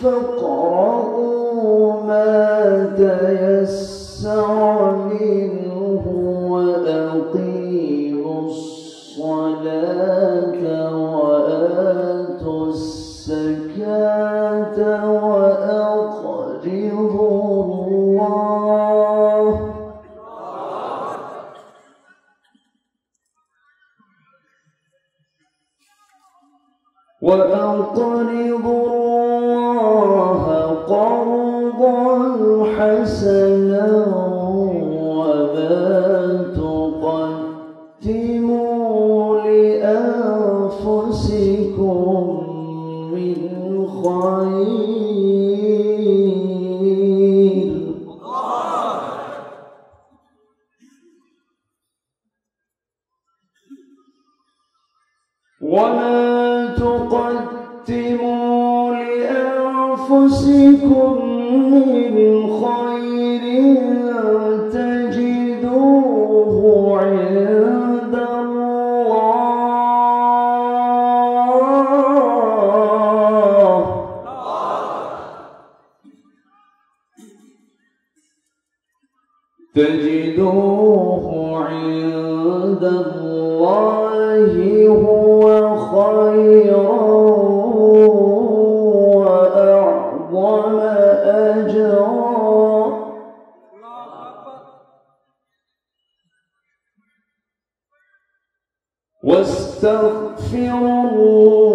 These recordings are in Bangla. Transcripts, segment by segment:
فاقرؤوا ما تيسر منه وأقيموا الصلاة وآتوا الزكاة وأقرضوا الله قرضا حسنا وما تقدموا لأنفسكم من خير وما تقدموا لأنفسكم من خير تجدوه عند الله هو خيرا وأعظم أجرا واستغفروا الله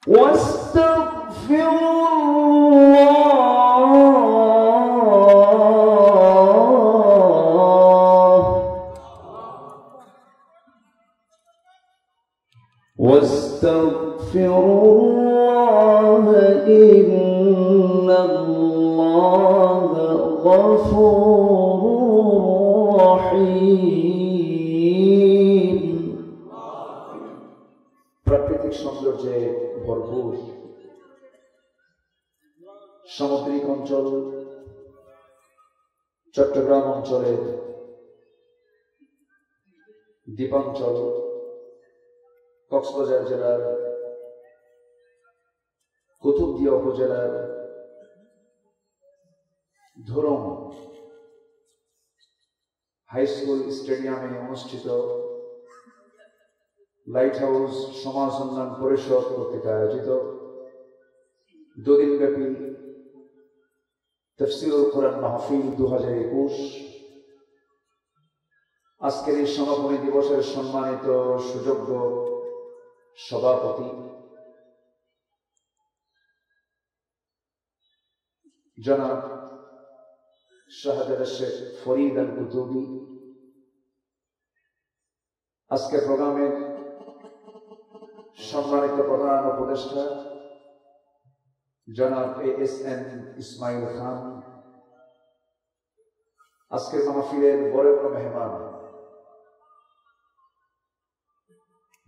واستغفروا الله إن الله غفور رحيم প্রাকৃতিক সৌন্দর্যে ভরপুর সামুদ্রিক অঞ্চল চট্টগ্রাম অঞ্চলের দ্বীপাঞ্চল কক্সবাজার জেলার কুতুবদিয়া উপজেলার ধুরুং হাই স্কুল স্টেডিয়ামে অনুষ্ঠিত লাইট হাউস সমাজ উন্নয়ন পরিষদ কর্তৃক আয়োজিত দুদিনব্যাপী তাফসীরুল কোরআন মাহফিল 2021 আজকের এই সমাপনী দিবসের সম্মানিত সুযোগ্য সভাপতি জনাব শাহজাদা শেখ ফরিদ আল কুতুবী, আজকের প্রোগ্রামের সম্মানিত প্রধান উপদেষ্টা জনাব ASM ইসমাইল খান, আজকের মাহফিলের বরেণ্য মেহমান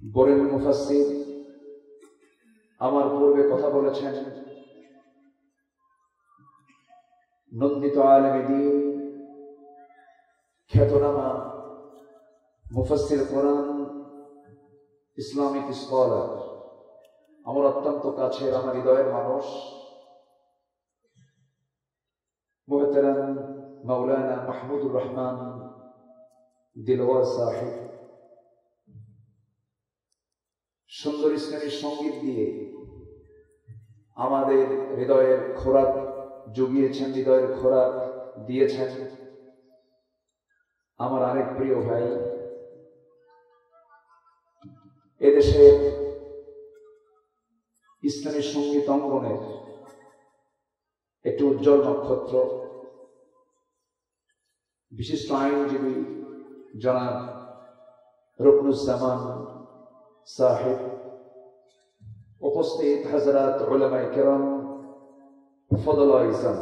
বরেণ্য মুফাসসির, আমার পূর্বে কথা বলেছেন নন্দিত আলেমে দ্বীন, খ্যাতনামা মুফাসসির কোরআন, ইসলামিক স্কলার, আমার অত্যন্ত কাছের আমার হৃদয়ের মানুষ মুহতারাম মাওলানা মাহমুদুর রহমান দিলওয়ার সাহেব, সুন্দর ইসলামী সঙ্গীত দিয়ে আমাদের হৃদয়ের খোরাক জুগিয়েছেন, হৃদয়ের খোরাক দিয়েছেন আমার আরেক প্রিয় ভাই, এদেশে ইসলামী সঙ্গীত অঙ্গনের একটি উজ্জ্বল নক্ষত্র, বিশিষ্ট আইনজীবী জনাব রুকনুজ্জামান সাহেব, উপস্থিত হযরত উলামায়ে কেরাম, ফদলায়ে ইসলাম,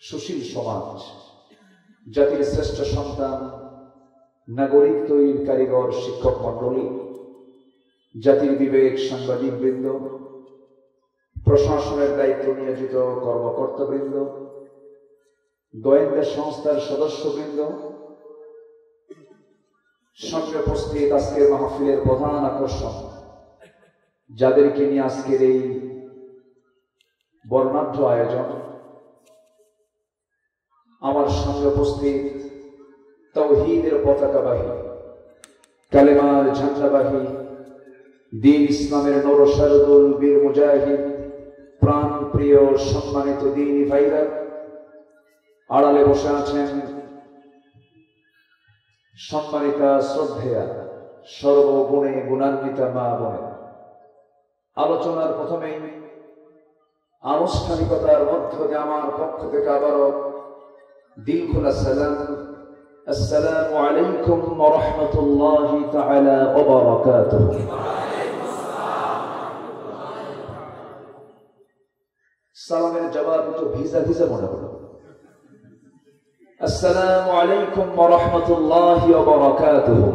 সুশীল সমাজ, জাতির শ্রেষ্ঠ সন্তান, নাগরিক তৈরির কারিগর শিক্ষক মণ্ডলী, জাতির বিবেক সাংবাদিক বৃন্দ, প্রশাসনের দায়িত্ব নিয়োজিত কর্মকর্তা বৃন্দ, গোয়েন্দা সংস্থার সদস্যবৃন্দ, সামনে উপস্থিত আজকের মাহফিলের প্রধান আকর্ষণ, যাদেরকে নিয়ে আজকের এই বর্ণাঢ্য আয়োজন, আমার সামনে উপস্থিত তাওহীদের পতাকাবাহী, কালেমার ঝান্ডাবাহী, দ্বীন ইসলামের নরসারদুল বীর মুজাহিদ, প্রাণ প্রিয় সম্মানিত দ্বীনী ভাইরা, আড়ালে বসে আছেন সম্মানিতা শ্রদ্ধেয়া সর্বগুণে গুণান্বিতা মা বোনেরা। আলোচনার প্রথমেই আনুষ্ঠানিকতার মধ্য দিয়ে আমার পক্ষ থেকে আবারও দিল খোলা সালাম, আসসালামু আলাইকুম ওয়া রাহমাতুল্লাহি তাআলা ওয়া বারাকাতুহু। সালামের জবাব একটু ভিজা ভিজা মনে হলো। আসসালামু আলাইকুম ওয়া রাহমাতুল্লাহি ওয়া বারাকাতুহু।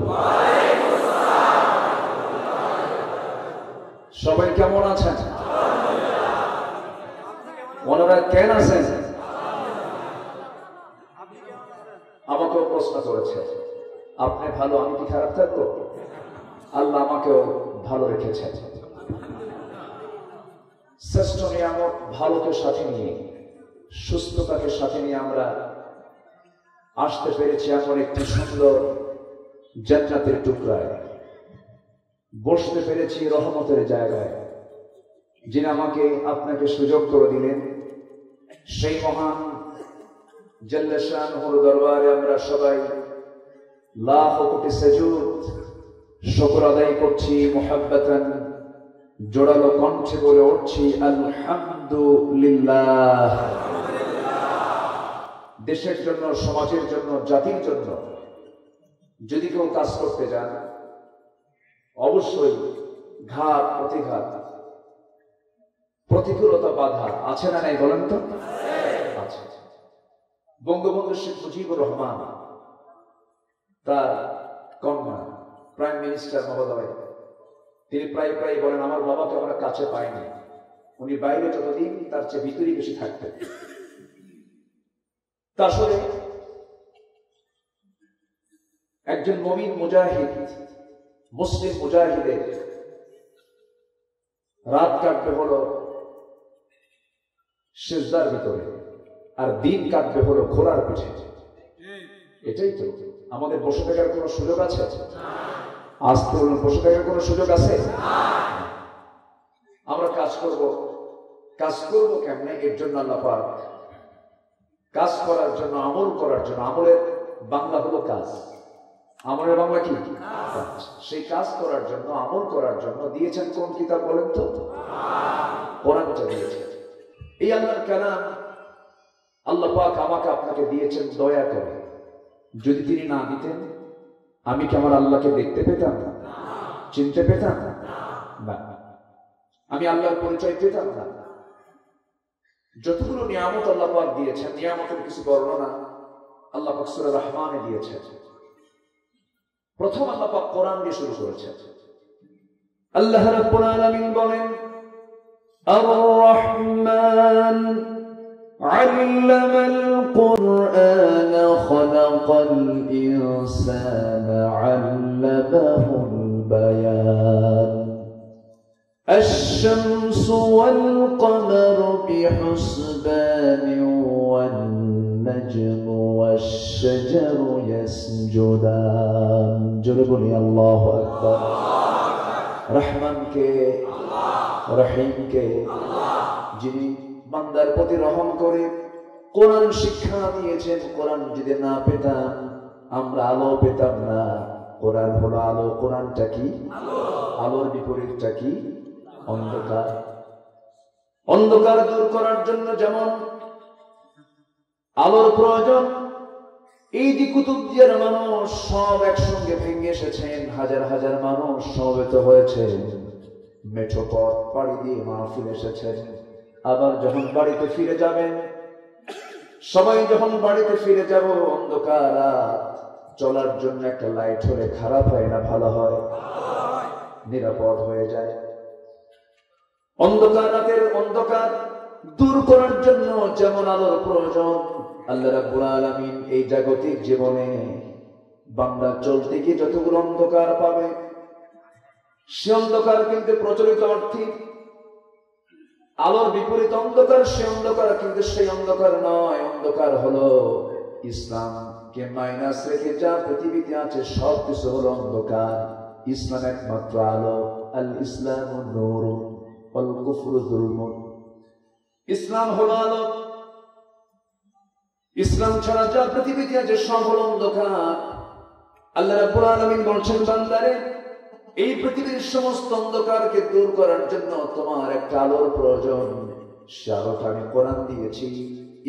সবাই কেমন আছেন? ওনারা কেন আছেন? আমাকেও প্রশ্ন করেছে, আপনি ভালো, আমি কি খারাপ থাকবো? আল্লাহ আমাকেও ভালো রেখেছেন। শ্রেষ্ঠ নিয়ামত ভালোকে সাথে নিয়ে, সুস্থতাকে সাথে নিয়ে আমরা আসতে পেরেছি এমন একটি সুন্দর জান্নাতের টুকরায়, বসতে পেরেছি রহমতের জায়গায়। যিনি আমাকে আপনাকে সুযোগ করে দিলেন, সেই মহান জাল্লে শানুহুর দরবারে আমরা সবাই লাখ কোটি সুজুদ শুকর আদায় করছি, মুহাব্বাতান জোড়ালো কণ্ঠে বলে উঠছি আলহামদুলিল্লাহ। দেশের জন্য, সমাজের জন্য, জাতির জন্য যদি কেউ কাজ করতে যান, অবশ্যই ঘাত প্রতিঘাত, প্রতিকূলতা, বাধা আছে না নাই বলেন তো? আছে। বঙ্গবন্ধু শেখ মুজিবুর রহমান তার কন্যা প্রাইম মিনিস্টার মহোদয়, তিনি প্রায় প্রায় বলেন, আমার বাবাকে আমরা কাছে পাইনি, উনি বাইরে যতদিন তার চেয়ে ভিতরেই বেশি থাকতেন। তারপরে একজন মুমিন মুজাহিদ, মুসলিম মুজাহিদের রাত কাটবে হলো সিজদার ভিতরে, আর দিন কাটবে হলো ঘোড়ার পিঠে। এটাই তো আমাদের বসে থাকার কোন সুযোগ আছে? আজ তো বসে থাকার কোন সুযোগ আছে? আমরা কাজ করব কেমনে? এর জন্য আল্লাহ পাক কাজ করার জন্য, আমল করার জন্য, আমলের বাংলা হলো কাজ, আমলের বাংলা কি? কাজ। সেই কাজ করার জন্য, আমল করার জন্য দিয়েছেন কোন কিতাব বলেন তো? কোরআনটা দিয়েছেন। এই আল্লাহর কালাম আল্লাহ পাক আমাকে আপনাকে দিয়েছেন দয়া করে। যদি তিনি না দিতেন, আমি কি আমার আল্লাহকে দেখতে পেতাম? চিনতে পেতাম না? আমি আল্লাহর পরিচয় পেতাম না? যতগুলো নিয়ামত আল্লাহ পাক দিয়েছেন, নিয়ামতের কিছু বর্ণনা আল্লাহ পাক সূরা রহমানে দিয়েছেন। প্রথম আল্লাহ পাক কোরআন দিয়ে শুরু করেছেন। আল্লাহ রাব্বুল আলামিন বলেন, আর-রহমান আল্লামাল কুরআন খালাকাল ইনসানা আল্লামাহুল বায়ান الشمس والقمر بحسبان والنجم والشجر يسجدان। জোরে বলি আল্লাহু আকবার। রহমান কে? রহিম কে? যিনি বান্দার প্রতি রহম করে কোরআন শিক্ষা দিয়েছেন। কোরআন যদি না পেতাম, আমরা আলো পেতাম না। কোরআন হলো আলো। কোরআনটা কি? আলোর বিপরীতটা কি? অন্ধকার। অন্ধকার দূর করার জন্য যেমন আলোর প্রয়োজন, এই যে কুতুবদিয়ার মানুষ সব একসঙ্গে ভেঙে এসেছেন, হাজার হাজার মানুষ সমবেত হয়েছে, মেঠো পথ পাড়ি দিয়ে মাহফিল এসেছেন। আবার যখন বাড়িতে ফিরে যাবেন, সবাই যখন বাড়িতে ফিরে যাব, অন্ধকার রাত, চলার জন্য একটা লাইট হলে খারাপ হয় না ভালো হয়? নিরাপদ হয়ে যায়। অন্ধকার রাতের অন্ধকার দূর করার জন্য যেমন আলোর প্রয়োজন, আল্লাহ রাব্বুল আলামিন এই জাগতিক জীবনে বান্দা চলতে গিয়ে যতগুলো অন্ধকার পাবে, সে অন্ধকার কিন্তু প্রচলিত অর্থে আলোর বিপরীত অন্ধকার, সে অন্ধকার কিন্তু সেই অন্ধকার নয়। অন্ধকার হলো ইসলামকে মাইনাস রেখে যা পৃথিবীতে আছে সব কিছু হলো অন্ধকার। ইসলাম একমাত্র আলো। আল ইসলামু নূরুন ওয়াল কুফরু যুলমুন। ইসলাম হলো আলো। ইসলাম ছাড়া যা পৃথিবীতে আছে সব হলো অন্ধকার। আল্লাহ রাব্বুল আলামিন বলছেন, বান্দারে এই পৃথিবীর সমস্ত অন্ধকারকে দূর করার জন্য তোমার একটা আলোর প্রয়োজন। সে আলোটা আমি কোরআন দিয়েছি।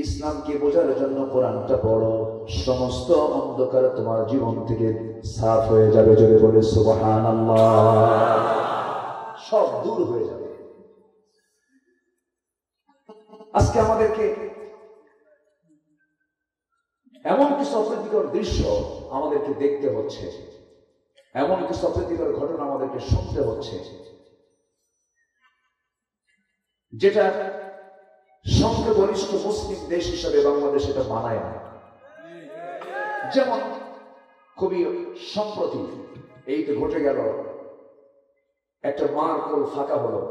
ইসলামকে বোঝার জন্য কোরআনটা পড়ো, সমস্ত অন্ধকার তোমার জীবন থেকে সাফ হয়ে যাবে। জোরে বলে সুবহানাল্লাহ। সব দূর হয়ে যাবে। আজকে আমাদেরকে এমন কিছু অপ্রীতিকর দৃশ্য আমাদেরকে দেখতে হচ্ছে, এমন কিছু অপ্রীতিকর ঘটনা আমাদেরকে শুনতে হচ্ছে, যেটা সংখ্যাগরিষ্ঠ মুসলিম দেশ হিসাবে বাংলাদেশ এটা মানায় না। যেমন খুবই সম্প্রতি এই তো ঘটে গেল, একটা মার কোল ফাঁকা হলো।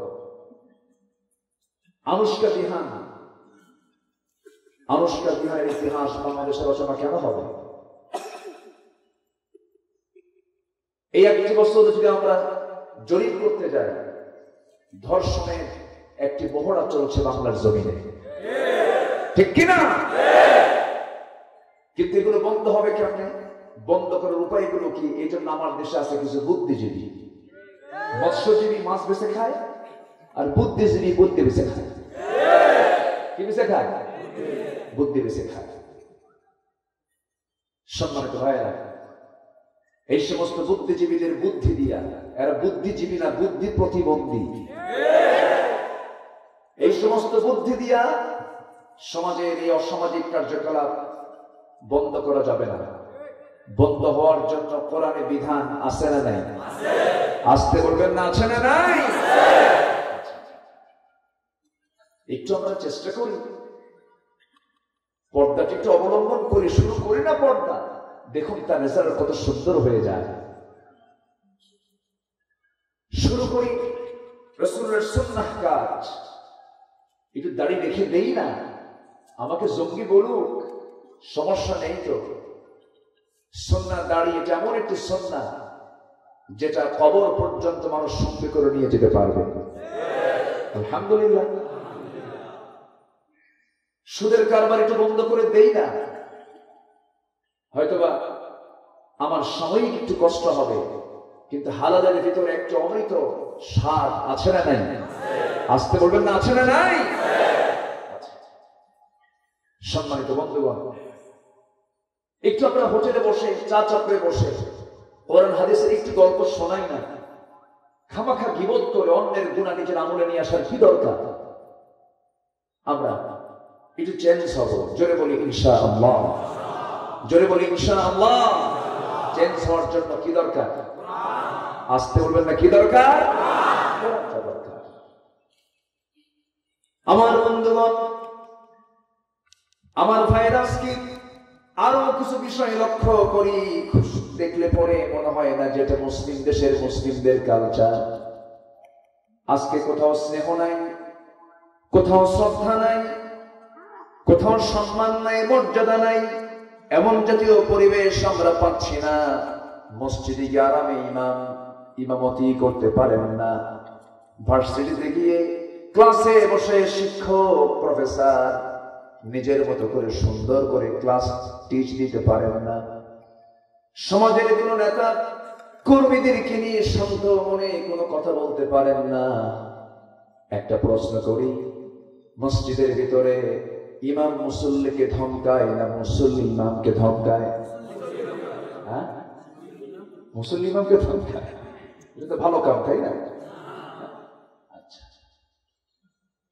আনুষ্কা বিহানের ইতিহাস বাংলাদেশের রচনা কেন হবে? এই একটি বছর যদি আমরা জরিপ করতে যাই, ধর্ষণের একটি মহড়া চলছে বাংলার জমিনে, ঠিক কিনা? কিন্তু এগুলো বন্ধ হবে কেমনে? বন্ধ করার উপায়গুলো কি? এই জন্য আমার দেশে আছে কিছু বুদ্ধিজীবী। মৎস্যজীবী মাছ বেঁচে খায়, আর বুদ্ধিজীবী বুদ্ধি বেঁচে খায়। কি বেঁচে খায়? বুদ্ধি বেঁচে খায়। সম্মানিত ভাইয়েরা, এই সমস্ত বুদ্ধিজীবীদের বুদ্ধি দিয়া, এরা বুদ্ধিজীবী না, বুদ্ধি প্রতিবন্ধী। এই সমস্ত বুদ্ধি দিয়া সমাজের এই অসামাজিক কার্যকলাপ বন্ধ করা যাবে না। বন্ধ হওয়ার জন্য কোরআনে বিধান আছে না নাই? আসতে বলবেন না, আছে না নাই? একটু আমরা চেষ্টা করি, পর্দাটি একটু অবলম্বন করি, শুরু করি না পর্দা। দেখুন তার রেজাল্ট কত সুন্দর হয়ে যায়। শুরু করি রাসূলের সুন্নাহ কাজ। একটু দাড়ি রেখে দেই না, আমাকে জঙ্গি বলুক, সমস্যা নেই তো। সুন্নাহ দাড়ি এটা এমন একটি সুন্নাহ যেটা কবর পর্যন্ত মানুষ সঙ্গে করে নিয়ে যেতে পারবে। আলহামদুলিল্লাহ। সুদের কারবার একটু বন্ধ করে দেই না, হয়তোবা আমার সাময়িক একটু কষ্ট হবে, কিন্তু হালালের ভিতরে একটু অমৃত স্বাদ আছে না নাই? আসতে বলবেন না, আছে না নাই? সম্মানিত বন্ধুগণ, একটু আমরা হোটেলে বসে, চা চক্রে বসে কোরআন হাদিসের একটু গল্প শোনাই না। খামাখা গীবত করে অন্যের গুনাহ নিজের আমলে নিয়ে আসার কি দরকার? আমরা একটু চেঞ্জ হব। জোরে বলি ইনশাআল্লাহ। জোরে বলি ইনশাআল্লাহ। চেঞ্জ হওয়ার জন্য কি দরকার? আসতে বলবেন না, কি দরকার? আমার বন্ধুগণ, আমার ভাইরা, আজকে আরো কিছু বিষয় লক্ষ্য করি, দেখলে পরে মনে হয় না যে এটা মুসলিম দেশের মুসলিমদের কালচার। আজকে কোথাও স্নেহ নাই, কোথাও শ্রদ্ধা নাই, কোথাও সম্মান নাই, মর্যাদা নাই। এমন জাতীয় পরিবেশ আমরা পাচ্ছি না। মসজিদে গিয়ে আরামে ইমামতি করতে পারেন না। ভার্সিটিতে গিয়ে ক্লাসে বসে শিক্ষক প্রফেসর নিজের মতো করে সুন্দর করে ক্লাস টিচ দিতে পারেন না। সমাজের কোন নেতা কর্মীদেরকে নিয়ে শান্ত মনে কোনো কথা বলতে পারেন না। একটা প্রশ্ন করি, মসজিদের ভিতরে ইমাম মুসল্লিকে ধমকায় না মুসল্লি ইমামকে ধমকায়? হ্যাঁ, মুসল্লি ইমামকে ধমকায়। এটা তো ভালো কাম, তাই না? আচ্ছা,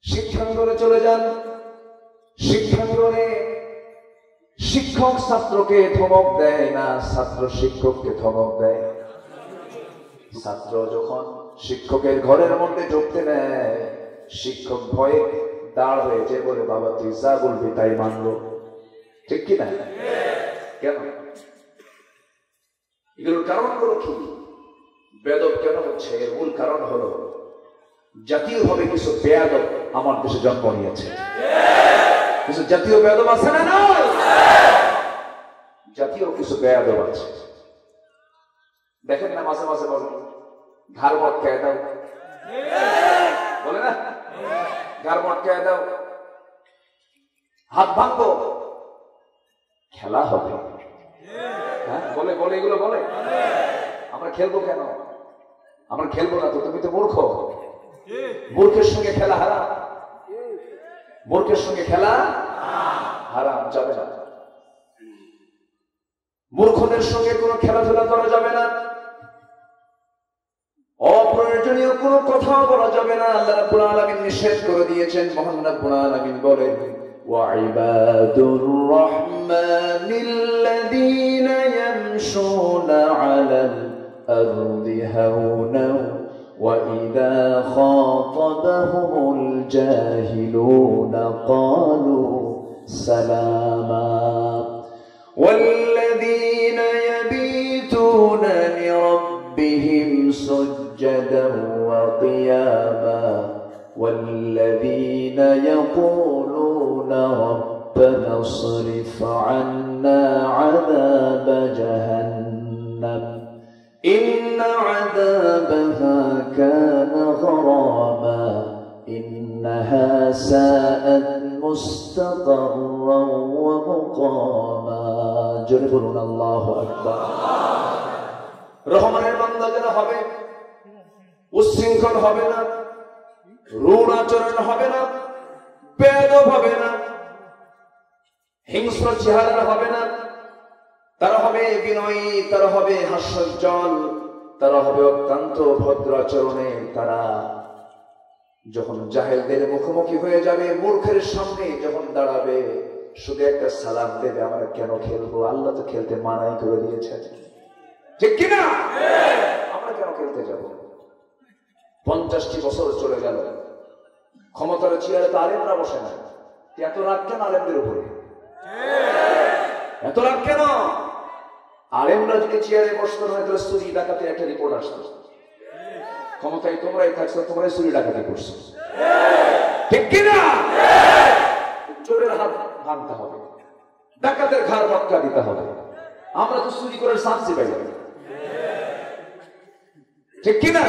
শিক্ষাঙ্গনে চলে যান। শিক্ষাঙ্গনে শিক্ষক ছাত্রকে ধমক দেয় না, ছাত্র শিক্ষককে ধমক দেয়। ছাত্র যখন শিক্ষকের ঘরের মধ্যে ঢুকতে নেয়, শিক্ষক ভয়ে দাঁড় হয়েছে, বলে বাবা তুই যা বলবি তাই মানবো। ঠিক কিনা? কেন? এগুলোর কারণগুলো কি? বেয়াদব কেন হচ্ছে? এর মূল কারণ হলো জাতীয়ভাবে কিছু বেয়াদব আমার দেশে জন্ম নিয়েছে। কিছু জাতীয় বেয়াদব আছে না? না, জাতীয় কিছু বেয়াদব আছে। দেখেন না, মাঝে মাঝে বলে ঘাড় মটকায় দাও, বলে না ঘাড় মটকায় দাও, হাত ভাঙবো, খেলা হবে। হ্যাঁ বলে বলে, এগুলো বলে। আমরা খেলবো কেন? আমরা খেলবো না তো, তুমি তো মূর্খ। মূর্খের সঙ্গে খেলা হারাম, মূর্খের সঙ্গে খেলা হারাম, যাবে না। মূর্খদের সঙ্গে কোনো খেলাধুলা করা যাবে না, অপ্রয়োজনীয় কোনো কথা বলা যাবে না। আল্লাহ রাব্বুল আলামিন নিষেধ করে দিয়েছেন। মহান রাব্বুল আলামিন বলেন, وعباد الرحمن الذين يمشون على الأرض هونا وإذا خاطبهم الجاهلون قالوا سلاما والذين يبيتون لربهم سجدا وقياما والذين يقولون ربنا اصرف عنا عذاب جهنم إن عذابها كان غراما إنها ساءت مستقرا ومقاما جربنا الله أكبر রহমানের বান্দা যারা হবে, উচ্ছৃঙ্খল হবে না, রূঢ় আচরণ হবে না, বেয়াদব হবে না, হিংস্র চেহারা হবে না, তারা হবে বিনয়ী, তারা হবে হাস্যোজ্জ্বল, তারা হবে অত্যন্ত ভদ্র আচরণে। তারা যখন জাহেলদের মুখোমুখি হয়ে যাবে, মূর্খের সামনে যখন দাঁড়াবে, শুধু একটা সালাম দেবে, আমরা কেন খেলবো? আল্লাহ তো খেলতে মানাই করে দিয়েছেন, ঠিক কিনা? আমরা কেন খেলতে যাব? 50টি বছর চলে গেল, ক্ষমতার চেয়ারে তো আলেমরা বসে না। এত রাগ কেন আলেমদের উপরে? এত রাগ কেন? আলেমরা যদি চেয়ারে বসতে হয় তাহলে চুরি ডাকাতের একটা রিপোর্ট আসতো। ক্ষমতায় তোমরাই থাকছো, তোমরাই চুরি ডাকাতি করছো, ঠিক কিনা? চোরের হাত ভাঙতে হবে, ডাকাতের ঘাড় মটকা দিতে হবে। আমরা তো চুরি করে চান্স পাই, ঠিক কিনা?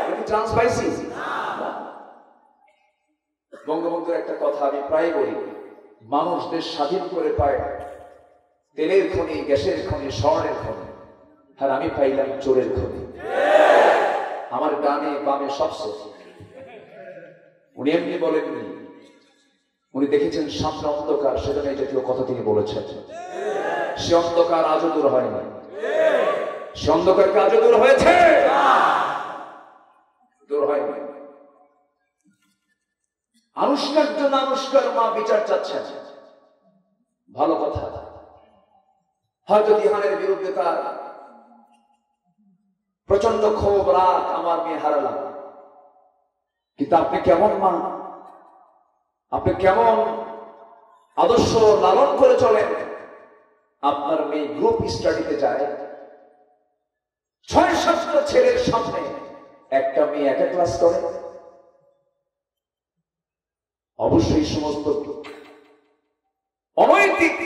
আমরা কি চান্স পাইছি? বঙ্গবন্ধুর একটা কথা আমি প্রায় বলি, মানুষ দেশ স্বাধীন করে পায় তেলের খনি, গ্যাসের খনি, স্বর্ণের খনি, আর আমি পাইলাম চোরের খনি। আমার ডানে বামে সব শেষ। উনি এমনি বলেননি, উনি দেখেছেন সামনে অন্ধকার, সেজন্য এই জাতীয় কথা তিনি বলেছেন। সে অন্ধকার আজও দূর হয়নি, সে অন্ধকার আজও দূর হয়েছে? দূর হয়নি। আনুষ্কার জন্য আনুষ্কার মা বিচার চাচ্ছেন, ভালো কথা। হয়তো দিহানের বিরুদ্ধে তার প্রচন্ড ক্ষোভ, রাগ, আমার মেয়ে হারালাম, কিন্তু আপনি কেমন মা, আপনি কেমন আদর্শ লালন করে চলেন? আপনার মেয়ে গ্রুপ স্টাডিতে যায়, 6-7টা ছেলের সামনে একটা মেয়ে একা ক্লাস করে। অবশ্যই সমস্ত অনৈতিক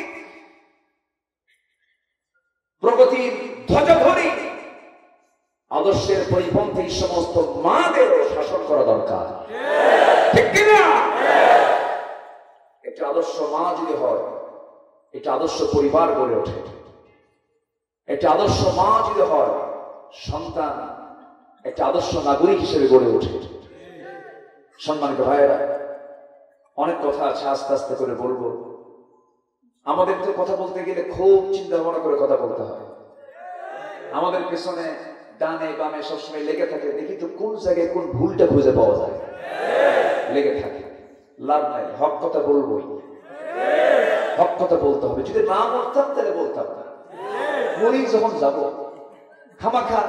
প্রগতির ধ্বজাধরী আদর্শের পরিপন্থী সমস্ত মাদের শাসন করা দরকার, ঠিক কিনা? একটা আদর্শ মা যদি হয়, এটা আদর্শ পরিবার গড়ে ওঠে। একটা আদর্শ মা যদি হয়, সন্তান একটা আদর্শ নাগরিক হিসেবে গড়ে ওঠে। সম্মানিত ভাইয়েরা, অনেক কথা আছে, আস্তে আস্তে করে বলবো। আমাদের তো কথা বলতে গেলে খুব চিন্তা ভাবনা করে কথা বলতে হয়। আমাদের পেছনে ডানে বামে সবসময় লেগে থাকে, দেখি তো কোন জায়গায় কোন ভুলটা খুঁজে পাওয়া যায়, লেগে থাকে। লাভ নাই, হক কথা বলবোই, হক কথা বলতে হবে। যদি না বলতাম তাহলে বলতাম না, মরি যখন যাব, খামাখা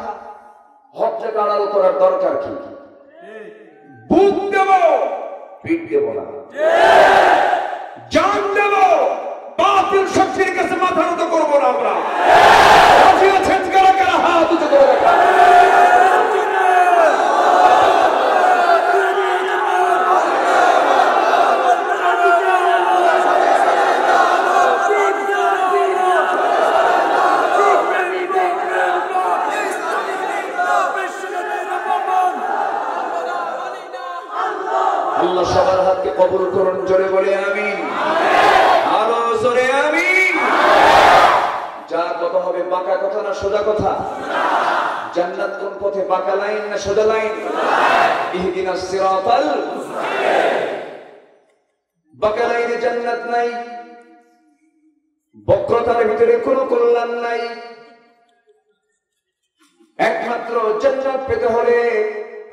হকটাকে আড়াল করার দরকার কি? বুক দেব, পিঠ দেব না, জান দেব, বাতিল শক্তির কাছে মাথা নত করবো না। আমরা রাজি আছেন? হাত উঁচু করে রাখা। আল্লাহ সবার হাতকে কবুল করুন, জোরে বলে আমিন, আরো জোরে আমিন। যা কথা হবে বাঁকা কথা না সোজা কথা? জান্নাত কোন পথে, বাঁকা লাইন না সোজা লাইন? ইহদিনাস সিরাতাল মুস্তাকিম। বাঁকা লাইনে জান্নাত নাই, বক্রতার ভিতরে কোনো কল্যাণ নাই। একমাত্র জান্নাত পেতে হলে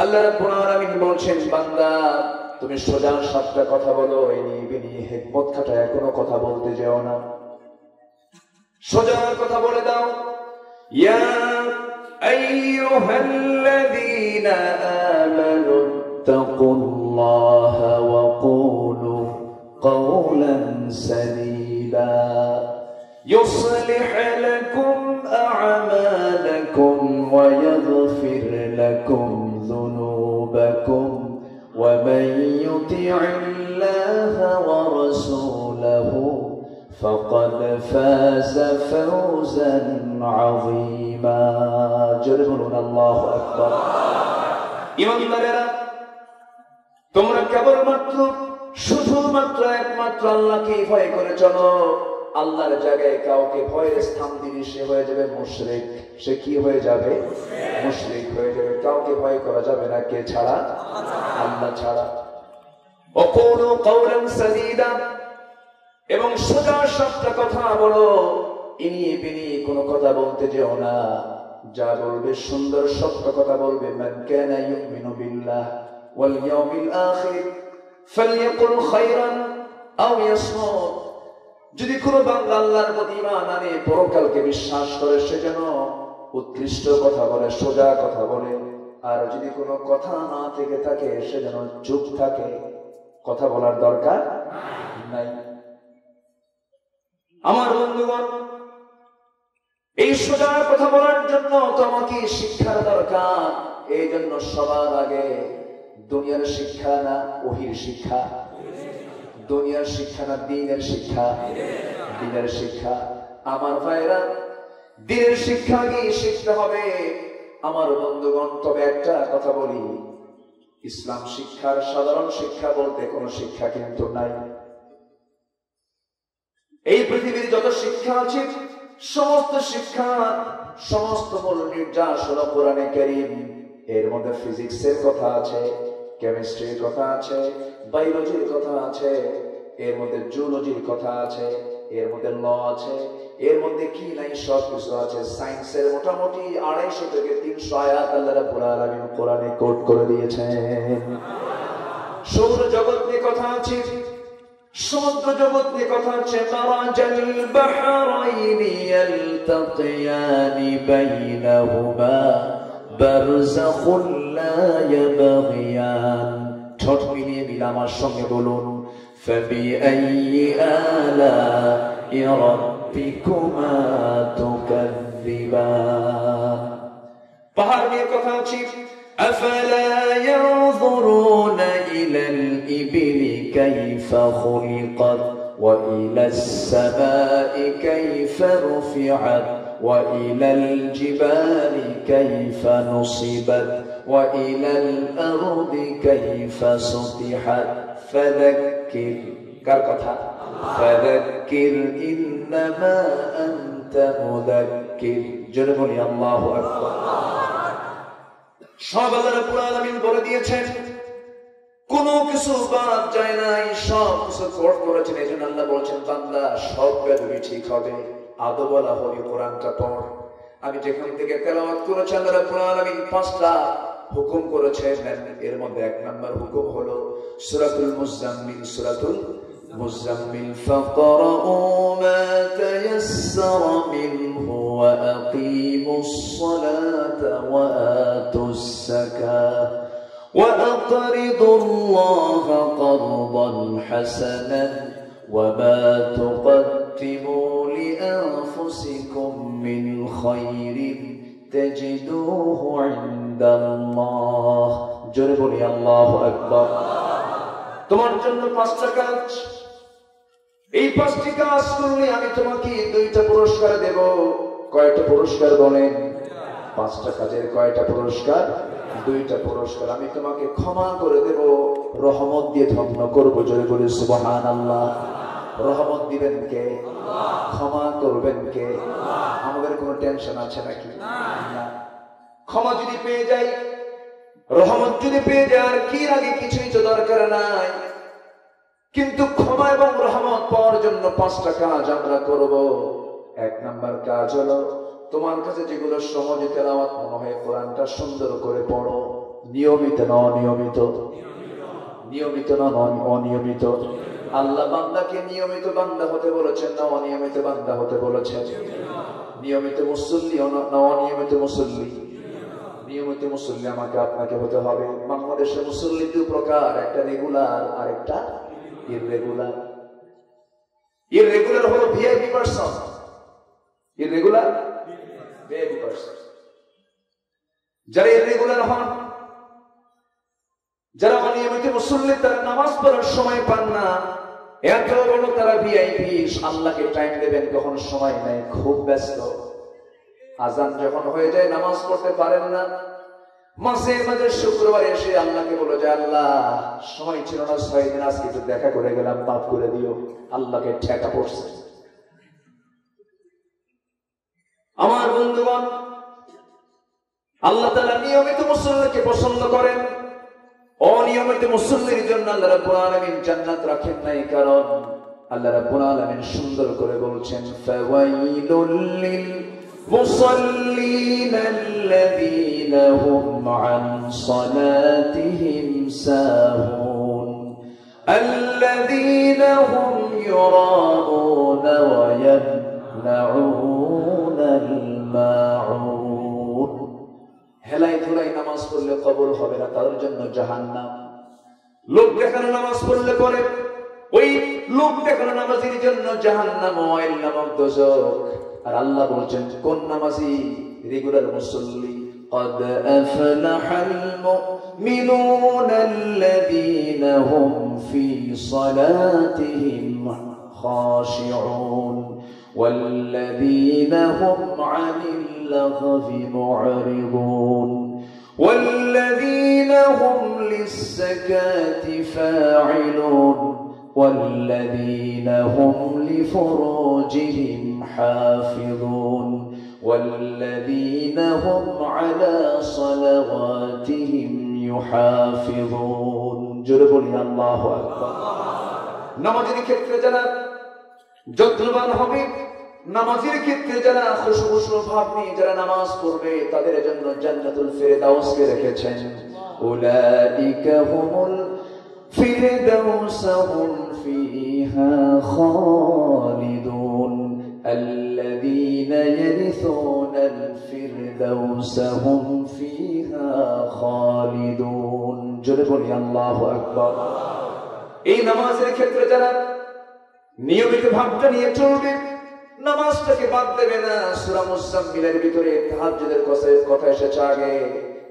আল্লাহ রাব্বুল আলামিন বলছেন, বান্দা তুমি সোজা সাতটা কথা বলো, এনি বিনি হিকমত খাটায় কোনো কথা বলতে যেও না, সোজা কথা বলে দাও। ইয়া আইয়ুহাল্লাযীনা আমানু তাকুল্লাহা ওয়া কুলু قولا سديدا يصلح لكم أعمالكم ويغفر لكم ذنوبكم ومن يطع الله ورسوله فقد فاز فوزا عظيما جربنا الله أكبر ইমানদারেরা তোমরা কেবলমাত্র শুধুমাত্র একমাত্র আল্লাহকে ভয় করে চলো। আল্লাহর জায়গায় কাউকে ভয়ের স্থান দিলে সে হয়ে যাবে মুশরিক। সে কি হয়ে যাবে? মুশরিক হয়ে যাবে। কাউকে ভয় করা যাবে না, কে ছাড়া? আল্লাহ ছাড়া। ওয়াকুলু কাওলান সাদীদা, এবং সোজা সাপটা কথা বলো, ইনিয়ে বিনিয়ে কোনো কথা বলতে যেও না। যা বলবে সুন্দর সত্য কথা বলবে। মান কানা ইউমিনু বিল্লাহ ওয়াল ইয়াউমিল আখির ফালইয়াকুল খায়রান আও ইয়াসমুত। যদি কোনো বান্দা আল্লাহর প্রতি ঈমান আনে, পরকালকে বিশ্বাস করে, সে যেন উৎকৃষ্ট কথা বলে, সোজা কথা বলে। আর যদি কোনো কথা না থেকে থাকে, সে যেন চুপ থাকে, কথা বলার দরকার নাই। আমার বন্ধুগণ, এই সোজা কথা বলার জন্য তোমাকে শিক্ষার দরকার। এই জন্য সবার আগে দুনিয়ার শিক্ষা না ওহির শিক্ষা? দুনিয়ার শিক্ষা না দ্বীনের শিক্ষা? দ্বীনের শিক্ষা। আমার ভাইরা, দ্বীনের শিক্ষা গিয়ে শিখতে হবে আমার বন্ধুগণ। তবে একটা কথা বলি, ইসলাম শিক্ষার সাধারণ শিক্ষা বলতে কোনো শিক্ষা কিন্তু নাই। এই পৃথিবীর যত শিক্ষা আছে, সমস্ত শিক্ষা, সমস্ত মূল নির্যাস হলো কোরআনে কারীম। এর মধ্যে ফিজিক্সের কথা আছে, কেমিস্ট্রির কথা আছে, বায়োলজির কথা আছে, এর মধ্যে জুলজির কথা আছে, এর মধ্যে ল আছে, এর মধ্যে কি নাই সব কিছু আছে। সায়েন্সের মোটামুটি 250 থেকে 300 আয়াত আল্লাহ রাব্বুল আলামিন কোরআনে কোট করে দিয়েছেন। সৌর জগৎ নিয়ে কথা আছে, সমুদ্র জগৎ নিয়ে কথা আছে। মারাজাল বাহরাইনি ইয়ালতাকিয়ানি বাইনাহুমা বারযাখুন লা ইয়াবগিয়ান। ঠোঁট মিলিয়ে মিলে আমার সঙ্গে বলুন, ফাবিআইয়ি আলাই রাব্বিকুমা তুকাযযিবান। পাহাড় নিয়ে কথা আছে। أفلا ينظرون إلى الإبل كيف خلقت وإلى السماء كيف رفعت وإلى الجبال كيف نصبت وإلى الأرض كيف سطحت فذكر كركتها فذكر إنما أنت مذكر جربني الله أكبر। সব আল্লাহ রাব্বুল আলামিন বলে দিয়েছেন, কোনো কিছু বাদ যায় নাই, সব কিছু কোট করেছেন। এই জন্য আল্লাহ বলছেন, বান্দা সব বেদবি ঠিক হবে। আদো বলা হবে কোরআনটা পড়। আমি যেখান থেকে তেলাওয়াত করেছি, আল্লাহ রাব্বুল আলামিন 5টা হুকুম করেছেন। এর মধ্যে 1 নম্বর হুকুম হলো সূরাতুল মুজাম্মিল। সূরাতুল মুজাম্মিল ফাকরাউ মা তায়াসসারা মিনহু ওয়া আকিমুস সালাতা ওয়া আতুস যাকাত ওয়া আকরিদুল্লাহা করদান হাসানান ওয়া মা তুকদ্দিমু লিআনফুসিকুম মিন খায়রিন تجدوه عند الله জোরে বলি আল্লাহু আকবার। তোমার জন্য 5টা কাজ, এই 5টি কাজ করলে আমি তোমাকে 2টা পুরস্কার দেব। কয়টা পুরস্কার বলেন? 5টা কাজের কয়টা পুরস্কার? 2টা পুরস্কার। আমি তোমাকে ক্ষমা করে দেব, রহমত দিয়ে ধন্য করব। জোরে বলি সুবহানাল্লাহ। রহমত দিবেন কে? আল্লাহ। ক্ষমা করবেন কে? আল্লাহ। আমাদের কোনো টেনশন আছে নাকি? না। ক্ষমা যদি পেয়ে যাই, রহমত যদি পেয়ে যাই, আর কি আগে কিছুই তো দরকার নাই। কিন্তু ক্ষমা এবং রহমত পাওয়ার জন্য 5টা কাজ আমরা করব। 1 নাম্বার কাজ হলো, তোমার কাছে যেগুলো সহজে তেলাওয়াত মনে হয়, কোরআনটা সুন্দর করে পড়ো। নিয়মিত না অনিয়মিত? নিয়মিত না অনিয়মিত? আল্লাহ বান্দাকে নিয়মিত বান্দা হতে বলেছেন না অনিয়মিত বান্দা হতে বলেছেন? নিয়মিত মুসল্লি না অনিয়মিত মুসল্লি? নিয়মিত মুসল্লি আমাকে আপনাকে হতে হবে। বাংলাদেশের মুসল্লি 2 প্রকার, একটা রেগুলার আর একটা ইররেগুলার। ইররেগুলার হলো VIP person, irregular VIP person. যারা ইররেগুলার হন, যারা অনিয়মিত মুসল্লি, তারা নামাজ পড়ার সময় পান না। এত বড় তারা ভিআইপি, আল্লাহকে টাইম দেবেন তখন সময় নাই, খুব ব্যস্ত। আজান যখন হয়ে যায় নামাজ পড়তে পারেন না। মাঝে মাঝে শুক্রবার এসে আল্লাহকে বলে যে আল্লাহ সময় ছিল না 6 দিন, আজকে একটু দেখা করে গেলাম, মাফ করে দিও। আল্লাহকে ঠেকা পড়ছে। আমার বন্ধুগণ, আল্লাহ তাআলা নিয়মিত মুসল্লিকে পছন্দ করেন। অনিয়মিত মুসল্লির জন্য আল্লাহ রাব্বুল আলামিন জান্নাত রাখেন নাই। কারণ আল্লাহ রাব্বুল আলামিন সুন্দর করে বলছেন, ফাওয়াইলুল লিল মুসাল্লিনা আল্লাযীনা হুম আন সালাতিহিম সাহুন আল্লাযীনা হুম ইউরাউনা ওয়া ইয়ামনাউনাল মাউন। হেলাই ধুলাই নামাজ পড়লে কবুল হবে না, তাদের জন্য জাহান্নাম। লোক দেখানো নামাজ পড়লে পরে ওই লোক দেখানো নামাজের জন্য জাহান্নাম, ওয়াইল নামক দোজখ। আর আল্লাহ বলছেন কোন নামাজি? রেগুলার মুসল্লি। قد أفلح المؤمنون الذين هم في صلاتهم خاشعون والذين هم عن اللغو معرضون والذين هم للزكاة فاعلون والذين هم لفروجهم حافظون والذين هم على صلواتهم يحافظون। جربوا الله أكبر। নামাজের ক্ষেত্রে যারা যত্নবান হবে, নামাজের ক্ষেত্রে যারা খুশু ভাব নিয়ে যারা নামাজ পড়বে, তাদের জন্য জান্নাতুল ফিরদাউসকে রেখেছেন। উলাইকা হুমুল ফিরদাউস হুম ফিহা খালিদুন আল্লাযীনা ইয়ারিসুনাল ফিরদাউস হুম ফিহা খালিদুন। জোরে বলি আল্লাহু আকবার। এই নামাজের ক্ষেত্রে যারা নিয়মিত ভাবটা নিয়ে চলবে, নামাজটাকে বাদ দেবে না। সূরা মুজাম্মিলের ভিতরে তাহাজ্জুদের কথা এসেছে আগে।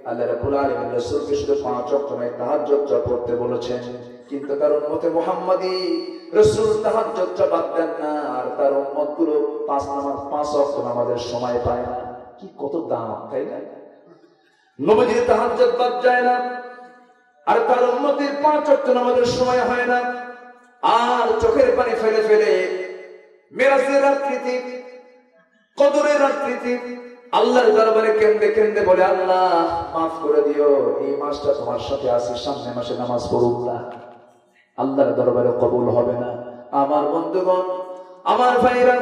আল্লাহ রাব্বুল আলামিন রাসূলকে শুধু 5 ওয়াক্ত নয় তাহাজ্জুদটা পড়তে বলেছেন, কিন্তু তার উম্মতে মুহাম্মাদি রাসূল তাহাজ্জুদটা বাদ দেন না। আর তার উম্মতগুলো 5 ওয়াক্ত নামাজের সময় পায় না। কি কত দাম, তাই না? নবীজির তাহাজ্জুদ বাদ যায় না, আর তার উম্মতের 5 ওয়াক্ত নামাজের সময় হয় না। আর চোখের পানি ফেলে ফেলে মেরাজের রাত্রিতে, কদরের রাত্রিতে আল্লাহর দরবারে কেঁদে কেঁদে বলে, আল্লাহ মাফ করে দিও, এই মাসটা তোমার সাথে আছে, সামনে মাসে নামাজ পড়ুক না। আল্লাহর দরবারে কবুল হবে না। আমার বন্ধুগণ, আমার ভাইরা,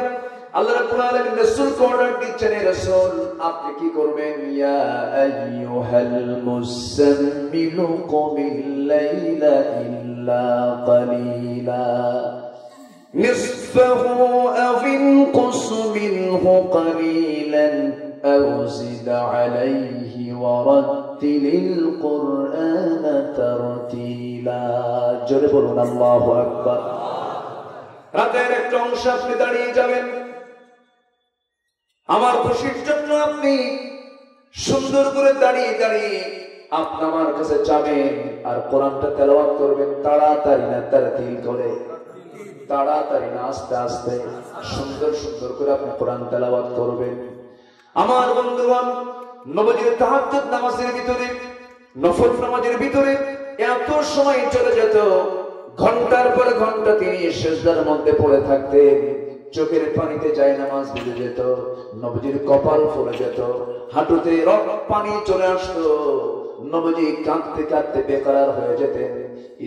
আল্লাহ রাব্বুল আলামিন রাসূলকে অর্ডার দিচ্ছেন, হে রাসূল আপনি কি করবেন? ইয়া আইয়ুহাল মুসাম্মিলু কুমিল লাইলা ইল্লা কালিলা নিসফাহু আও ইনকুস মিনহু কালিলান আও জিদ আলাইহি ওয়া রাত্তিলিল কুরআনা তারতিলা। জোরে বলুন আল্লাহু আকবার। রাতের একটা অংশ আপনি দাঁড়িয়ে যাবেন, আমার খুশির জন্য আপনি সুন্দর করে দাঁড়িয়ে দাঁড়িয়ে আপনি আমার কাছে যাবেন আর কোরআনটা তেলাওয়াত করবেন, তাড়াতাড়ি না তারতিল করে, তাড়াতাড়ি না আস্তে আস্তে সুন্দর সুন্দর করে আপনি কোরআন তেলাওয়াত করবেন। আমার বন্ধুগণ, নবীর তাহাজ্জুদ নামাজের ভিতরে, নফল নামাজের ভিতরে এত সময় চলে যেত, ঘন্টার পর ঘন্টা তিনি সিজদার মধ্যে পড়ে থাকতেন, চোখের পানিতে যায় নামাজ ভিজে যেত, নবীজির কপাল ফুলে যেত, হাঁটুতে পানি চলে আসতো, নবীজি কাঁদতে কাঁদতে বেকরার হয়ে যেতেন।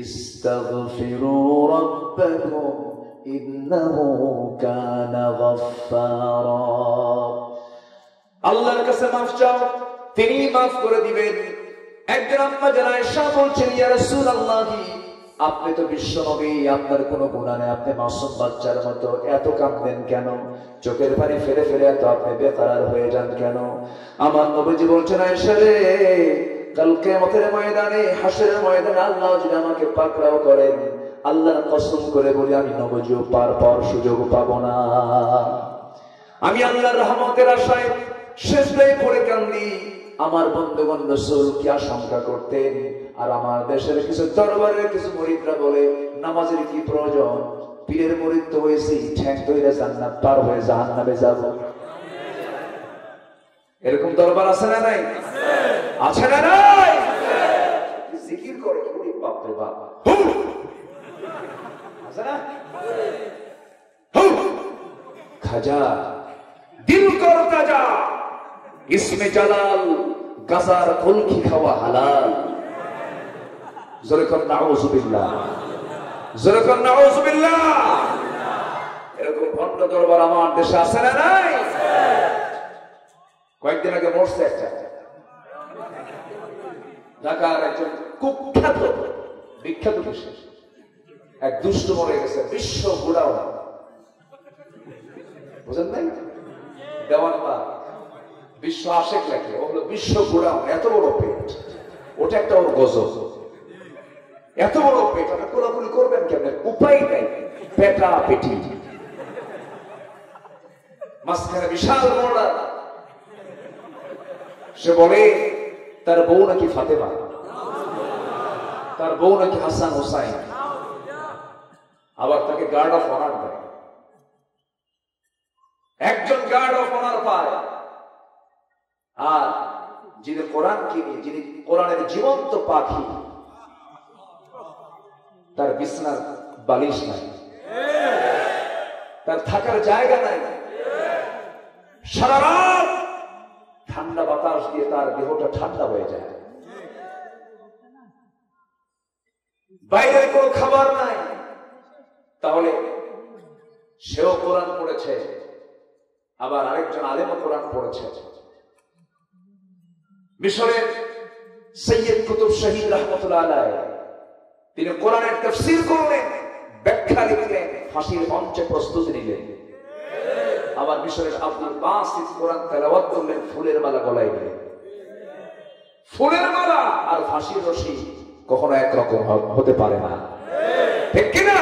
ইস্তাগফিরু রাব্বাকুম ইন্নাহু কানা গাফফারা, আল্লাহর কাছে মাফ চাও, তিনি মাফ করে দিবেন। একজন আম্মা জান আয়েশা বলছেন, ইয়া রাসূলুল্লাহ, আপনি তো বিশ্ব নবী, আপনার কোনো গুনাহ নেই, আপনি মাসুম বাচ্চার মতো এত কাঁদেন কেন? চোখের পানি ফেলে ফেলে এত আপনি বেকরার হয়ে যান কেন? আমার নবীজি বলছেন, আয়েশা রে, কাল কিয়ামতের ময়দানে, হাসরের ময়দানে আল্লাহ যদি আমাকে পাকড়াও করেন, আল্লাহর কসম করে বলি আমি নবীজিও পার পাওয়ার সুযোগ পাবো না। আমি আল্লাহর রহমতের আশায় সিজদায় পড়ে কান্দি। আমার বন্ধুগণ, রাসূল কি আশঙ্কা করতেন? আর আমার দেশের কিছু দরবারের কিছু মুরিদরা বলে, নামাজের কি প্রয়োজন, পীরের মুরিদ তো হয়েছি, ঠ্যাং ধরে জান্নাত পার হয়ে জাহান্নামে যাব। এরকম দরবার আছে না নাই? আছে না নাই? জিকির করে কি বাপ রে বাপ, আছে না? খাজা দিল কর তাজা, ইসমে জালাল, গাজার কলকি খাওয়া হালাল। জোরে কর নাউযুবিল্লাহ, জোরে কর নাউযুবিল্লাহ। এরকম ভণ্ড দরবার আমার দেশে আছে না নাই? কয়েকদিন আগে মরছে একটা ঢাকার একজন কুখ্যাত বিখ্যাত বিশেষ এক দুষ্ট মরে গেছে, বিশ্ব ঘোড়াও বুঝেন নাই? দেওয়ান পা বিশ্ব আশেক লাগে, ও হলো বিশ্ব ঘোড়াও, এত বড় পেট, ওটা একটা ওর গজব, এত বড় পেট, আপনি কোলাকুলি করবেন কেমন? উপায় নাই, পেটা পেটি, মাঝখানে বিশাল মোড়া। সে বলে তার বউ নাকি ফাতেমা, তার বউ নাকি হাসান হোসাইন, আবার তাকে গার্ড অফ অনার দেয়। একজন গার্ড অফ অনার পায়, আর যিনি কোরআন কিনি, যিনি কোরআনের জীবন্ত পাখি, তার বিছানার বালিশ নাই, তার থাকার জায়গা নাই, সারা রাত ঠান্ডা বাতাস দিয়ে তার দেহটা ঠান্ডা হয়ে যায়, বাইরের কোনো খাবার নাই। তাহলে সেও কোরআন পড়েছে, আবার আরেকজন আলেমও কোরআন পড়েছে। মিশরের সৈয়দ কুতুব শহীদ রহমতুল্লাহ আলাইহি, তিনি কোরআনের তাফসীর করলেন, ব্যাখ্যা লিখলেন, ফাঁসির মঞ্চে প্রস্তুতি নিলেন। আবার মিশরের আব্দুল বাসিত কোরআন তেলাওয়াত করলেন, ফুলের মালা গলায় দিলেন। ফুলের মালা আর ফাঁসির রশি কখনো একরকম হতে পারে না, ঠিক কিনা?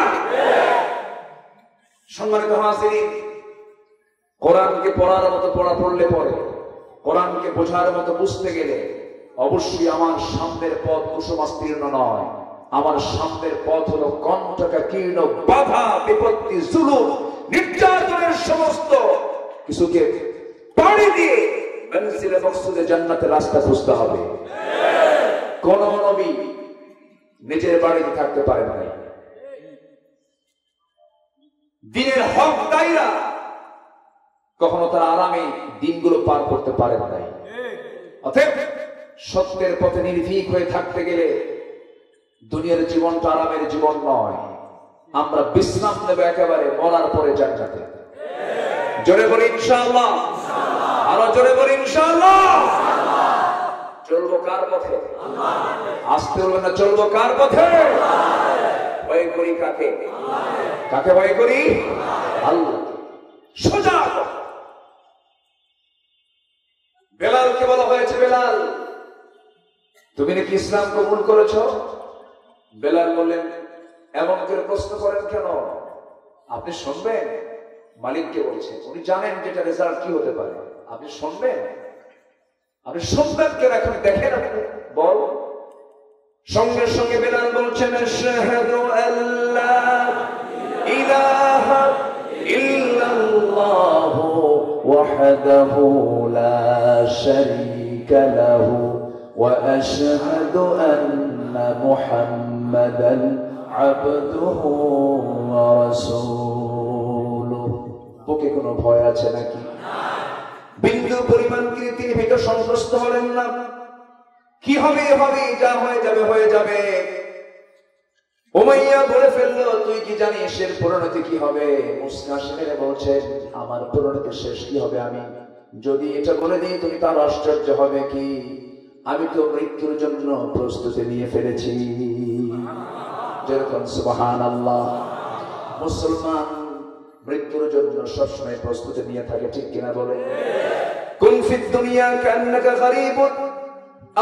সম্মানিত হাজিরিন, কোরআনকে পড়ার মতো পড়া পড়লে পরে, কোরআনকে বোঝার মতো বুঝতে গেলে অবশ্যই আমার সামনের পথ কুসুমাস্তীর্ণ নয়, আমার সামনের পথ হলো কণ্টকাকীর্ণ, বাধা বিপত্তি, জুলুম, নির্যাতনের সমস্ত কিছুকে পাড়ি দিয়ে মনজিলে মকসুদে জান্নাতের রাস্তা খুঁজতে হবে। কোন নবী নিজের বাড়িতে থাকতে পারেন নাই, দিনের হক দায়রা কখনো তারা আরামে দিনগুলো পার করতে পারেন নাই। অতএব সত্যের পথে নির্ভীক হয়ে থাকতে গেলে দুনিয়ার জীবনটা আরামের জীবন নয়, আমরা বিশ্রাম নেব একেবারে মরার পরে জান্নাতে। জোরে বলি ইনশাআল্লাহ, আরো জোরে বলি ইনশাআল্লাহ। চলবো কার পথে? আসতে বলবেন না, চলবো কার পথে? ভয় করি কাকে? কাকে ভয় করি? আল্লাহ। সোজা বেলালকে বলা হয়েছে, বেলাল তুমি নাকি ইসলাম কবুল করেছো? বেলাল বললেন, এমন করে প্রশ্ন করেন কেন? আপনি শুনবেন? মালিককে বলছে, উনি জানেন যেটা রেজাল্ট কি হতে পারে, আপনি শুনবেন? আপনি শুনবেন কেন, এখন দেখেন আপনি বল। সঙ্গে সঙ্গে বেলাল বলছেন আশহাদু আল্লা ইলাহা ইল্লাল্লাহু ওয়াহদাহু লা শারীকা লাহু ওয়া আশহাদু আন্না মুহাম্মাদান আবদুহু ওয়া রাসূলুহু। বুকে কোনো ভয় আছে নাকি? বিন্দু পরিমাণ কি তিনি ভীত সন্ত্রস্ত হলেন না? কি হবে হবে, যা হয়ে যাবে হয়ে যাবে। উমাইয়া বলে ফেললো, তুই কি জানিস এর পরিণতি কি হবে? মুসনা সেরে বলছেন, আমার পরিণতি শেষ কি হবে আমি যদি এটা বলে দিই তুমি তার আশ্চর্য হবে কি, আমি তো মৃত্যুর জন্য প্রস্তুতি নিয়ে ফেলেছি। যেরকম সুবহানাল্লাহ। মুসলমান মৃত্যুর জন্য সবসময় প্রস্তুতি নিয়ে থাকে, ঠিক কিনা বলে? কুন ফিদ দুনিয়া কান্নাকা গরীবুন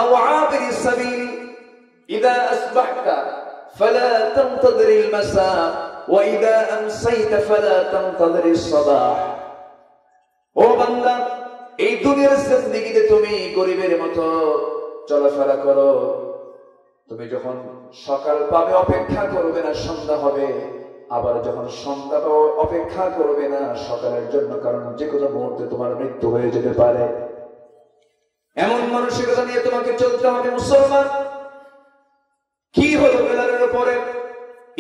আও আবিরুস সাবিল ইযা আসবাহতা ফালা তানতাযিরিল মাসা ওয়া ইযা আমসাইতা ফালা তানতাযিরিস সাবাহ। ও বান্দা, এই দুনিয়ার জিন্দেগিতে তুমি গরিবের মতো চলাফেরা করো। তুমি যখন সকাল পাবে অপেক্ষা করবে না সন্ধ্যা হবে, আবার যখন সন্ধ্যা অপেক্ষা করবে না সকালের জন্য, কারণ যে কোনো মুহূর্তে তোমার মৃত্যু হয়ে যেতে পারে। এমন মানসিকতা নিয়ে তোমাকে চলতে হবে মুসলমান। কি হলো বেলালের উপরে?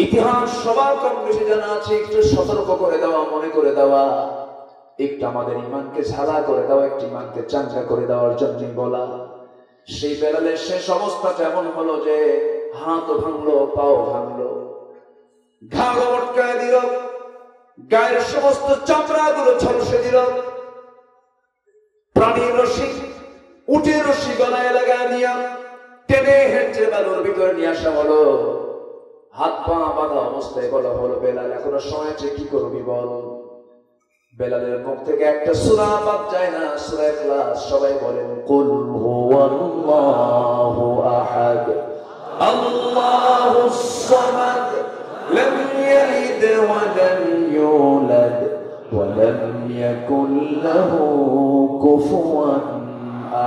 ইতিহাস সবার কম বেশি জানা আছে, একটু সতর্ক করে দেওয়া, মনে করে দেওয়া, একটু আমাদের ইমানকে ঝালা করে দেওয়া, একটু ইমানকে চাঙ্গা করে দেওয়ার জন্যই বলা। সেই বেলালের শেষ অবস্থাটা এমন হলো যে হাতও ভাঙলো, পাও ভাঙলো, ঘাড় মটকায় দিল, গায়ের সমস্ত চামড়া গুলো ঝলসে দিল, প্রাণীর রশি, উটের রশি গলায় লাগায় দিয়া টেনে হেঁটে বালুর ভিতরে নিয়ে আসা হলো। হাত পা বাঁধা অবস্থায় বলা হলো, বেলাল এখনো সময় আছে, কি করবি বল। বেলালের মুখ থেকে একটা সূরা বাদ যায় না, সূরা ইখলাস। সবাই বলেন কুল হুয়াল্লাহু আহাদ আল্লাহুস সামাদ লাম ইয়ালিদ ওয়া লাম ইউলাদ ওয়া লাম ইয়াকুল লাহু কুফুয়ান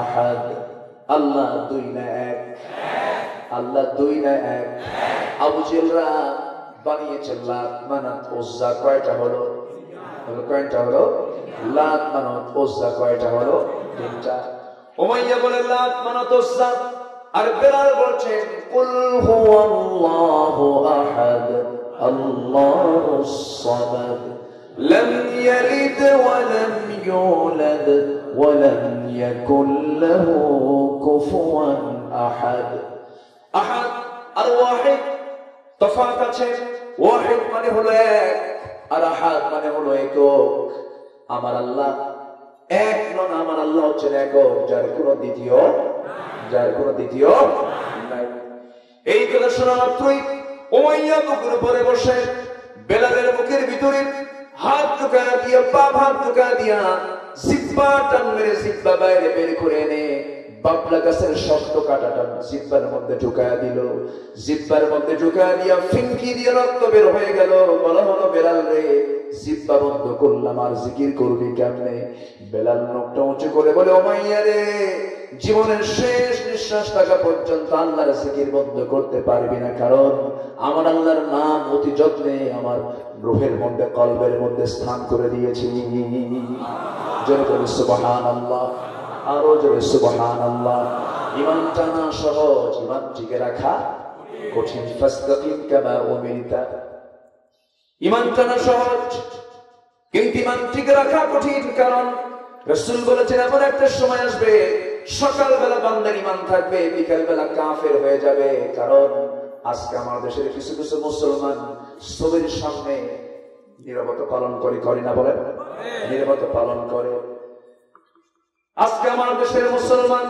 আহাদ। আল্লাহ দুই না এক, আল্লাহ দুই না এক। আবু জেহলরা বানিয়েছে লাত মানাত উজ্জা, কয়টা হলো? কয়টা হলো? লাত মানাত উজ্জা কয়টা হলো? তিনটা। উমাইয়া বলে লাত মানাত উজ্জা, আর বেলাল বলছেন কুল হুয়াল্লাহু আহাদ আল্লাহুস সামাদ লাম ইয়ালিদ ওয়া লাম ইউলাদ ওয়া লাম ইয়াকুল লাহু কুফুয়ান আহাদ। আহাদ আর ওয়াহিদ তফাৎ আছে। ওয়াহিদ মানে হলো এক, আর আহাদ মানে হলো একক। আমার আল্লাহ এক নন, আমার আল্লাহ হচ্ছেন একক, যার কোনো দ্বিতীয় নাই। এই কথা শোনা মাত্রই উমাইয়া বুকের উপরে বসে বেলালের বুকের ভিতরে হাত ঢুকায়া দিয়া, বাম হাত ঢুকায়া দিয়া জিহ্বা টান মেরে জিহ্বা বাইরে বের করে এনে বাবলা গাছের শক্ত কাঁটাটা জিহ্বার মধ্যে ঢুকায়া দিল। জিহ্বার মধ্যে ঢুকায়া দিয়া ফিনকি দিয়ে রক্ত বের হয়ে গেল। বলা হলো, বেলাল রে, জিহ্বা বন্ধ করলাম, আর জিকির করবি কেমনে? বেলাল মুখটা উঁচু করে বলে, উমাইয়া রে, জীবনের শেষ নিঃশ্বাস থাকা পর্যন্ত আল্লাহর জিকির বন্ধ করতে পারবি না, কারণ আমার আল্লাহর নাম অতি যত্নে আমার রূহের মধ্যে, কলবের মধ্যে স্থান করে দিয়েছি। জোরে বলি সুবহানাল্লাহ, আরো জোরে সুবহানাল্লাহ। ঈমান টানা সহজ, ঈমান টিকে রাখা কঠিন। ফাস্তাকিম কামা উমিরতা। ঈমান টানা সহজ, কিন্তু ঈমান টিকে রাখা কঠিন, কারণ রাসূল বলেছেন এমন একটা সময় আসবে সকালবেলা বান্দার ঈমান থাকবে, বিকালবেলা কাফের হয়ে যাবে। কারণ আজকে আমার দেশের কিছু কিছু মুসলমান ছবির সামনে নীরবতা পালন করে না, বলেন নীরবতা পালন করে। আজকে আমার দেশের মুসলমান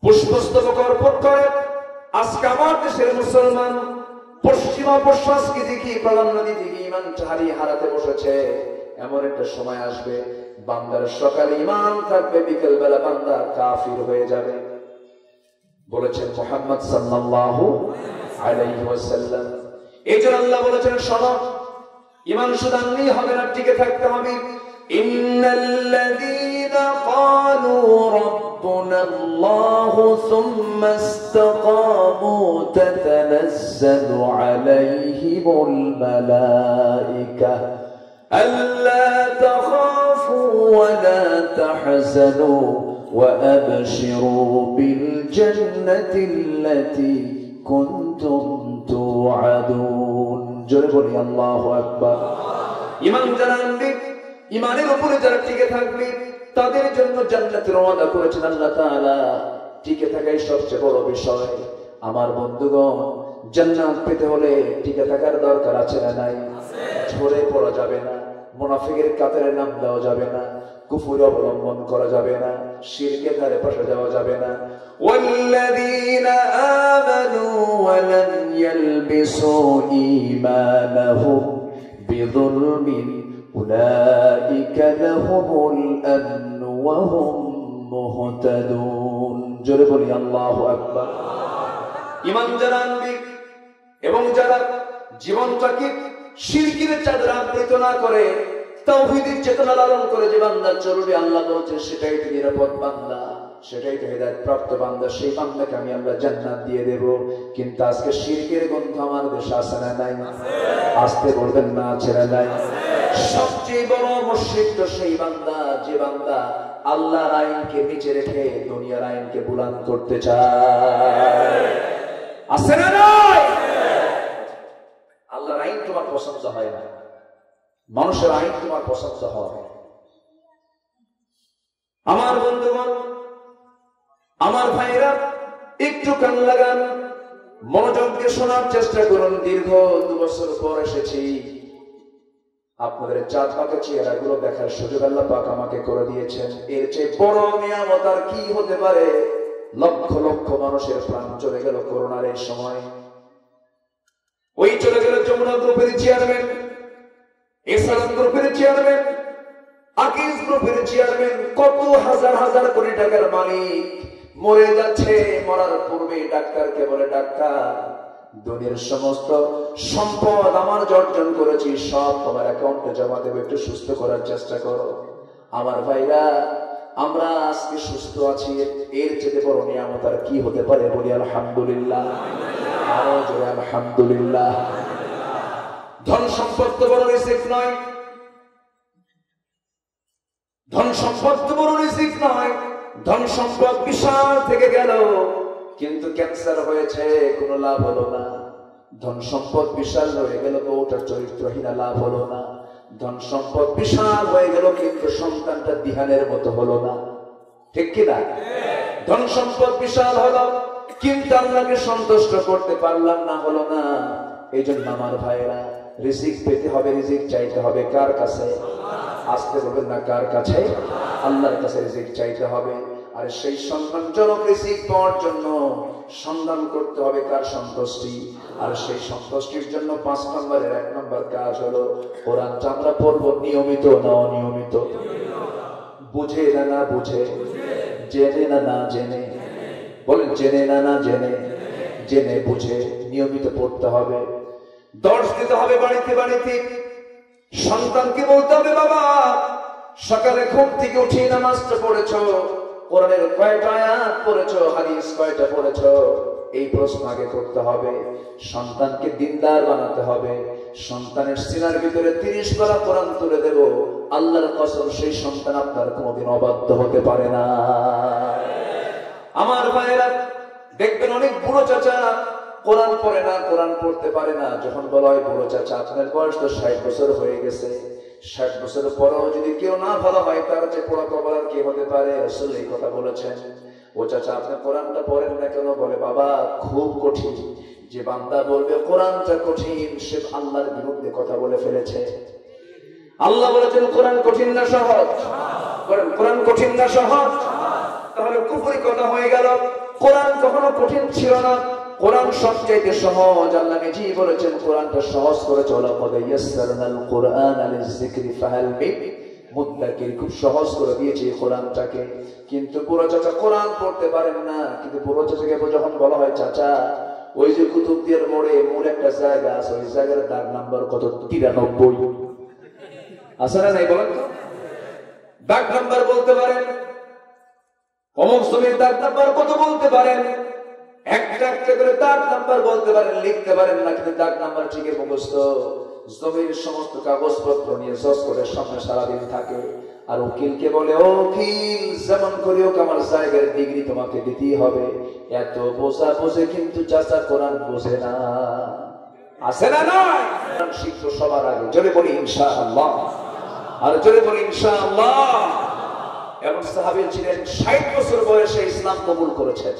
পুষ্পস্তবক অর্পণ করে। আজকে আমার দেশের মুসলমান পশ্চিমা সংস্কৃতি কি প্রাধান্য দিতে গিয়ে ঈমানটা হারাতে বসেছে। এমন একটা সময় আসবে বান্দার সকালে ঈমান থাকবে, বিকেল বেলা বান্দা কাফির হয়ে যাবে, বলেছেন মুহাম্মদ সাল্লাল্লাহু আলাইহি ওয়াসাল্লাম। এজন্য আল্লাহ বলেছেন, শোনো, ঈমান শুধু আনলেই হবে না, টিকে থাকতে হবে। ইন্নাল্লাযীনা ক্বালু ربنا الله ثم استقاموا تتنزل عليهم الملائكة ألا تخافوا ولا تحزنوا وأبشروا بالجنة التي كنتم توعدون جربوا الله أكبر ইমান যারা আনবে ইমানের উপরে যারা টিকে থাকবে তাদের জন্য জান্নাতের ওয়াদা করেছেন আল্লাহ তাআলা টিকে থাকাই সবচেয়ে বড় বিষয় আমার বন্ধুগণ জান্নাত পেতে হলে টিকে থাকার দরকার আছে না নাই ঝরে পড়া যাবে না মুনাফিকের কাতারে নাম দেওয়া যাবে না কুফর অবলম্বন করা যাবে না শিরকের ধারে পাশে যাওয়া যাবে না ওয়াল্লাযীনা আমানু ওয়া লাম ইয়ালবিসু ঈমানাহুম বিযুলমিন উলাইকা লাহুমুল আমনু ওয়া হুম মুহতাদুন জোরে বলি আল্লাহু আকবার ঈমান যারা আনবে এবং যারা জীবনটাকে শিরকের চাদরে আবৃত না করে তাওহীদের চেতনা লালন করে যে বান্দা চলবে আল্লাহ বলছেন সেটাই তো নিরাপদ বান্দা সেটাই তো হেদায়েত প্রাপ্ত বান্দা সেই বান্দাকে আমি আল্লাহ জান্নাত দিয়ে দেব কিন্তু আজকে শিরকের গন্ধ আমার দেশে আসে না নাই আসতে বলবেন না ছেড়ে নাই সবচেয়ে বড় মুশরিক তো সেই বান্দা যে বান্দা আল্লাহর আইনকে নিচে রেখে দুনিয়ার আইনকে বুলন্দ করতে চায় আসে না নাই আল্লাহর আইন তোমার পছন্দ হয় না মানুষের আইন তোমার পছন্দ হয় আমার বন্ধুগণ আমার ভাইরা একটু কান লাগান মনোযোগ দিয়ে শোনার চেষ্টা করুন দীর্ঘ 2 বছর পর এসেছি আপনাদের চাঁদ পাকা চেহারাগুলো দেখার সুযোগ আল্লাহ পাক আমাকে করে দিয়েছেন এর চেয়ে বড় নিয়ামত আর কি হতে পারে লক্ষ লক্ষ মানুষের প্রাণ চলে গেল করোনার এই সময় ওই চলে গেল যমুনা গ্রুপের চেয়ারম্যান এসআরএম গ্রুপের চেয়ারম্যান আকিজ গ্রুপের চেয়ারম্যান কত হাজার হাজার কোটি টাকার মালিক মরে যাচ্ছে মরার পূর্বে ডাক্তারকে বলে ডাক্তার দুনিয়ার সমস্ত সম্পদ আমার অর্জন করেছি সব তোমার অ্যাকাউন্টে জমা দেবে একটু সুস্থ করার চেষ্টা করো আমার ভাইরা আমরা আজকে সুস্থ আছি এর চেয়ে বড় নিয়ামত আর কি হতে পারে বলি আলহামদুলিল্লাহ আরো জোরে আলহামদুলিল্লাহ ধন সম্পদ তো বড় রিজিক নয় ধন সম্পদ তো বড় রিজিক নয় ধন সম্পদ বিশাল থেকে গেল কিন্তু ক্যান্সার হয়েছে কোনো লাভ হলো না ধন সম্পদ বিশাল হয়ে গেল ওটার চরিত্রহীন লাভ হলো না ধন সম্পদ বিশাল হয়ে গেল কিন্তু সন্তানটা দিহানের মতো হলো না ঠিক কি না ধন সম্পদ বিশাল হলো কিন্তু আল্লাহকে সন্তুষ্ট করতে পারলাম না হলো না এই জন্য আমার ভাইরা রিজিক পেতে হবে রিজিক চাইতে হবে কার কাছে আসতে বলবেন না কার কাছে আল্লাহর কাছে রিজিক চাইতে হবে আর সেই সম্মানজনক রিজিক পাওয়ার জন্য সন্ধান করতে হবে কার সন্তুষ্টি আর সেই সন্তুষ্টির জন্য 5 নম্বরের 1 নম্বর কাজ হলো কোরআনটা আমরা পড়বো নিয়মিত না অনিয়মিত বুঝে না না বুঝে জেনে না না জেনে বলেন জেনে না না জেনে জেনে বুঝে নিয়মিত পড়তে হবে দর্শ দিতে হবে বাড়িতে বাড়িতে সন্তানকে বলতে হবে বাবা সকালে ঘুম থেকে উঠে নামাজটা পড়েছো কোরআনের কয়টা আয়াত পড়েছো হাদিস কয়টা পড়েছো এই প্রশ্ন আগে করতে হবে সন্তানকে দিনদার বানাতে হবে সন্তানের সিনার ভিতরে 30 পারা কোরআন তুলে দেব আল্লাহর কসম সেই সন্তান আপনার কোনোদিন অবাধ্য হতে পারে না আমার ভাইরা দেখবেন অনেক বুড়ো চাচা কোরআন পড়ে না কোরআন পড়তে পারে না যখন বলা হয় বুড়ো চাচা আপনার বয়স তো 60 বছর হয়ে গেছে 60 বছরের পরেও যদি কেউ না ভালো হয় তার চেয়ে পড়া কবলার কি হতে পারে রাসূল এই কথা বলেছেন ও চাচা আপনি কোরআনটা পড়েন না কেন বলে বাবা খুব কঠিন যে বান্দা বলবে কোরআনটা কঠিন সে আল্লাহর বিরুদ্ধে কথা বলে ফেলেছে আল্লাহ বলেছেন কোরআন কঠিন না সহজ বলেন কোরআন কঠিন না সহজ তাহলে কুফরি কথা হয়ে গেল কোরআন কখনো কঠিন ছিল না কোরআন সবচেয়ে সহজ আল্লাহ নিজেই বলেছেন কোরআনটা সহজ করে চলা পদে ইয়াসসারনাল কুরআন লিযিকরি ফাহাল মিন মুদ্দাকির খুব সহজ করে দিয়েছে কোরআনটাকে কিন্তু বুড়ো চাচা কোরআন পড়তে পারেন না কিন্তু বুড়ো চাচাকে যখন বলা হয় চাচা ওই যে কুতুবদিয়ার মোড়ে মূল একটা জায়গা আছে ওই জায়গার দাগ নাম্বার কত 93 আছে না নাই বলেন দাগ নাম্বার বলতে পারেন অমুক জমির দাগ নাম্বার কত বলতে পারেন, একটা একটা করে দাগ নাম্বার বলতে পারেন, লিখতে পারেন না, কিন্তু দাগ নাম্বার ঠিকই মুখস্থ। জমির সমস্ত কাগজপত্র নিয়ে জজ কোর্টের সামনে সারাদিন থাকে, আর উকিলকে বলে, ও উকিল, যেমন করে হোক আমার জায়গার ডিগ্রি তোমাকে দিতেই হবে। এত বোঝা বোঝে, কিন্তু চাচা কোরআন বোঝে না। আছে না নয়? শিখত সবার আগে, জোরে বলি ইনশাআল্লাহ, আর জোরে বলি ইনশাআল্লাহ। এমন সাহাবী ছিলেন 60 বছর বয়সে ইসলাম কবুল করেছেন,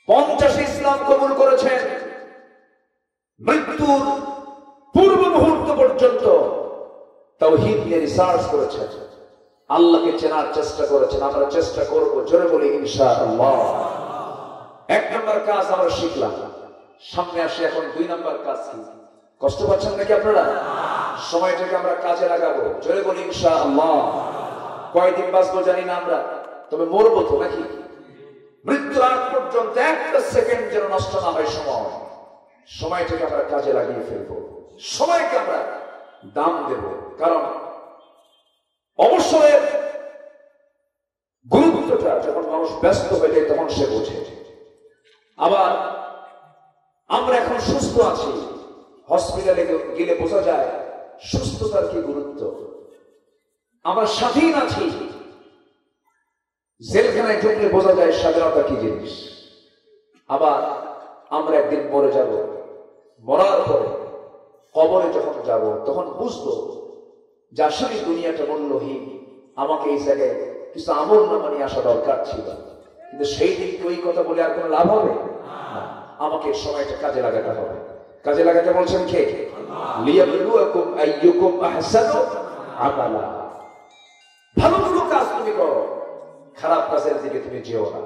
50 ইসলাম কবুল করেছেন, মৃত্যুর পূর্ব মুহূর্ত পর্যন্ত তাওহীদ নিয়ে রিসার্চ করেছেন, আল্লাহকে চেনার চেষ্টা করেছেন। আমরা চেষ্টা করব, জোরে বলি ইনশাআল্লাহ। 1 নম্বর কাজ আমরা শিখলাম, সামনে আসে এখন 2 নম্বর কাজ। কি কষ্ট পাচ্ছেন নাকি আপনারা? সময়টাকে আমরা কাজে লাগাবো, জোরে বলি ইনশাআল্লাহ। কয়দিন বাঁচবো জানি না আমরা, তবে মরবো তো নাকি? মৃত্যুর আগ পর্যন্ত একটা সেকেন্ড যেন নষ্ট না হয়। সময়টাকে আমরা কাজে লাগিয়ে ফেলবো, সময়কে আমরা দাম দেব, কারণ অবসরের গুরুত্বটা যখন মানুষ ব্যস্ত হয়ে যায় তখন সে বোঝে। আবার আমরা এখন সুস্থ আছি, হসপিটালে গেলে বোঝা যায় সুস্থতার কি গুরুত্ব। আমরা স্বাধীন আছি, জেলখানায় ঢুকলে বোঝা যায় স্বাধীনতা কি জিনিস। আবার আমরা একদিন মরে যাব, মরার পরে কবরে যখন যাব তখন বুঝবো যে আসলে দুনিয়াটা মূল্যহীন, আমাকে এই জায়গায় কিছু আমল নামা নিয়ে আসা দরকার ছিল। কিন্তু সেই দিনকে ওই কথা বলে আর কোনো লাভ হবে না, আমাকে সময়টা কাজে লাগাতে হবে। কাজে লাগাতে বলছেন কে? লিয়াবলুয়াকুম আইয়ুকুম আহসানু আমালা। ভালো ভালো কাজ তুমি করো, খারাপ কাজের দিকে তুমি যেও না।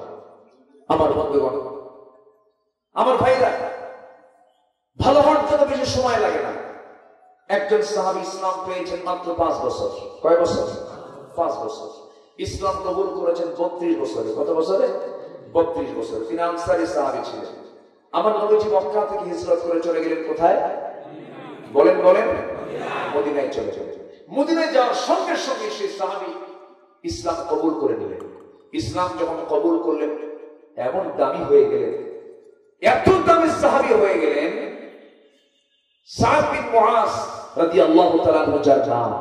আমার বন্ধুগণ, আমার ভাইরা, ভালো হওয়ার জন্য বেশি সময় লাগে না। একজন সাহাবী ইসলাম পেয়েছেন মাত্র 5 বছর। কয় বছর? 5 বছর। ইসলাম কবুল করেছেন 32 বছরে। কত বছরে? 32 বছর। তিনি আনসারী সাহাবী ছিলেন। আমার নবীজি মক্কা থেকে হিজরত করে চলে গেলেন কোথায়? বলেন বলেন। মদিনায় চলে গেলেন। মদিনায় যাওয়ার সঙ্গে সঙ্গে সেই সাহাবী ইসলাম কবুল করে নিলেন। ইসলাম যখন কবুল করলেন এমন দামি হয়ে গেলেন, এত দামি সাহাবী হয়ে গেলেন, সাদ বিন মুআজ রাদিয়াল্লাহু তাআলা আনহু যার নাম,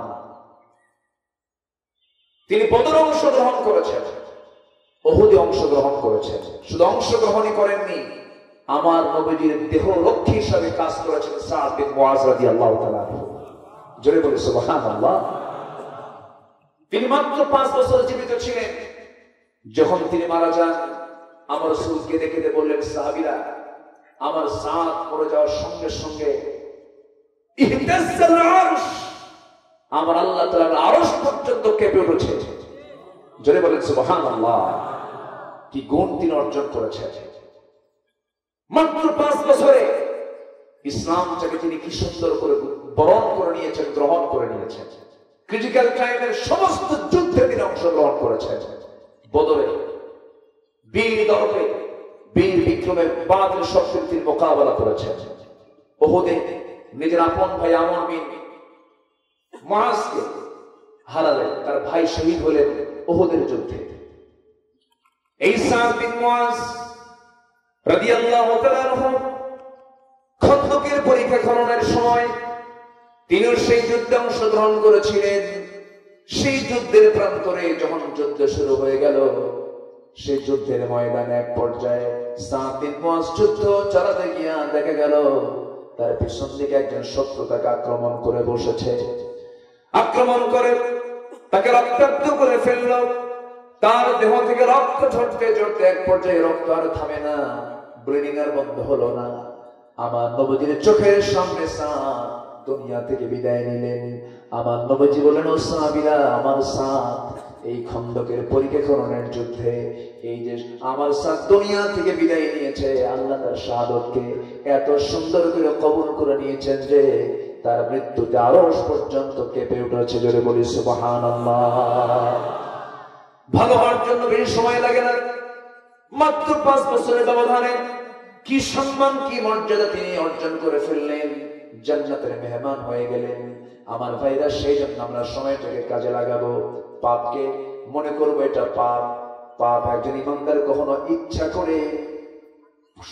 তিনি বদরে অংশগ্রহণ করেছেন, উহুদে অংশগ্রহণ করেছেন। শুধু অংশগ্রহণই করেননি, আমার নবীজির দেহ রক্ষী হিসাবে কাজ করেছেন সাদ বিন মুআজ রাদিয়াল্লাহু তাআলা আনহু। জোরে বলি সুবহানাল্লাহ। তিনি মাত্র 5 বছর জীবিত ছিলেন। যখন তিনি মারা যান, আমার রাসূলকে দেখে বললেন, সাহাবীরা, আমার সাদ মরে যাওয়ার সঙ্গে সঙ্গে ইহতাজ্জাল আরশ, আমার আল্লাহ তাআলার আরশ পর্যন্ত কেঁপে উঠেছে। জোরে বলেন সুবহানাল্লাহ। কি গুণ তিনি অর্জন করেছেন! মাত্র 5 বছরে ইসলামটাকে তিনি কি সুন্দর করে বরণ করে নিয়েছেন, গ্রহণ করে নিয়েছেন। ক্রিটিক্যাল টাইমের সমস্ত যুদ্ধে তিনি অংশগ্রহণ করেছেন। বদরে বীর দর্পে বীর বিক্রমে বাতিল শক্তির তিনি মোকাবেলা করেছেন। উহুদে নিজের আপন ভাই আমর বিন মুআজকে হারালেন, তার ভাই শহীদ হলেন উহুদের যুদ্ধে। এই সাদ বিন মুআজ রাদিয়াল্লাহু তাআলা আনহু খন্দকের পরীক্ষা খননের সময় তিনিও সেই যুদ্ধে অংশগ্রহণ করেছিলেন। সেই যুদ্ধের প্রান্তরে যখন যুদ্ধ শুরু হয়ে গেল, সেই যুদ্ধের ময়দানে এক পর্যায়ে সাদ বিন মুআজ যুদ্ধ চালাতে গিয়া দেখা গেল তার পিছন দিকে একজন শত্রু তাকে আক্রমণ করে বসেছে। আক্রমণ করে তাকে রক্তাক্ত করে ফেলল। তার দেহ থেকে রক্ত ঝরতে ঝরতে এক পর্যায়ে রক্ত আর থামে না, ব্লিডিং আর বন্ধ হলো না। আমার নবীজির চোখের সামনে সাদ দুনিয়া থেকে বিদায় নিলেন। আমার নবীজি বলেন, ও সাহাবীরা, আমার সাদ এই খন্দকের পরীক্ষা করণের যুদ্ধে এই যে আমার সাদ দুনিয়া থেকে বিদায় নিয়েছে, আল্লাহ তার শাহাদতকে এত সুন্দর করে কবুল করে নিয়েছেন যে তার মৃত্যুতে আরশ পর্যন্ত কেঁপে উঠেছে। জোরে বলি সুবহানাল্লাহ। ভালো হওয়ার জন্য বেশি সময় লাগে না, মাত্র 5 বছরের ব্যবধানে কি সম্মান, কি মর্যাদা তিনি অর্জন করে ফেললেন, জান্নাতের মেহমান হয়ে গেলেন। আমার ভাইরা, সেই জন্য আমরা সময়টাকে কাজে লাগাবো। পাপকে মনে করবো এটা পাপ, পাপ একজন ইমানদার কখনো ইচ্ছা করে,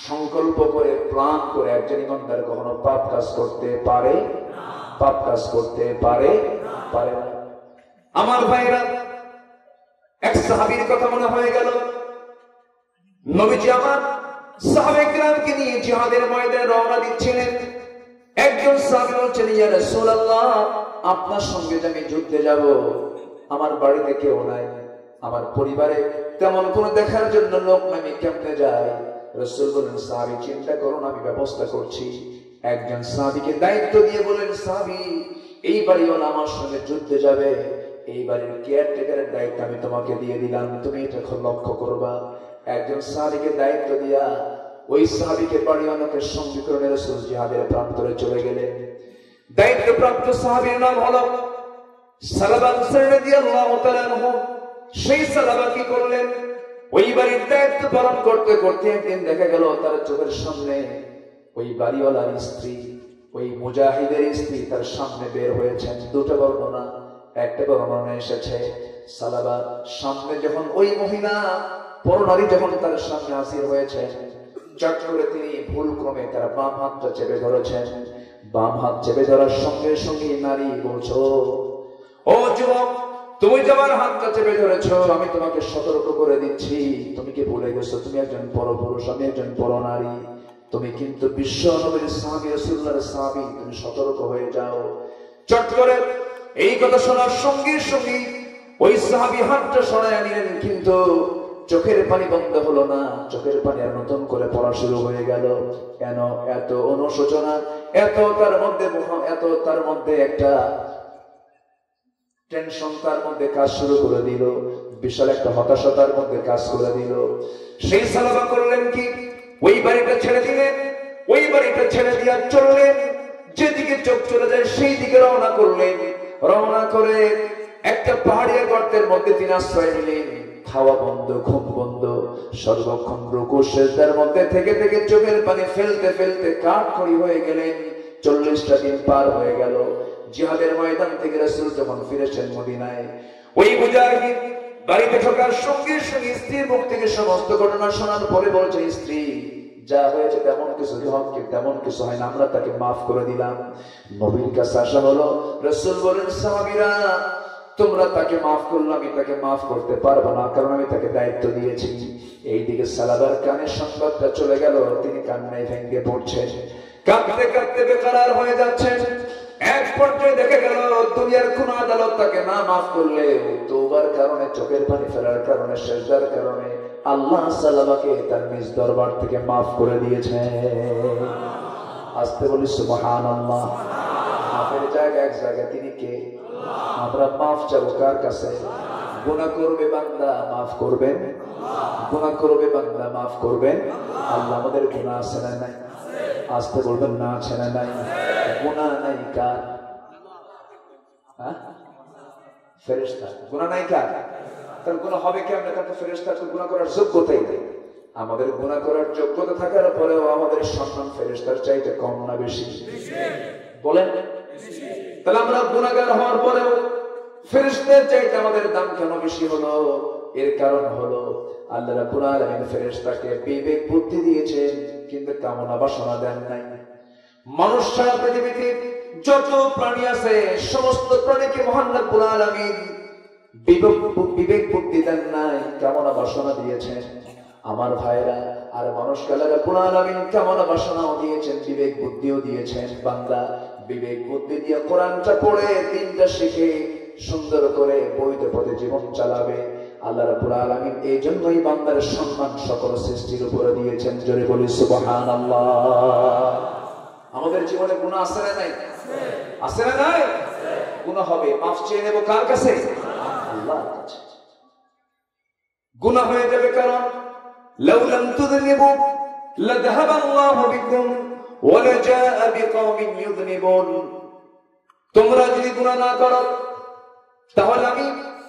সংকল্প করে, প্ল্যান করে একজন ইমানদার কখনো পাপ কাজ করতে পারে, পাপ কাজ করতে পারে পারে না। আমার ভাইরা, এক সাহাবীর কথা মনে হয়ে গেল। নবীজি আমার সাহাবে কিরামকে নিয়ে জিহাদের ময়দানে রওনা দিচ্ছিলেন। একজন সাহাবী বলছেন, ইয়া রাসূলুল্লাহ, আপনার সঙ্গে যে আমি যুদ্ধে যাব, আমার বাড়িতে কেউ নাই, আমার পরিবারে তেমন কোনো দেখার জন্য লোক নাই, আমি কেমনে যাই? রাসূল বলেন, সাহাবী চিন্তা করুন, আমি ব্যবস্থা করছি। একজন সাহাবীকে দায়িত্ব দিয়ে বলেন, সাহাবী, এই বাড়িওয়ালা আমার সঙ্গে যুদ্ধে যাবে, এই বাড়ির কেয়ারটেকারের দায়িত্ব আমি তোমাকে দিয়ে দিলাম, তুমি এটা লক্ষ্য করবা। একজন সাহাবীকে দায়িত্ব দিয়া ওই সাহাবীকে বাড়িওয়ালাকে সঙ্গী করে রাসূল জিহাদের প্রান্তরে চলে গেলেন। দায়িত্বপ্রাপ্ত সাহাবীর নাম হলো সালাবা রাদিয়াল্লাহু তাআলা আনহু। সেই সালাবা কি করলেন? ওই বাড়ির দায়িত্ব পালন করতে করতে একদিন দেখা গেল তার চোখের সামনে ওই বাড়িওয়ালার স্ত্রী, ওই মুজাহিদের স্ত্রী তার সামনে বের হয়েছেন। দুটো বর্ণনা, একটা বর্ণনা এসেছে সালাবার সামনে যখন ওই মহিলা পরনারী যখন তার সামনে হাজির হয়েছে, চট করে তিনি ভুল ক্রমে তার বাম হাতটা চেপে ধরেছেন। বাম হাত চেপে ধরার সঙ্গে সঙ্গে নারী বলছো, ও যুবক, তুমি যে আমার হাতটা চেপে ধরেছো, আমি তোমাকে সতর্ক করে দিচ্ছি, তুমি কি ভুলে গেছো তুমি একজন পরপুরুষ, আমি একজন পরনারী, তুমি কিন্তু বিশ্ব নবীর সাহাবী, রাসূলুল্লাহর সাহাবী, তুমি সতর্ক হয়ে যাও। চট করে এই কথা শোনার সঙ্গে সঙ্গে ওই সাহাবী হাতটা সরায় নিলেন, কিন্তু চোখের পানি বন্ধ হলো না, চোখের পানি আর নতুন করে পড়া শুরু হয়ে গেল। কেন? এত অনুশোচনা, এত তার মধ্যে একটা টেনশন তার মধ্যে কাজ শুরু করে দিল, বিশাল একটা হতাশার মধ্যে কাজ করে দিল। সেই সালাবা করলেন কি, ওই বাড়িটা ছেড়ে দিলেন, ওই বাড়িটা ছেড়ে দিয়া চললেন, যেদিকে চোখ চলে যায় সেই দিকে রওনা করলেন। রওনা করে একটা পাহাড়িয়া গর্তের মধ্যে তিনি আশ্রয় নিলেন। খাওয়া বন্ধ, ঘুম বন্ধ, সর্বক্ষণ রুকু সিজদার মধ্যে থেকে থেকে চোখের পানি ফেলতে ফেলতে কাঠখড়ি হয়ে গেলেন। 40টা দিন পার হয়ে গেল। জিহাদের ময়দান থেকে রাসূল যখন ফিরেছেন মদিনায়, ওই মুজাহিদ বাড়িতে ঢোকার সঙ্গে সঙ্গে স্ত্রীর মুখ থেকে সমস্ত ঘটনা শোনার পরে বলছে, স্ত্রী, যা হয়েছে তেমন কিছু হয় না, আমরা তাকে মাফ করে দিলাম। নবীর কাছে আসা হলো, রাসূল বলেন, সাহাবীরা, তোমরা তাকে মাফ করলে আমি তাকে মাফ করতে পারবো না, কারণ আমি তাকে দায়িত্ব দিয়েছি। এইদিকে সালাবার কানে সংবাদটা চলে গেল, তিনি কান্নায় ভেঙে পড়ছেন, কাঁদতে কাঁদতে বেকার হয়ে যাচ্ছেন। এক পর্যায়ে দেখে গেল দুনিয়ার কোন আদালত তাকে না মাফ করলে তওবার কারণে, চোখের পানি ফেলার কারণে, সিজদার কারণে আল্লাহ সালাবাকে তার নিজ দরবার থেকে মাফ করে দিয়েছে। আস্তে বলি সুবহানাল্লাহ। মাফের জায়গা এক জায়গায় তিনি কে? আমরা মাফ চাবো কার কাছে? গুনাহ করবে বান্দা, মাফ করবেন। গুনাহ করবে বান্দা, মাফ করবেন। আল্লাহ আমাদের গুনাহ আছে না নাই? আস্তে বলবেন না, আছে না নাই? গুনাহ নাই কার? ফেরেশতা। গুনাহ নাই কার? তার গুনাহ হবে কেমনে? কারণ ফেরেশতার তো গুনাহ করার যোগ্যতাই নেই। আমাদের গুনাহ করার যোগ্যতা থাকার পরেও আমাদের সম্মান ফেরেশতার চাইতে কম না বেশি? বলেন। তাহলে আমরা গুনাহগার হওয়ার পরেও ফেরেশতার চাইতে আমাদের দাম কেন বেশি হলো? এর কারণ হলো আল্লাহ রাব্বুল আলামিন ফেরেশতাকে বিবেক বুদ্ধি দিয়েছেন, কিন্তু কামনা বাসনা দেন নাই। মানুষ ছাড়া পৃথিবীতে যত প্রাণী আছে সমস্ত প্রাণীকে মহান রাব্বুল আলামিন বিবেক বুদ্ধি দেন নাই, কামনা বাসনা দিয়েছেন। আমার ভাইরা, আর মানুষকে আল্লাহ রাব্বুল আলামিন কামনা বাসনাও দিয়েছেন, বিবেক বুদ্ধিও দিয়েছেন। বান্দা বিবেক বুদ্ধি দিয়ে কোরআনটা পড়ে, দিনটা শিখে সুন্দর করে বৈধ পথে জীবন চালাবে। আল্লাহ রাব্বুল আলামিন এই জন্যই বান্দার সম্মান সকল সৃষ্টির উপরে দিয়েছেন। জোরে বলি সুবহানাল্লাহ। আমাদের জীবনে গুনাহ আছে না নাই? আছে না নাই? গুনাহ হবে, মাফ চেয়ে নেব কার কাছে? আল্লাহর কাছে। গুনাহ হয়ে যাবে কারণ লাউ লাম তুযনিবু লাযহাবা আল্লাহু বিকুম ওয়া লাজাআ বিকওমিন ইউযনিবুন। তোমরা যদি গুনাহ না করো তাহলে আমি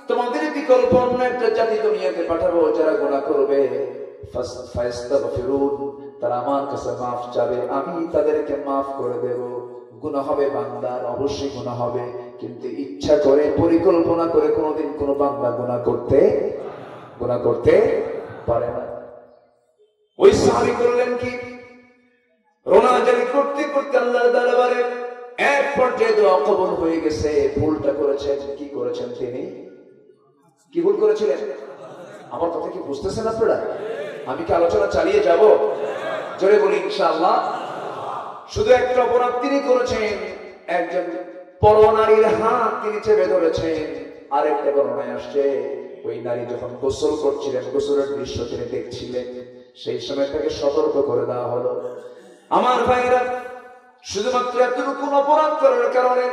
তোমাদের বিকল্প অন্য একটা জাতি দুনিয়াতে পাঠাবো যারা গুনাহ করবে। ফাস্তাগফিরুন, তারা আমার কাছে মাফ চাবে, আমি তাদেরকে মাফ করে দেব। গুনাহ হবে বান্দার, অবশ্যই গুনাহ হবে, কিন্তু ইচ্ছা করে পরিকল্পনা করে কোনোদিন কোনো বান্দা গুনাহ করতে গুনাহ করতে পারে না। ওই সাহাবী করলেন কি, রোনাজারি করতে করতে আল্লাহর দরবারে এক পর্যায়ে দোয়া কবুল হয়ে গেছে। ভুলটা করেছেন, কি করেছেন তিনি? কি ভুল করেছিলেন? আমার কথা কি বুঝতেছেন আপনারা? আমি কি আলোচনা চালিয়ে যাব? জোরে বলি ইনশাআল্লাহ। শুধু একটা অপরাধ তিনি করেছেন, একজন পরনারীর হাত তিনি চেপে ধরেছেন। আরেকটা বর্ণনায় আসছে, ওই নারী যখন গোসল করছিলেন, গোসলের দৃশ্য তিনি দেখছিলেন, সেই সময় তাকে সতর্ক করে দেওয়া হলো। আমার ভাইরা, শুধুমাত্র এতটুকু অপরাধ করার কারণে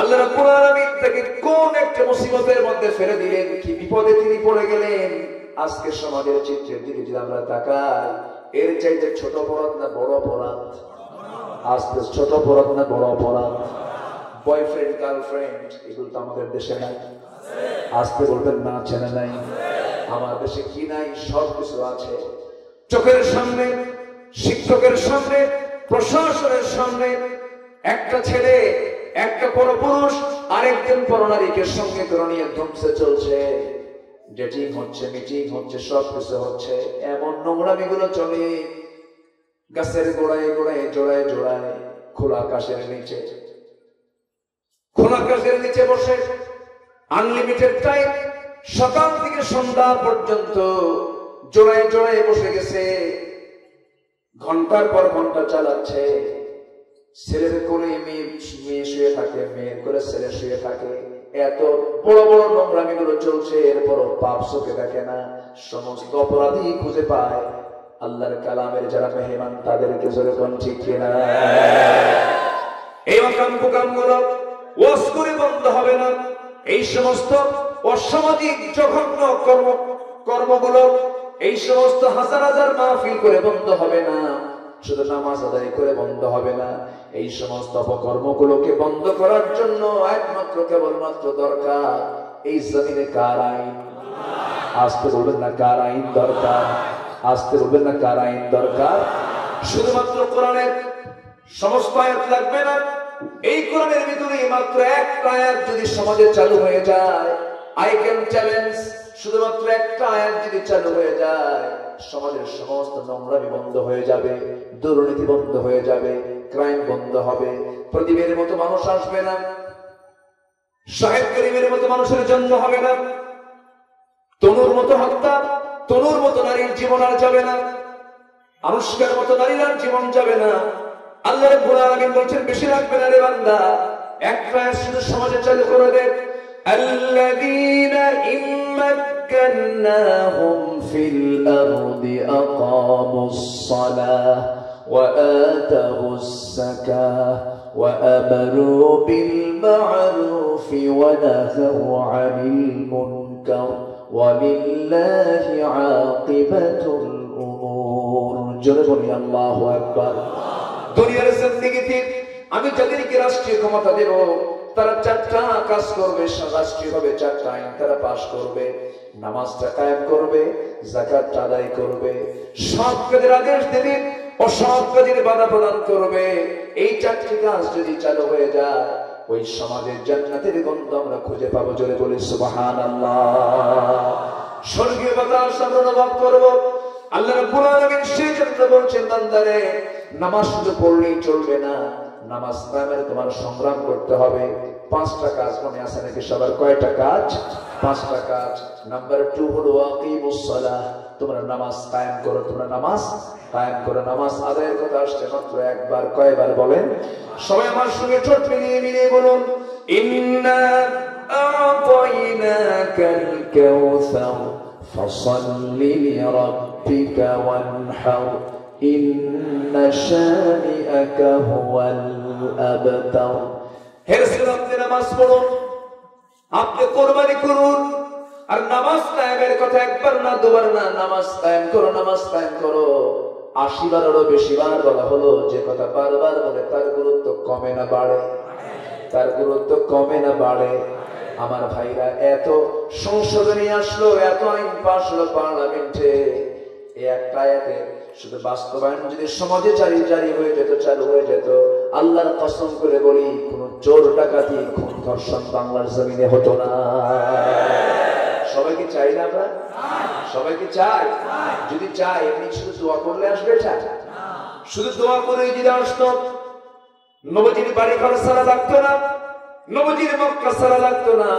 আল্লাহ রাব্বুল আলামিন তাকে কোন একটা মুসিবতের মধ্যে ফেলে দিলেন, কি বিপদে তিনি পড়ে গেলেন। আজকে সমাজের চিত্রের দিকে যদি আমরা তাকাই, এর চাইতে ছোট অপরাধ না বড় অপরাধ? আজকে ছোট অপরাধ না বড় অপরাধ? বয়ফ্রেন্ড গার্লফ্রেন্ড, এগুলো তো আমাদের দেশে নাই। আজকে বলবেন না, চেনা নাই। আমার দেশে কি নাই? সব কিছু আছে। চোখের সামনে, শিক্ষকের সামনে, প্রশাসনের সামনে একটা ছেলে, একটা পরপুরুষ আরেকজন পরনারীকে সঙ্গে করে নিয়ে ধুমসে চলছে। ডেটিং হচ্ছে, মিটিং হচ্ছে, সব কিছু হচ্ছে। এমন নোংরামি গুলো চলে গাছের গোড়ায় গোড়ায়, জোড়ায় জোড়ায়, খোলা আকাশের নিচে। খোলা আকাশের নিচে বসে আনলিমিটেড টাইম, সকাল থেকে সন্ধ্যা পর্যন্ত জোড়ায় জোড়ায় বসে গেছে। ঘন্টার পর ঘন্টা চালাচ্ছে। ছেলের কোলে মেয়ে শুয়ে থাকে, মেয়ের কোলে ছেলে শুয়ে থাকে। এত বড় বড় নোংরামি গুলো চলছে, এরপরও পাপ চোখে দেখে না। সমস্ত অপরাধী খুঁজে পায় আল্লাহর কালামের যারা মেহমান, তাদেরকে জোরে কোন ঠিক কিনা? এই অকাম গুলো ওয়াজ করে বন্ধ হবে না। এই সমস্ত অসামাজিক জঘন্য কর্মগুলো, এই সমস্ত হাজার হাজার মাহফিল করে বন্ধ হবে না। শুধু নামাজ আদায় করে বন্ধ হবে না। এই সমস্ত অপকর্মগুলোকে বন্ধ করার জন্য একমাত্র কেবলমাত্র দরকার এই জমিনে কার আইন? আসতে বলবেন না কার আইন দরকার? আসতে বলবেন না কার আইন দরকার? শুধুমাত্র কোরআনের সমস্ত আয়াত লাগবে না। এই কোরআনের ভিতরে মাত্র একটা আয়াত যদি সমাজে চালু হয়ে যায়, আই ক্যান চ্যালেঞ্জ, শুধুমাত্র একটা আয়াত যদি চালু হয়ে যায়, সমাজের সমস্ত নোংরামি বন্ধ হয়ে যাবে, দুর্নীতি বন্ধ হয়ে যাবে, ক্রাইম বন্ধ হবে। প্রদীপের মতো মানুষ আসবে না, সাহেব করিমের মতো মানুষের জন্ম হবে না, তনুর মতো হত্যা, তনুর মতো নারীর জীবন আর যাবে না, আনুষ্কার মতো নারীর আর জীবন যাবে না। আল্লাহ রাব্বুল আলামিন বলছেন, বেশি রাখবে না রে বান্দা, একটা শুধু সমাজে চালু করে দে। আল্লাযীনা ইম্মাক্কান্নাহুম ফিল আরদি আকামুস সালাহ ওয়া আতাউস যাকাহ ওয়া আমারু বিল মা'রুফি ওয়া নাহাউ আনিল মুনকার ওয়া লিল্লাহি আকিবাতুল উমুর। জোরে বলি আল্লাহু আকবার। দুনিয়ার জিন্দেগিতে আমি যাদেরকে রাষ্ট্রীয় ক্ষমতা দেব, তারা চারটা কাজ করবে, রাষ্ট্রীয়ভাবে চারটা আইন তারা পাশ করবে। নামাজটা কায়েম করবে, যাকাত আদায় করবে, সৎ কাজের আদেশ দেবে, অসৎ কাজের বাধা প্রদান করবে। এই চারটি কাজ যদি চালু হয়ে যায়, ওই সমাজের জান্নাতের গন্ধ আমরা খুঁজে পাবো। জোরে বলি সুবহানাল্লাহ। স্বর্গীয় বাতাস আমরা অনুভব করবো। আল্লাহ রাব্বুল আলামিন সেই জন্য বলছেন, বান্দারে নামাজ শুধু পড়লেই চলবে না, নামাজ কায়েমের তোমার সংগ্রাম করতে হবে। পাঁচটা কাজ মনে আছে নাকি সবার? কয়টা কাজ? পাঁচটা কাজ। নাম্বার 2 হলো আকিমুস সালাহ, তোমরা নামাজ কায়েম করো, তোমরা নামাজ কায়েম করো। নামাজ আদায়ের কথা আসছে মাত্র একবার, কয়বার বলেন? সবাই আমার সঙ্গে ঠোঁট মিলিয়ে মিলিয়ে বলুন, ইন্না আ'তাইনাকাল কাউসার ফাসাল্লি লিরাব্বিকা ওয়ানহার ইন্না শানিআকা হুয়াল আবতার। হে রাসূল, আপনি নামাজ পড়ুন, আপনি কুরবানি করুন। আর নামাজ কায়েমের কথা একবার না, দুবার না, নামাজ কায়েম করো, নামাজ কায়েম করো। 80 বারেরও বেশি বার বলা হলো। যে কথা বারবার বলে তার গুরুত্ব কমে না বাড়ে? তার গুরুত্ব কমে না বাড়ে? আমার ভাইরা, এত সংশোধনী আসলো, এত আইন পাশ হলো পার্লামেন্টে, এই একটা আয়াতে শুধু বাস্তবায়ন যদি সমাজে জারি হয়ে যেত, চালু হয়ে যেত, আল্লাহর কসম করে বলি, কোন চোর ডাকাতি খুন ধর্ষণ বাংলার জমিনে হতো না। সবাই কি চাই না আমরা? সবাই কি চাই? যদি চাই এমনি শুধু দোয়া করলে আসবে? চাই শুধু দোয়া করে যদি আসতো, নবীজির বাড়ি ঘর সারা লাগতো না, নবীজির মক্কা সারা লাগতো না,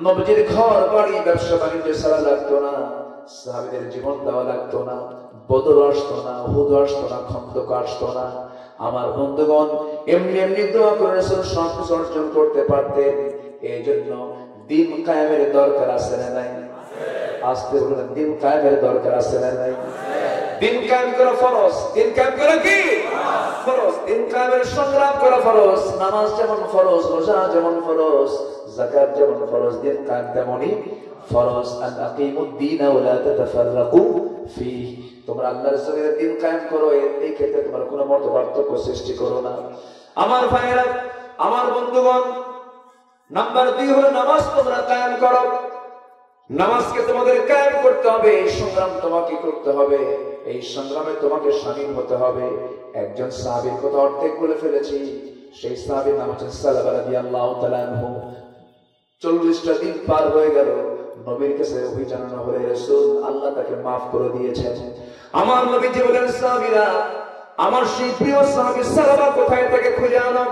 নবীজির ঘর বাড়ি ব্যবসা বাণিজ্য সারা লাগতো না, সাহাবীদের জীবন দেওয়া লাগতো না, বদর আসতো না, উহুদ আসতো না, খন্দক আসতো না। আমার বন্ধুগণ এমনি এমনি দোয়া করে রাসূল সব অর্জন করতে পারতেন। এই জন্য দিন কায়েমের দরকার আছে না নাই? আস্তে বলুন, দিন কায়েমের দরকার আছে না নাই? দিন কায়েম করা ফরজ। দিন কায়েম করা কি ফরজ? দিন কায়েমের সংগ্রাম করা ফরজ। নামাজ যেমন ফরজ, রোজা যেমন ফরজ, যাকাত যেমন ফরজ, দিন কায়েম তেমনই ফরজ। আন আকিমুদ দীন ওয়া লা তাতাফাররাকু ফীহি, তোমরা আল্লাহর জমিনে দিন কায়েম করো, এই ক্ষেত্রে তোমরা কোনো মত পার্থক্য সৃষ্টি করো না। আমার ভাইয়েরা, আমার বন্ধুগণ, নাম্বার 2 হলো নামাজ তোমরা কায়েম করো। নামাজকে তোমাদের কায়েম করতে হবে, এই সংগ্রাম তোমাকে করতে হবে, এই সংগ্রামে তোমাকে শামিল হতে হবে। একজন সাহাবীর কথা অর্ধেক বলে ফেলেছি। সেই সাহাবীর নাম হচ্ছে সালাবা রাদিয়াল্লাহু তাআলা আনহু। 40টা দিন পার হয়ে গেল, নবীর কাছে ওহী জানানো হলো, রাসূল আল্লাহ তাকে maaf করে দিয়েছেন। আমার নবীজি বলেন, সাহাবীরা, আমার সেই প্রিয় সাহাবী সালাবা কোথায়, তাকে খুঁজে আনো,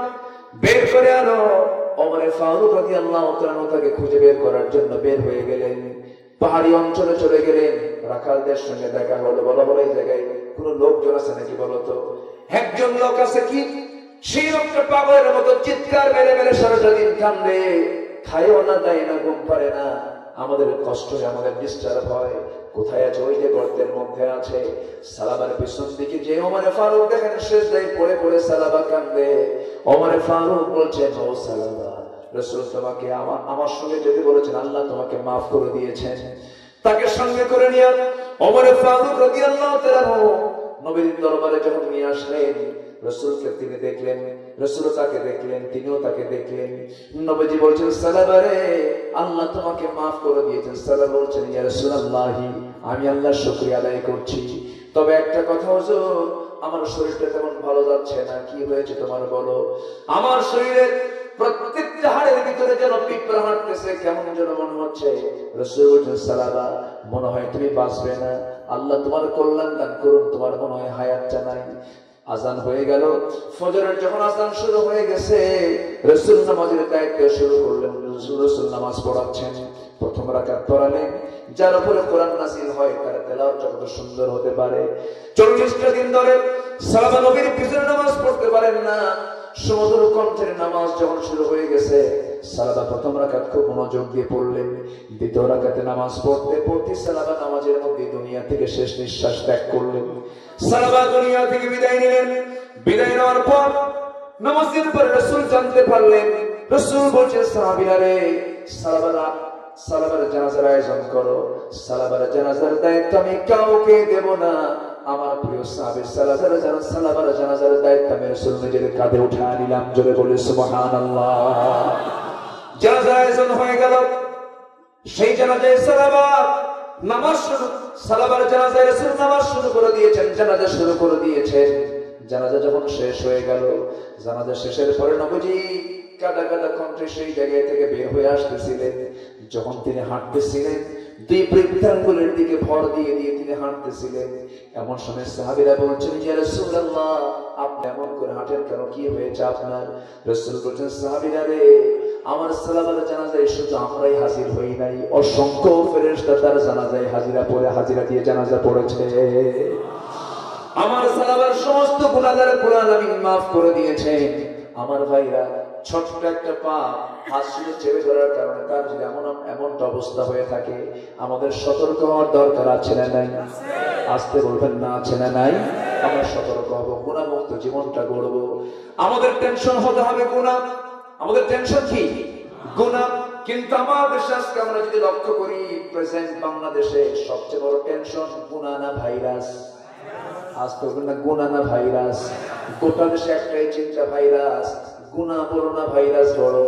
বের করে আনো। ওমর ফারুক রাদিয়াল্লাহু তাআলা তাকে খুঁজে বের করার জন্য বের হয়ে গেলেন। পাহাড়ি অঞ্চলে চলে গেলেন। রাখালদের সঙ্গে দেখা হলো। বলো বলো, এই জায়গায় কোনো লোকজন আছে নাকি? বলো তো, একজন লোক আছে কি? সেই লোকটা পাগলের মতো চিৎকার মেরে মেরে সারাটা দিন কান্দে, খায়ও না, দেয় না, ঘুম পারে না। আমাদের কষ্ট হয়, আমাদের ডিস্টার্ব হয়। কোথায় আছে? ওই যে গর্তের মধ্যে আছে। সালাবার পিছন দিকে যে ওমর ফারুক দেখেন সিজদায় পড়ে পড়ে সালাবা কান্দে। ওমর ফারুক বলছেন, ও সালাবা, রাসূল তোমাকে আমার সঙ্গে যেতে বলেছেন, আল্লাহ তোমাকে maaf করে দিয়েছেন। তাকে সঙ্গে করে নিয়ে ওমর ফারুক রাদিয়াল্লাহু তাআলা নবীর দরবারে যখন নিয়ে আসলেন, রাসূলকে তিনি দেখলেন, রাসূল তাকে দেখলেন, তিনিও তাকে দেখলেন। নবীজি বলছেন, সালাবা রে, আল্লাহ তোমাকে maaf করে দিয়েছেন। সালাবা বলছেন, ইয়া রাসূলুল্লাহ, আমি আল্লাহর শুকরিয়া আদায় করছি, তবে একটা কথা হুজুর, আমার শরীরটা তেমন ভালো যাচ্ছে না। কি হয়েছে তোমার বলো? আমার শরীরের প্রত্যেকটা হাড়ের ভিতরে যেন পিঁপড়া হাঁটতেছে, কেমন যেন মনে হচ্ছে। রাসূল বলছেন, সালাবা, মনে হয় তুমি বাঁচবে না, আল্লাহ তোমার কল্যাণ দান করুন, তোমার মনে হয় হায়াতটা নাই। আজান হয়ে গেল। ফজরের যখন আজান শুরু হয়ে গেছে, রাসূল নামাজের দায়িত্ব শুরু করলেন। রাসূল নামাজ পড়াচ্ছেন। প্রথম রাকাত পড়ালেন। যার উপরে কোরআন নাযিল হয় তার তেলাওয়াত যত সুন্দর হতে পারে। 40টা দিন ধরে সাহাবা নবীর পিছনে নামাজ পড়তে পারেন না। সুমধুর কণ্ঠের নামাজ যখন শুরু হয়ে গেছে, সাহাবা প্রথম রাকাত খুব মনোযোগ দিয়ে পড়লেন। দ্বিতীয় রাকাতে নামাজ পড়তে পড়তে সাহাবা নামাজের মধ্যে দুনিয়া থেকে শেষ নিঃশ্বাস ত্যাগ করলেন। সাহাবা দুনিয়া থেকে বিদায় নিলেন। বিদায় নেওয়ার পর নামাজের পর রাসূল জানতে পারলেন। রাসূল বলছেন, সাহাবীরা রে, সালাবার জানাজার আয়োজন করো। সালাবার জানাজার দায়িত্ব আমি কাউকে দেব না। আমার প্রিয় সাহাবী সালাবার জানাজার দায়িত্ব আমি রাসূল নিজের কাঁধে উঠিয়ে নিলাম। জোরে বলে সুবহানাল্লাহ। জানাজার আয়োজন হয়ে গেল। সেই জানাজায় সালাবার জানাজায় রাসূল নামাজ শুরু করে দিয়েছেন, জানাজা শুরু করে দিয়েছেন। জানাজা যখন শেষ হয়ে গেল, জানাজা শেষের পরে নবীজি কাদা কাদা কণ্ঠে সেই জায়গা থেকে বের হয়ে আসতেছিলেন। যখন তিনি হাঁটতেছিলেন, দুই বৃদ্ধাঙ্গুলের দিকে ভর দিয়ে দিয়ে তিনি হাঁটতেছিলেন। এমন সময় সাহাবীরা বলছেন, ইয়া রাসূলুল্লাহ, আপনি এমন করে হাঁটেন কেন? কি হয়েছে আপনার? রাসূল বলছেন, সাহাবীরা রে, আমার সালাবার জানাজায় শুধু আমরাই হাজির হই নাই, অসংখ্য ফেরেশতা তার জানাজায় হাজিরা দিয়ে জানাজা পড়েছে। আমার সালাবার সমস্ত গুনাহগার কুরআন আমিন maaf করে দিয়েছেন। আমার ভাইরা, ছোট্ট একটা পা হাত শুধু চেপে ধরার কারণে তার যদি এমনটা অবস্থা হয়ে থাকে, আমাদের সতর্ক হওয়ার দরকার আছে না নাই? আসতে বলবেন না, আছে না নাই? আমরা সতর্ক হব, গুনাহমুক্ত জীবনটা গড়ব। আমাদের টেনশন হতে হবে গুনাহ। আমাদের টেনশন কি? গুনাহ। কিন্তু আমাদের দেশে আজকে আমরা যদি লক্ষ্য করি, প্রেজেন্ট বাংলাদেশে সবচেয়ে বড় টেনশন গুনাহ না ভাইরাস? আসতে বলবেন না, গুনাহ না ভাইরাস? গোটা দেশে একটাই চিন্তা, ভাইরাস। গুনাহ বড় না ভাইরাস বড়?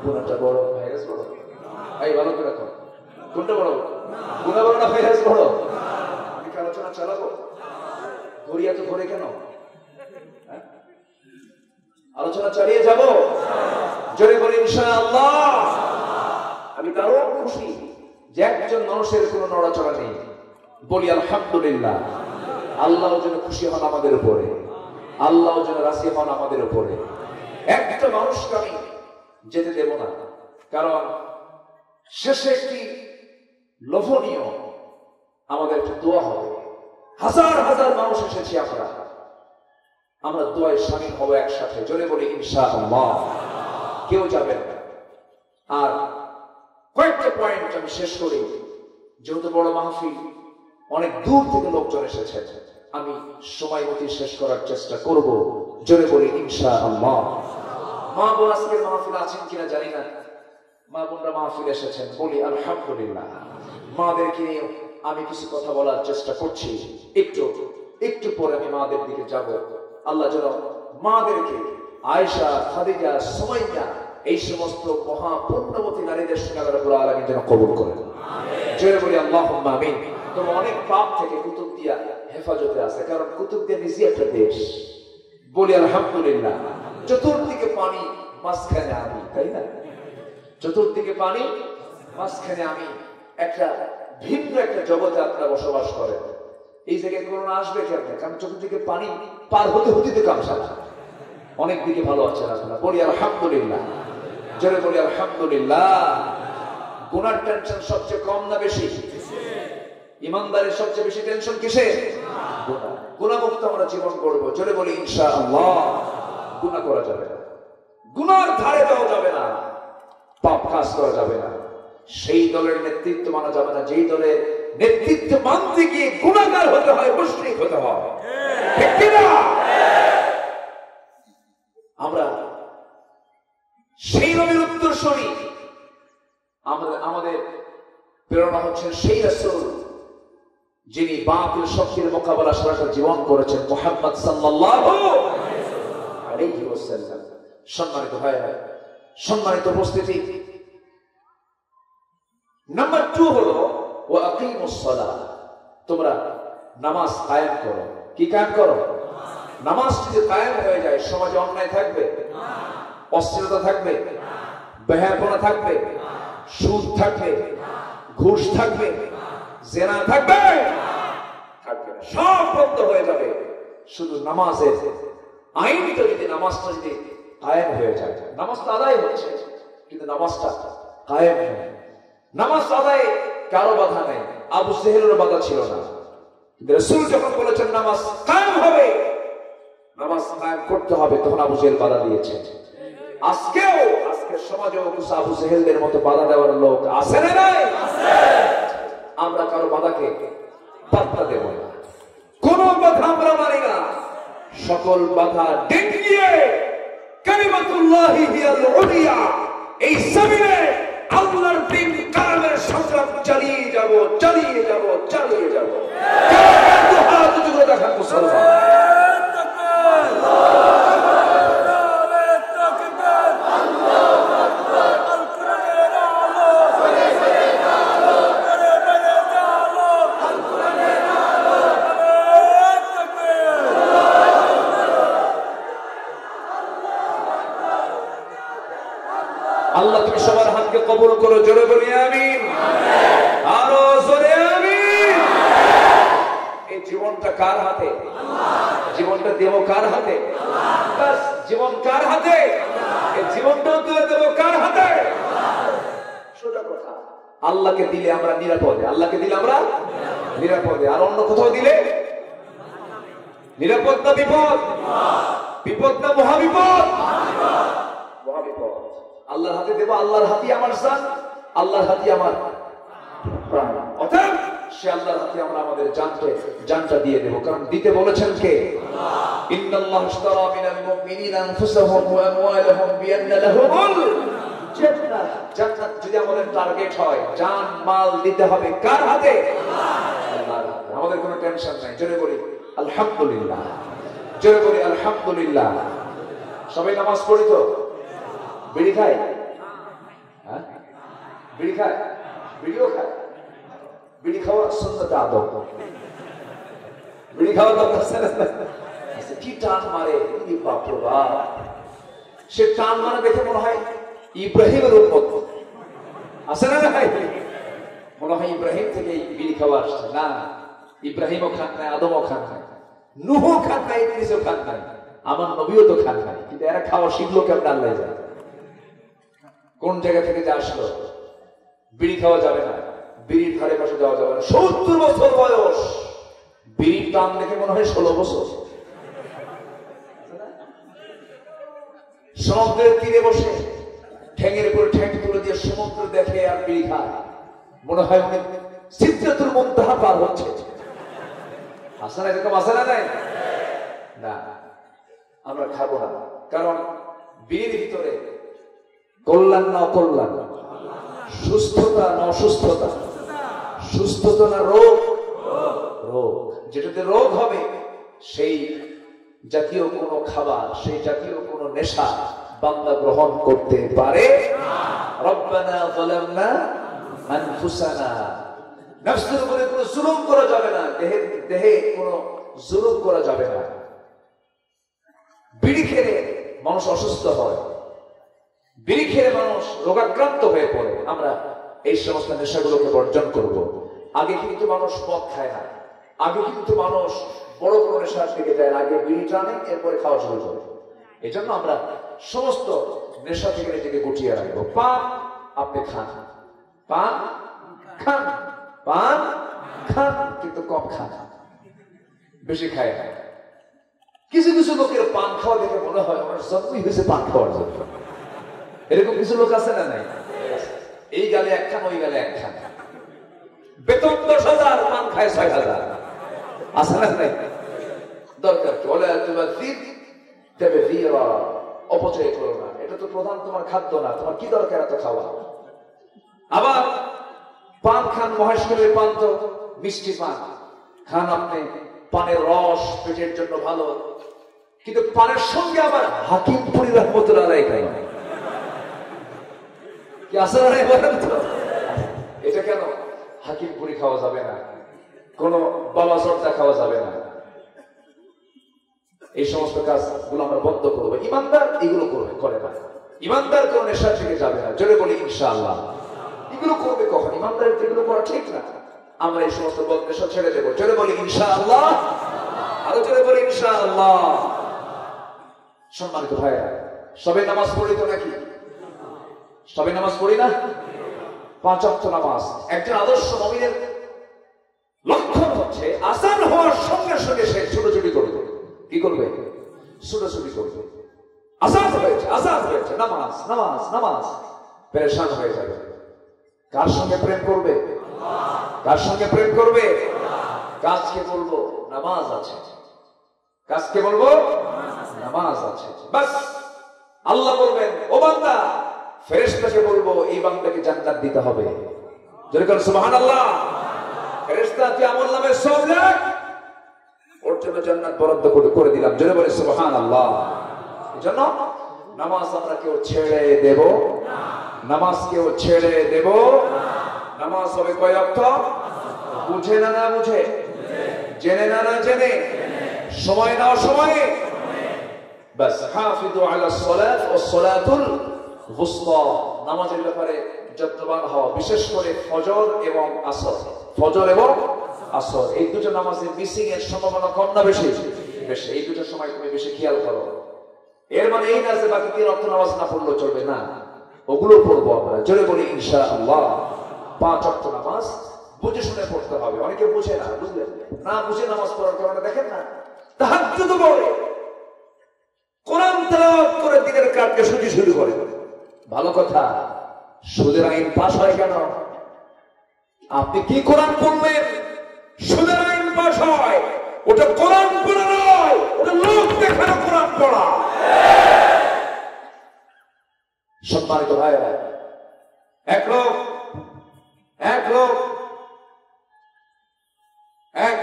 গুনাহটা বড়, ভাইরাস বড়? এই ভালো করে রাখো, কোনটা বড়? গুনাহ বড় না ভাইরাস বড়? আমি আলোচনা চালাবো। ঘুরিয়া তো ঘুরে কেন? আলোচনা চালিয়ে যাব। জোরে বলি ইনশাআল্লাহ। আমি দারুণ খুশি, যে একজন মানুষের কোনো নড়াচড়া নেই, বলি আলহামদুলিল্লাহ। আল্লাহ যেন খুশি হন আমাদের উপরে, আল্লাহ যেন রাজি হন আমাদের উপরে। একটা মানুষকে আমি যেতে দেব না, কারণ শেষে একটি লোভনীয় আমাদের একটা দোয়া হবে। হাজার হাজার মানুষ এসেছি আমরা দোয়ায় শামিল হবো একসাথে, জোরে বলি ইনশাআল্লাহ। কেউ যাবেন না। আর কয়েকটা পয়েন্ট আমি শেষ করি, যেহেতু বড় মাহফিল, অনেক দূর থেকে লোকজন এসেছে, আমি সময় মতো শেষ করার চেষ্টা করব, জোরে বলি ইনশাআল্লাহ। মা বোন আজকের মাহফিল আছেন কিনা জানি না, মা বোনরা মাহফিল এসেছেন, বলি আলহামদুলিল্লাহ। মাদেরকে নিয়ে আমি কিছু কথা বলার চেষ্টা করছি, একটু পরে আমি মাদের দিকে যাব। আল্লাহ যেন মাদেরকে আয়েশা, খাদিজা, সুমাইয়া এই সমস্ত মহাপুণ্যবতী নারীদের সঙ্গে রব্বুল আলামিন যেন কবুল করেন, জোরে বলি আল্লাহুম্মা আমিন। তবে অনেক পাপ থেকে কুতুবদিয়া হেফাজতে আছে, কারণ কুতুবদিয়া নিজে একটা দেশ, বলি আলহামদুলিল্লাহ। চতুর্দিকে পানি, মাঝখানে আমি, তাই না? চতুর্দিকে পানি, মাঝখানে আমি, একটা ভিন্ন একটা জগতে আপনারা বসবাস করেন। এই জায়গায় করোনা আসবে কেমন? কারণ চতুর্দিকে পানি পার হতে হতে তো কামসালা। অনেক দিকে ভালো আছেন আপনারা, বলি আলহামদুলিল্লাহ, জোরে বলি আলহামদুলিল্লাহ। গুনার টেনশন সবচেয়ে কম না বেশি? ইমানদারের সবচেয়ে বেশি টেনশন কিসে? গুনাহমুক্ত আমরা জীবন করবো, জোরে বলি ইনশাআল্লাহ। গুনাহ করা যাবে না, গুনার ধারে যাওয়া যাবে না, পাপ কাজ করা যাবে না, সেই দলের নেতৃত্ব মানা যাবে না যেই দলের নেতৃত্ব মানতে গিয়ে গুনাহগার হতে হয়, মুশরিক হতে হয়, ঠিক কি না? আমরা সেই নবীর উত্তরসূরি, আমাদের প্রেরণা হচ্ছেন সেই রাসূল যিনি বাতিল শক্তির মোকাবেলা সারাটা জীবন করেছেন, মুহাম্মদ সাল্লাল্লাহু আলাইহি ওয়াসাল্লাম। সম্মানিত ভাইরা, সম্মানিত উপস্থিতি, নাম্বার 2 হলো ওয়া আকিমুস সালাহ, তোমরা নামাজ কায়েম করো। কি কায়েম করো? নামাজ যদি কায়েম হয়ে যায়, সমাজে অন্যায় থাকবে না, অশ্লীলতা থাকবে না, বেহায়াপনা থাকবে না, সুদ থাকবে না, ঘুষ থাকবে না, জিনা থাকবে না, সব বন্ধ হয়ে যাবে। শুধু নামাজের আইনটা যদি, নামাজটা যদি কায়েম হয়ে যায়, নামাজটা আদায় হচ্ছে কিন্তু নামাজটা কায়েম হয়, নামাজ আদায়ে কারো বাধা নেই, আবু জেহেলের বাধা ছিল না। রাসূল যখন বলেছেন নামাজ কায়েম হবে, নামাজ কায়েম করতে হবে, তখন আবু জেহেল বাধা দিয়েছে। আজকের সমাজেও কিছু আবু জেহেলদের মতো বাধা দেওয়ার লোক আছে না নাই? আমরা কারো বাধাকে পাত্তা দেব না, কোন বাধা আমরা মানি না, সকল বাধা ডিঙিয়ে কালিমাতুল্লাহি হিয়াল উলিয়া, এই জমিনে আল্লাহর দ্বীন কায়েমের সংগ্রাম চালিয়ে যাব, চালিয়ে যাব, চালিয়ে যাব। হাত উঁচু দেখান মুসলমান। আল্লাহ তুমি সবার হাতকে কবুল করো, জোরে বলি আমিন, আরো জোরে আমিন। এই জীবনটা কার হাতে? জীবনটা দেব কার হাতে? জীবন কার হাতে? এই জীবনটাও তুলে দেব কার হাতে? সোজা কথা, আল্লাহকে দিলে আমরা নিরাপদে, আল্লাহকে দিলে আমরা নিরাপদে, আর অন্য কোথাও দিলে নিরাপদ না বিপদ? বিপদ না মহাবিপদ? মহাবিপদ। আল্লাহর হাতে দেব, আল্লাহর হাতে আমার জান, আল্লাহর হাতে আমার প্রাণ, অতএব সে আল্লাহর হাতে আমরা আমাদের জানটা দিয়ে দেব, কারণ দিতে বলেছেন কে? আল্লাহ। ইন্নাল্লাহু ইশতারা মিনাল মুমিনিনা আনফুসাহুম ওয়া আমওয়ালাহুম বিআন্না লাহুমুল জান্নাহ। জান্নাত যদি আমাদের টার্গেট হয়, জান মাল দিতে হবে কার হাতে? আল্লাহর হাতে। আমাদের কোনো টেনশন নাই, জোরে বলি আলহামদুলিল্লাহ, জোরে বলি আলহামদুলিল্লাহ। সবাই নামাজ পড়ি তো? বিড়ি খায়? হ্যাঁ, বিড়ি খায়, বিড়িও খায়। বিড়ি খাওয়া সুন্নাত আদব, বিড়ি খাওয়া দরকার। কি টান মারে, বাপ রে বাপ! সে টান মারে দেখে মনে হয় ইব্রাহিমের উম্মত আছে না নাই? মনে হয় ইব্রাহিম থেকে বিড়ি খাওয়া আসছে। না, ইব্রাহিমও খান নাই, আদমও খান নাই, নূহও খান নাই, ইদ্রিসও খান নাই, আমার নবীও তো খান নাই। কিন্তু এরা খাওয়া শিখলো কেমন আল্লাহ যায়। কোন জায়গা থেকে যে আসলো? বিড়ি খাওয়া যাবে না, বিড়ির ধারে পাশে যাওয়া যাবে না। 70 বছর বয়স, বিড়ির টান দেখে মনে হয় 16 বছর। সমুদ্রের তীরে বসে ঠ্যাঙের উপর ঠ্যাং তুলে দিয়ে সমুদ্র দেখে আর বিড়ি খায়, মনে হয় অনেক সিদরাতুল মুনতাহা পার হচ্ছে। আসে না, এরকম আসে না? নাই না, আমরা খাবো না। কারণ বিড়ির ভিতরে কল্যাণ না অকল্যাণ, সুস্থতা না অসুস্থতা, সুস্থতা না রোগ, রোগ। যেটাতে রোগ হবে সেই জাতীয় কোনো খাবার, সেই জাতীয় কোনো নেশা বান্দা গ্রহণ করতে পারে না। রব্বানা যালামনা আনফুসানা, নফসের উপরে কোনো জুলুম করা যাবে না, দেহে কোনো জুলুম করা যাবে না। বিড়ি খেলে মানুষ অসুস্থ হয়, বিড়ি খেলে মানুষ রোগাক্রান্ত হয়ে পড়ে। আমরা এই সমস্ত নেশাগুলোকে বর্জন করব। আগে কিন্তু মানুষ মদ খায় না, আগে কিন্তু মানুষ বড় বড় নেশার দিকে যায়, আগে বিড়ি টানে, এরপরে খাওয়া শুরু করে। এই জন্য আমরা সমস্ত নেশা থেকে নিজেকে গুটিয়ে রাখবো। পান আপনি খান, পান খান, পান খান, কিন্তু কম খান, বেশি খায় না। কিছু কিছু লোকের পান খাওয়া দেখে মনে হয় আমার জন্মই হয়েছে পান খাওয়ার জন্য। এরকম কিছু লোক আছে না? নাই? এই গালে একখান, ওই গালে একখান, বেতন 10,000, পান খায় 6,000। আছে না? নাই? দরকার কি? ওলা তুবাযির তাবযীরা, অপচয় করো না। এটা তো প্রধান তোমার খাদ্য না, তোমার কি দরকার এত খাওয়া? আবার পান খান, মহেশখালীর পান তো মিষ্টি পান খান আপনি, পানের রস পেটের জন্য ভালো, কিন্তু পানের সঙ্গে আবার হাকিমপুরি রহমতুল্লাহ আলাইহি খাই কি আসলে নাই? বলেন তো, এটা কেন হাকিমপুরি খাওয়া যাবে না? কোন বাবা সর্দা খাওয়া যাবে না? এই সমস্ত কাজগুলো আমরা বন্ধ করবো। ইমানদার এগুলো করে না, ইমানদার কোন নেশা থেকে যাবে না। জোরে বলি ইনশাআল্লাহ। এগুলো করবে কখন? ইমানদার এগুলো করা ঠিক না। আমরা এই সমস্ত বদ নেশা ছেড়ে দেবো। জোরে বলি ইনশাআল্লাহ, আরো জোরে বলি ইনশাআল্লাহ। সম্মানিত ভাইরা, সবাই নামাজ পড়ি তো নাকি? সবাই নামাজ পড়ি না? 5 ওয়াক্ত নামাজ। একজন আদর্শ মুমিনের লক্ষণ হচ্ছে আযান হওয়ার সঙ্গে সঙ্গে সে ছুটোছুটি করবে। কি করবে? ছুটোছুটি করবে। আযান হয়েছে, আযান হয়েছে, নামাজ নামাজ নামাজ, পেরেশান হয়ে যাবে। কার সঙ্গে প্রেম করবে? কার সঙ্গে প্রেম করবে? কাজকে বলবো নামাজ আছে, কাজকে বলবো নামাজ আছে, বাস। আল্লাহ বলবেন ও বান্দা, ফেরেশতাকে বলবো এই বান্দাকে জান্নাত দিতে হবে। জোরে করে সুবহানাল্লাহ। ফেরেশতা তুই আমল নামে সব লেখ, ওর জন্য জান্নাত বরাদ্দ করে দিলাম। জোরে বলে সুবহানাল্লাহ। এজন্য নামাজ আমরা কেউ ছেড়ে দেব না, নামাজ কেউ ছেড়ে দেব না। নামাজ হবে কয় ওয়াক্ত? বুঝে না না বুঝে, জেনে না না জেনে, সময় না সময়ে, বাস। হাফিজু আলা সালাত ওয়াস সালাতুল ওয়ুসতা, নামাজের ব্যাপারে যত্নবান হও, বিশেষ করে ফজর এবং আসর। ফজর এবং আসর এই দুটো নামাজের মিসিং এর সম্ভাবনা কম না বেশি? বেশি। এই দুটো সময় তুমি বেশি খেয়াল করো। এর মানে এই না যে বাকি 3 ওয়াক্ত নামাজ না পড়লেও চলবে না, ওগুলো পড়বো আমরা। জোরে বলি ইনশাআল্লাহ। 5 ওয়াক্ত নামাজ বুঝে শুনে পড়তে হবে। অনেকে বুঝে না, বুঝলেন না? বুঝে নামাজ পড়ার কারণে দেখেন না, তাহাজ্জুদ পড়ে, কোরআন তেলাওয়াত করে দিনের কাজকে সুজি শুরু করে। ভালো কথা, সুদের আইন পাস হয় কেন? আপনি কি কোরআন পড়বেন? সুদের আইন পাস হয়, ওটা কোরআন পড়া নয়, ওটা লোক দেখানো কোরআন পড়া। সম্মানিত ভাইরা, এক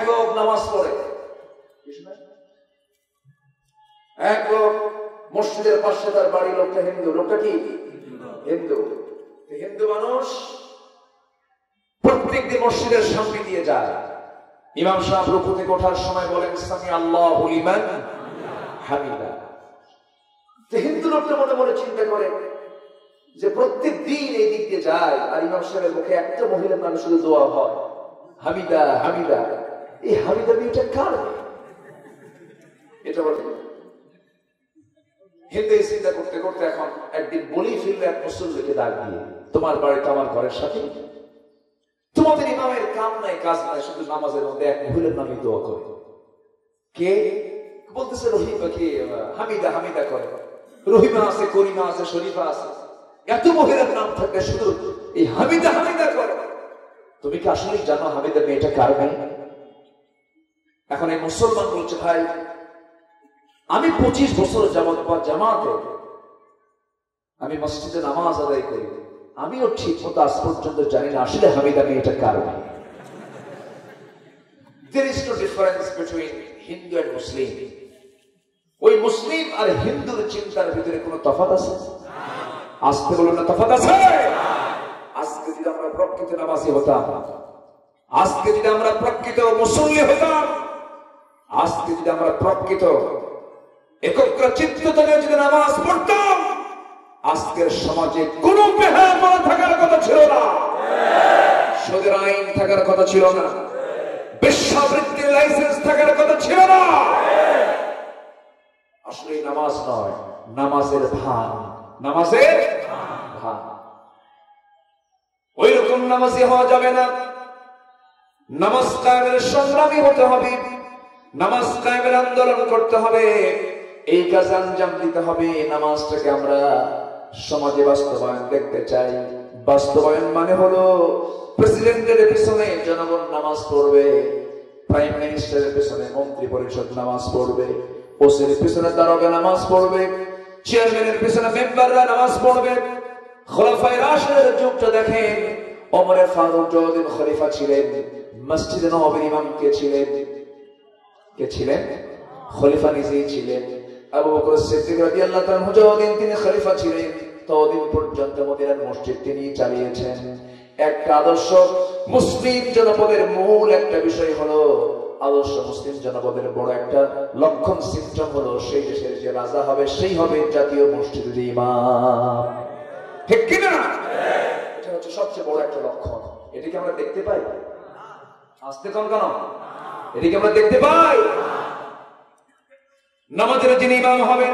লোক নামাজ পড়ে, এক লোক মসজিদের পাশে তার বাড়ি, লোকটা হিন্দু। লোকটা কি? হিন্দু। হিন্দু মানুষ প্রত্যেকদিন মসজিদের সামনে দিয়ে যায়। ইমাম সাহেব রুকু থেকে ওঠার সময় বলেন সামি আল্লাহু লিমান হামিদা। হিন্দু লোকটা মনে মনে চিন্তা করে, যে প্রত্যেক দিন এই দিক দিয়ে যায় আর ইমাম সাহেবের মুখে একটা মহিলার নামে শুধু দোয়া হয়, হামিদা হামিদা। এই হামিদা মেয়েটা কার? এটা বলে হিন্দু চিন্তা করতে করতে এখন একদিন বলেই ফিরল এক মুসল্লিকে ডাক দিয়ে, তোমার বাড়ি তো আমার ঘরের সাথে, তোমাদের ইমামের কাম নাই কাজ নাই, শুধু নামাজের মধ্যে এক মহিলার নামে দোয়া করে। কে? বলতেছে রহিমা। কে? হামিদা হামিদা করে। রহিমা আছে, করিমা আছে, শরীফা আছে, এত মহিলার নাম থাকলে শুধু এই হামিদা হামিদা করে। তুমি কি আসলে জানো হামিদা মেয়েটা কার মেয়ে? এখন এই মুসলমান বলছে, ভাই আমি 25 বছর যাবত বা জামাতে আমি মসজিদে নামাজ আদায় করি, আমিও ঠিক মতো আজ পর্যন্ত জানি না আসলে হামিদা মেয়েটা কার মেয়ে। There is no difference between Hindu and Muslim. ওই মুসলিম আর হিন্দুর চিন্তার ভিতরে কোনো তফাৎ আছে? আজকে বলুন না তফাৎ আছে? আজকে যদি আমরা প্রকৃত নামাজি হতাম, আজকে যদি আমরা প্রকৃত মুসল্লি হতাম, আজকে যদি আমরা প্রকৃত একগ্র চিত্ততায় যদি নামাজ পড়তাম, আজকের সমাজে কোন বেহায়া থাকার কথা ছিল না, সুদের আইন থাকার কথা ছিল না, বেশ্যাবৃত্তির লাইসেন্স থাকার কথা ছিল না। আসলে নামাজ নয়, নামাজের ভান, নামাজের ভান। ওই রকম নামাজি হওয়া যাবে না। নামাজ কায়েমের সংগ্রামী হতে হবে, নামাজ কায়েমের আন্দোলন করতে হবে, এই কাজ আঞ্জাম দিতে হবে। নামাজটাকে আমরা সমাজে বাস্তবায়ন দেখতে চাই। বাস্তবায়ন মানে হলো প্রেসিডেন্টের পিছনে জনগণ নামাজ পড়বে, প্রাইম মিনিস্টারের পিছনে মন্ত্রী পরিষদ নামাজ পড়বে, ওসির পিছনে দারোগা নামাজ পড়বে, চেয়ারম্যানের পিছনে মেম্বাররা নামাজ পড়বে। খোলাফায়ে রাশিদের যুগটা দেখেন, ওমর ফারুক যতদিন খলিফা ছিলেন, মসজিদে নববীর ইমাম কে ছিলেন? কে ছিলেন? খলিফা নিজেই ছিলেন। আবু বকর সিদ্দিক রাদিয়াল্লাহু তাআলা যতদিন তিনি খলিফা ছিলেন, ততদিন পর্যন্ত মদিনার মসজিদ তিনি চালিয়েছেন। একটা আদর্শ মুসলিম জনপদের মূল একটা বিষয় হলো, আদর্শ মুসলিম জনপদের বড় একটা লক্ষণ সিস্টেম হলো, সেই দেশের যে রাজা হবে সেই হবে জাতীয় মসজিদের ইমাম। ঠিক কিনা? এটা হচ্ছে সবচেয়ে বড় একটা লক্ষণ। এটা কি আমরা দেখতে পাই? আসতে কোন কেন? এটা কি আমরা দেখতে পাই? নামাজের যিনি ইমাম হবেন,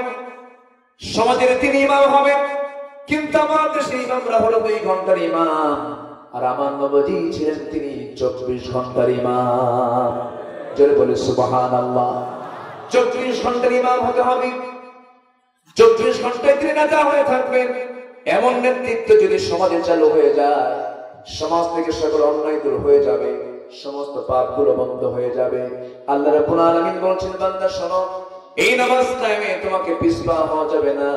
সমাজের তিনি ইমাম হবেন, কিন্তু আমার দেশে ইমামরা হলো 2 ঘন্টার ইমাম, আর আমার নবী ছিলেন তিনি 24 ঘন্টার ইমাম। জোরে বলে সুবহানাল্লাহ। 24 ঘন্টার ইমাম হতে হবে। 24 ঘন্টায় তিনি নেতা হয়ে থাকবেন। এমন নেতৃত্ব যদি সমাজে চালু হয়ে যায়, সমাজ থেকে সকল অন্যায় দূর হয়ে যাবে, সমস্ত পাপগুলো বন্ধ হয়ে যাবে। আল্লাহ রাব্বুল আলামিন বলছেন, বান্দা শোনো, এই নামাজ টাইমে তোমাকে পিছপা হওয়া যাবে না,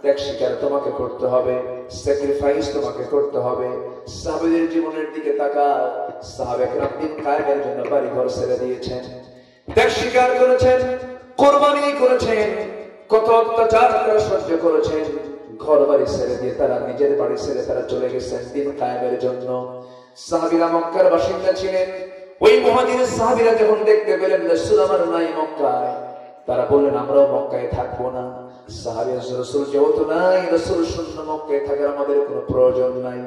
ত্যাগ স্বীকার তোমাকে করতে হবে, স্যাক্রিফাইস তোমাকে করতে হবে। সাহাবীদের জীবনের দিকে তাকাও, সাহাবে কেরাম দিন কায়েমের জন্য বাড়ি ঘর ছেড়ে দিয়েছেন, ত্যাগ স্বীকার করেছেন, কোরবানি করেছেন, কত অত্যাচার তারা সহ্য করেছেন, ঘর বাড়ি ছেড়ে দিয়ে তারা নিজের বাড়ি ছেড়ে তারা চলে গেছেন দিন কায়েমের জন্য। সাহাবীরা মক্কার বাসিন্দা ছিলেন। ওই মুহাজির সাহাবীরা যখন দেখতে পেলেন রাসূল আমার নাই মক্কায়, তারা বললেন আমরাও মক্কায় থাকবো না। সাহাবীরা রাসূল যেহেতু নাই, রাসূল শূন্য মক্কায় থাকার আমাদের কোনো প্রয়োজন নাই।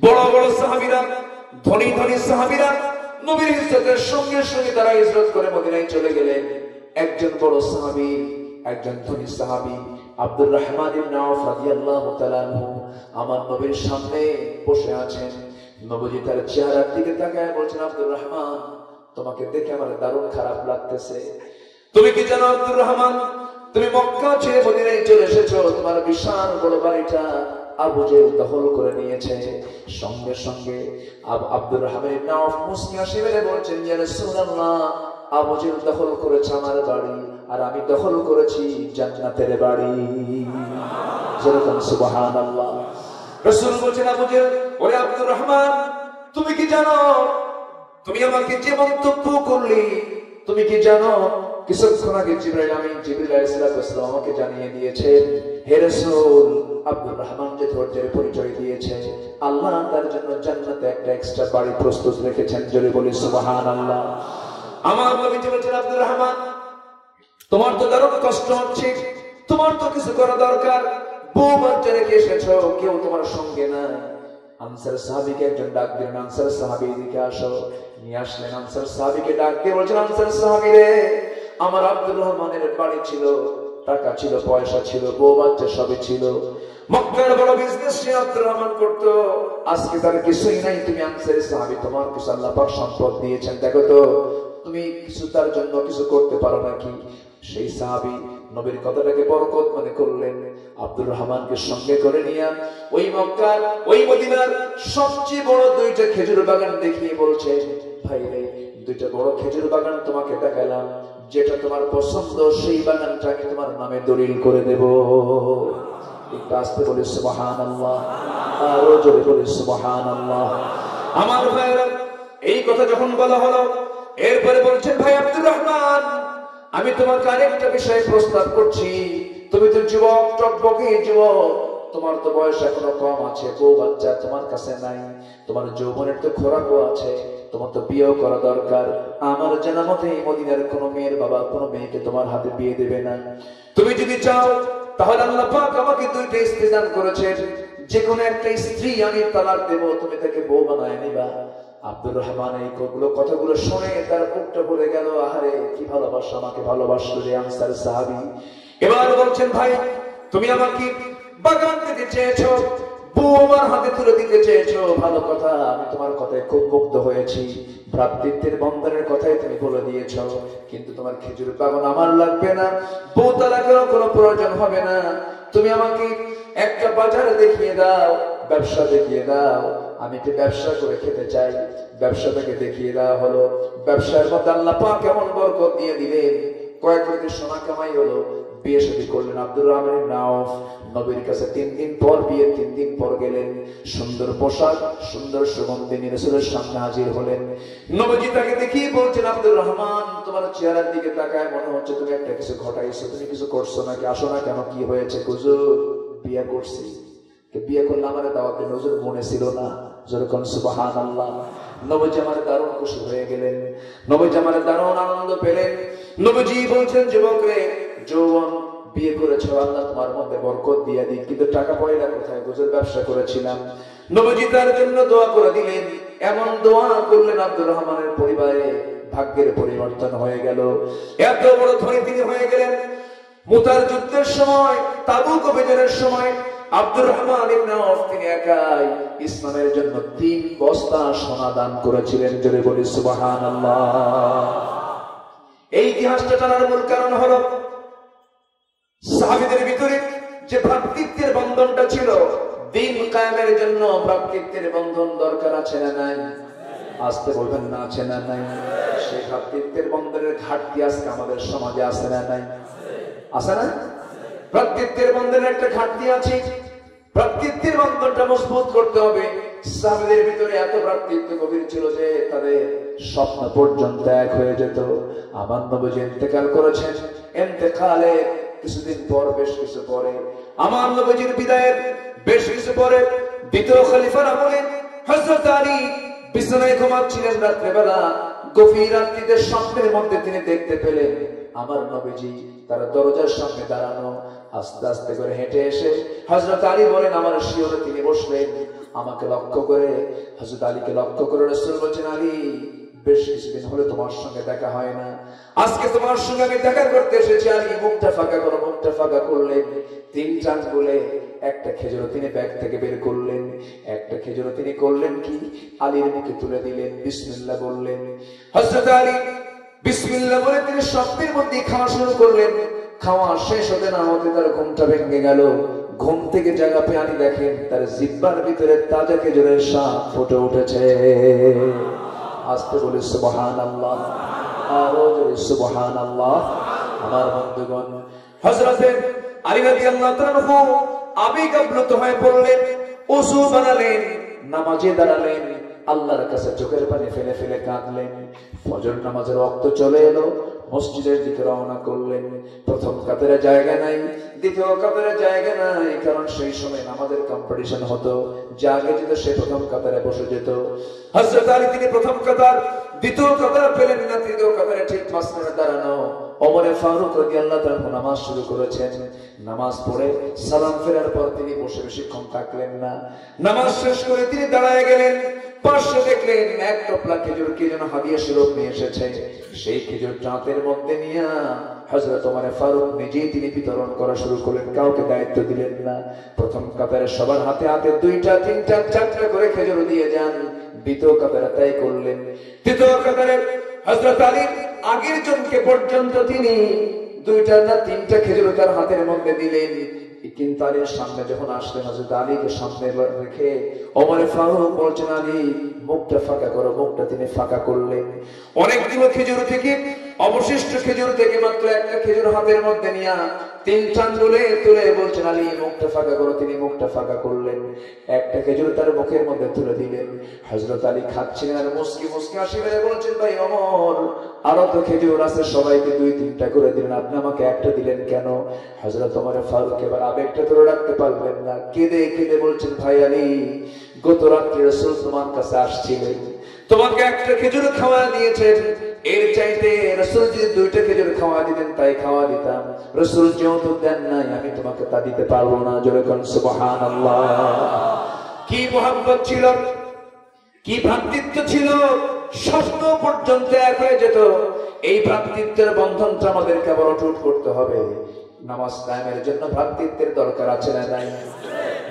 বড় বড় সাহাবীরা, ধনী ধনী সাহাবীরা নবীর হিজরতের সঙ্গে সঙ্গে তারা হিজরত করে মদিনায় চলে গেলেন। একজন বড় সাহাবী, একজন ধনী সাহাবী আব্দুর রহমান ইবনে আওফ রাদিয়াল্লাহু তাআলা আনহু আমার নবীর সামনে বসে আছেন। নবীজি তার চেহারার দিকে তাকায় বলছেন, আব্দুর রহমান, তোমাকে দেখে আমার দারুণ খারাপ লাগতেছে। তুমি কি জানো আব্দুর রহমান, তুমি মক্কা ছেড়ে মদিনায় চলে এসেছো, তোমার বিশাল বড় বাড়িটা আবু জেহেল দখল করে নিয়েছে। সঙ্গে সঙ্গে আব্দুর রহমান ইবনে আওফ মুসকি হাসি মেরে বলছেন, ইয়া রাসূলুল্লাহ, আবু জেহেল দখল করেছে আমার বাড়ি, আর আমি দখল করেছি জান্নাতের বাড়ি। যেরকম সুবহানাল্লাহ। রাসূল বলছেন, আবু জেহেল, ওরে আব্দুর রহমান, তুমি কি জানো, তুমি আমাকে যে মন্তব্য করলি, তুমি কি জানো কিছুক্ষণ আগে জিবরাইল আলাইহিস সালাম আমাকে জানিয়ে দিয়েছেন, হে রাসূল, আব্দুর রহমান যে ধৈর্যের পরিচয় দিয়েছে, আল্লাহ তার জন্য জান্নাতে একটা এক্সট্রা বাড়ি প্রস্তুত রেখেছেন। জোরে বলি সুবহানাল্লাহ। আমার নবী বলেছেন, আব্দুর রহমান, তোমার তো দারুণ কষ্ট হচ্ছে, তোমার তো কিছু করা দরকার, বউ বাচ্চা রেখে এসেছো, কেউ তোমার সঙ্গে নাই। আনসার সাহাবীকে একজন ডাক দিলেন, আনসার সাহাবী এদিকে আসো। নিয়ে আসলেন আনসার সাহাবীকে ডাক দিয়ে বলছেন, আনসার সাহাবী রে, আমার আব্দুর রহমানের বাড়ি ছিল, টাকা ছিল, পয়সা ছিল, বউ বাচ্চা সবই ছিল, মক্কার বড় বিজনেস সে আব্দুর রহমান করতো, আজকে তার কিছুই নাই। তুমি আনসার সাহাবী, তোমার কিছু আল্লাহ পাক সম্পদ দিয়েছেন, দেখো তো তুমি কিছু তার জন্য কিছু করতে পারো নাকি? সেই সাহাবী নবীর কথাটাকে বরকত মনে করলেন, আব্দুর রহমানকে সঙ্গে করে নিয়ে ওই মক্কার ওই মদিনার সবচেয়ে বড় দুইটা খেজুর বাগান দেখিয়ে বলছে, ভাই রে, দুইটা বড় খেজুর বাগান তোমাকে দেখালাম, যেটা তোমার পছন্দ সেই বাগানটা আমি তোমার নামে দলিল করে দেব। একটু আসতে বলি সুবহানাল্লাহ, আরো জোরে বলি সুবহানাল্লাহ। আমার ভাইরা, এই কথা যখন বলা হলো, এরপরে বলছেন, ভাই আব্দুর রহমান, আমি তোমাকে আরেকটা বিষয় প্রস্তাব করছি। তুমি তো যুবক, টকবকে যুবক, তোমার তো বয়স এখনো কম আছে, বউ বাচ্চা তোমার কাছে নাই, তোমার যৌবনের তো খোরাকও আছে, তোমার তো বিয়েও করা দরকার। আমার জানা মতে মদিনার কোনো মেয়ের বাবা কোনো মেয়েকে তোমার হাতে বিয়ে দেবে না। তুমি যদি চাও তাহলে আল্লাহ পাক আমাকে দুইটা স্ত্রী দান করেছেন, যে কোনো একটা স্ত্রী আমি তালাক দেব, তুমি তাকে বউ বানায় নিবা। আব্দুর রহমান এই কথাগুলো শুনে তার বুকটা ভরে গেল, আহারে কি ভালোবাসা, আমাকে ভালোবাসলো রে আনসার সাহাবী। এবার বলছেন, ভাই তুমি আমাকে বাগান দিতে চেয়েছো, বউ আমার হাতে তুলে দিতে চেয়েছো, ভালো কথা, আমি তোমার কথায় খুব মুগ্ধ হয়েছি, ভ্রাতৃত্বের বন্ধনের কথাই তুমি বলে দিয়েছ, কিন্তু তোমার খেজুর বাগান আমার লাগবে না, বউ তালাকেরও কোনো প্রয়োজন হবে না। তুমি আমাকে একটা বাজার দেখিয়ে দাও, ব্যবসা দেখিয়ে দাও, আমি একটু ব্যবসা করে খেতে চাই। ব্যবসাটাকে দেখিয়ে দেওয়া হলো। ব্যবসার মধ্যে আল্লাহ পাক কেমন বরকত দিয়ে দিলেন, কয়েক কোটি সোনা কামাই হলো। বিয়ে শাদী করলেন আব্দুর রহমান ইবনে আওফ। নবীর কাছে 3 দিন পর বিয়ে, 3 দিন পর গেলেন। সুন্দর পোশাক, সুন্দর সুগন্ধি নিয়ে রাসূলের সামনে হাজির হলেন। নবীজি তাকে দেখিয়ে বলছেন, আব্দুর রহমান, তোমার চেহারার দিকে তাকায় মনে হচ্ছে তুমি একটা কিছু ঘটাইছো, তুমি কিছু করছো নাকি? আসো না কেন, কি হয়েছে? হুজুর বিয়ে করছি। বিয়ে করলে আমার দাওয়াত দিন, হুজুর মনে ছিল না? যেরকম সুবহানাল্লাহ। নবীজি আমার দারুণ খুশি হয়ে গেলেন, নবীজি আমার দারুণ আনন্দ পেলেন। নবীজি বলছেন, যুবক রে, যৌবন বিয়ে করেছো, আল্লাহ তোমার মধ্যে বরকত দিয়ে দিক, কিন্তু টাকা পয়সা কোথায়? হুজুর ব্যবসা করেছিলাম। নবীজি তার জন্য দোয়া করে দিলেন। এমন দোয়া করলেন, আব্দুর রহমানের পরিবারে ভাগ্যের পরিবর্তন হয়ে গেল। এত বড় ধনী তিনি হয়ে গেলেন। মুতার যুদ্ধের সময়, তাবুক অভিযানের সময় আব্দুর রহমান ইবনে আওফ তিনি একাই ইসলামের জন্য 3 বস্তা সোনা দান করেছিলেন। জোরে বলি সুবহানাল্লাহ। এই ইতিহাসটা জানার মূল কারণ হলো সাহাবীদের ভিতরে যে ভ্রাতৃত্বের বন্ধনটা ছিল, দিন কায়েমের জন্য ভ্রাতৃত্বের বন্ধন দরকার আছে না নাই? আসতে বলবেন না, আছে না নাই? সেই ভ্রাতৃত্বের বন্ধনের ঘাটতি আজকে আমাদের সমাজে আছে না নাই? আছে না? ভ্রাতৃত্বের বন্ধনের একটা ঘাটতি আছে। ভ্রাতৃত্বের বন্ধনটা মজবুত করতে হবে। সাহাবীদের ভিতরে এত ভ্রাতৃত্ব গভীর ছিল যে তাদের স্বপ্ন পর্যন্ত এক হয়ে যেত। আমার নবীজি ইন্তেকাল করেছেন, ইন্তেকালে কিছুদিন পর, বেশ কিছু পরে, আমার নবীজির বিদায়ের বেশ কিছু পরে দ্বিতীয় খলিফার আমলে হযরত আলী বিছানায় ঘুমাচ্ছিলেন রাত্রেবেলা। গভীর রাত্রিতে স্বপ্নের মধ্যে তিনি দেখতে পেলেন আমার নবীজি তার দরজার সামনে দাঁড়ানো। আস্তে আস্তে করে হেঁটে এসে হযরত আলী বলেন, আমার শিয়রে তিনি বসলেন। আমাকে লক্ষ্য করে, হযরত আলীকে লক্ষ্য করে রাসূল বলেন, আলী, বেশ কিছুদিন হলে তোমার সঙ্গে দেখা হয় না, আজকে তোমার সঙ্গে আমি দেখা করতে এসেছি। আলী মুখটা ফাঁকা করো, মুখটা ফাঁকা করলেন। 3 চাঁদ বলে একটা খেজুর তিনি ব্যাগ থেকে বের করলেন। একটা খেজুর তিনি করলেন কি, আলীর মুখে তুলে দিলেন, বিসমিল্লাহ বললেন। হযরত আলী বিসমিল্লাহ বলে তিনি স্বপ্নের মধ্যে খাওয়া শুরু করলেন। খাওয়া শেষ হতে না হতে তার ঘুমটা ভেঙে গেল। ঘুম থেকে জাগা পেয়ে আলী দেখেন তার জিহ্বার ভিতরে তাজা খেজুরের স্বাদ ফুটে উঠেছে। আসতে বলি সুবহানাল্লাহ, আরো জোরে সুবহানাল্লাহ। আমার বন্ধুগণ, হযরত আলী রাদিয়াল্লাহু তাআলা আবেগ আপ্লুত হয়ে পড়লেন, ওযু বানালেন, নামাজে দাঁড়ালেন, আল্লাহর কাছে চোখের পানি ফেলে ফেলে কাঁদলেন। ফজর নামাজের ওয়াক্ত চলে এলো। মসজিদের দিকে রওনা করলেন। প্রথম কাতারে জায়গা নাই, দ্বিতীয় কাতারে জায়গা নাই, কারণ সেই সময় আমাদের কম্পিটিশন হতো, যে আগে যেত সে প্রথম কাতারে বসে যেত। হযরত আলী তিনি প্রথম কাতার, দ্বিতীয় কাতার পেলেন না, তৃতীয় কাতারে ঠিক মাঝখানে দাঁড়ানো ওমর ফারুক রাদিয়াল্লাহু তাআলা নামাজ শুরু করেছেন। নামাজ পড়ে সালাম ফেরার পর তিনি বসে বেশিক্ষণ থাকলেন না, নামাজ শেষ করে তিনি দাঁড়ায় গেলেন। পাশে দেখলেন এক টপলা খেজুর কে যেন হাদিয়া স্বরূপ নিয়ে এসেছে। সেই খেজুর চাঁদের মধ্যে নিয়ে হযরত ওমর ফারুক নিজেই তিনি বিতরণ করা শুরু করলেন, কাউকে দায়িত্ব দিলেন না। প্রথম কাতারে সবার হাতে হাতে 2টা 3টা 4টা করে খেজুর দিয়ে যান। দ্বিতীয় কাতারে তাই করলেন। তৃতীয় কাতারে হযরত আলী আগের জনকে পর্যন্ত তিনি 2টা না 3টা খেজুর তার হাতের মধ্যে দিলেন। কিন্তু আলীর সামনে যখন আসলেন, হযরত আলীকে সামনে রেখে ওমর ফারুক বলছেন, আলী মুখটা ফাঁকা করো। মুখটা তিনি ফাঁকা করলেন। অনেকগুলো খেজুর থেকে, অবশিষ্ট খেজুর থেকে মাত্র একটা খেজুর হাতের মধ্যে নিয়ে 3 আঙ্গুলে তুলে বলছেন, আলী মুখটা ফাঁকা করো। তিনি মুখটা ফাঁকা করলেন, একটা খেজুর তার মুখের মধ্যে তুলে দিলেন। হযরত আলী খাচ্ছিলেন আর মুস্কি মুস্কি হাসি মেরে বলছেন, ভাই ওমর, আরো তো খেজুর আছে, সবাইকে 2-3টা করে দিলেন, আপনি আমাকে একটা দিলেন কেন? হযরত ওমর ফারুক এবার আবেগটা ধরে রাখতে পারলেন না, কেঁদে কেঁদে বলছেন, ভাই আলী, গত রাত্রে রাসূল তোমার কাছে আসছিলেন, তোমাকে একটা খেজুর খাওয়া দিয়েছেন, এর চাইতে রাসূল যদি 2টা খেজুর খাওয়া দিতেন তাই খাওয়া দিতাম। রাসূল যেহেতু দেন নাই, আমি তোমাকে তা দিতে পারবো না। জোরে কোন সুবহানাল্লাহ। কি মুহাব্বত ছিল, কি ভ্রাতৃত্ব ছিল, স্বপ্ন পর্যন্ত এক হয়ে যেত। এই ভ্রাতৃত্বের বন্ধনটা আমাদেরকে আবার অটুট করতে হবে। নামাজ কায়েমের জন্য ভ্রাতৃত্বের দরকার আছে না নাই?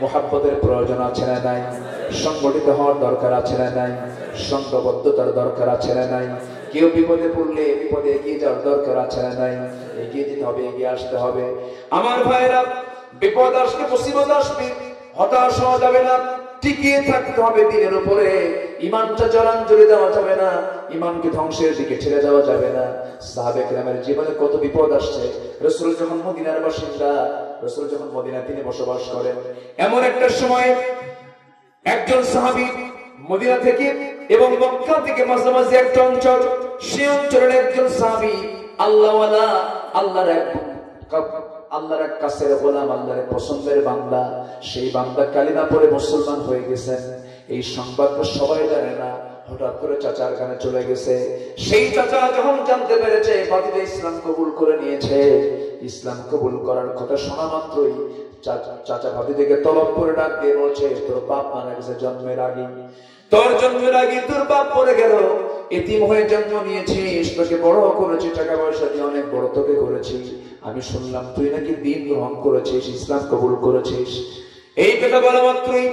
মুহাব্বতের প্রয়োজন আছে না নাই? সংগঠিত হওয়ার দরকার আছে না নাই? সংঘবদ্ধতার দরকার আছে না নাই? কেউ বিপদে পড়লে বিপদে এগিয়ে যাওয়ার দরকার আছে না নাই? এগিয়ে যেতে হবে, এগিয়ে আসতে হবে। আমার ভাইরা, বিপদ আসলে, মুসিবত আসবে, হতাশ হওয়া যাবে না, টিকিয়ে থাকতে হবে দিনের উপরে। ঈমানটা জলাঞ্জলি দেওয়া যাবে না, ঈমানকে ধ্বংসের দিকে ঠেলে দেওয়া যাবে না। সাহাবে কেরামের জীবনে কত বিপদ আসছে। রাসূল যখন মদিনার বাসিন্দা, রাসূল যখন মদিনায় তিনি বসবাস করেন, এমন একটা সময় একজন সাহাবী মদিনা থেকে এবং মক্কা থেকে মাঝামাঝি একটা অঞ্চল, সেই অঞ্চলের একজন সাহাবী আল্লাহওয়ালা, আল্লাহর এক কাছের গোলাম, আল্লাহর পছন্দের বান্দা, সেই বান্দা কালিমা পড়ে মুসলমান হয়ে গেছেন। এই সংবাদটা সবাই জানে না, হঠাৎ করে চাচার কানে চলে গেছে। সেই চাচা যখন জানতে পেরেছে ভাতিজা ইসলাম কবুল করে নিয়েছে, ইসলাম কবুল করার কথা শোনা মাত্রই চাচা ভাতিজাকে তলব করে ডাক দিয়ে বলছে, তোর বাপ মারা গেছে জন্মের আগে, তোর জন্মের আগে তোর বাপ পড়ে গেল, এতিম হয়ে জন্ম নিয়েছিস, তোকে বড় করেছি, টাকা পয়সা দিয়ে অনেক বড় তোকে করেছি, আমি শুনলাম তুই নাকি দ্বীন গ্রহণ করেছিস, ইসলাম কবুল করেছিস। এই কথা বলা মাত্রই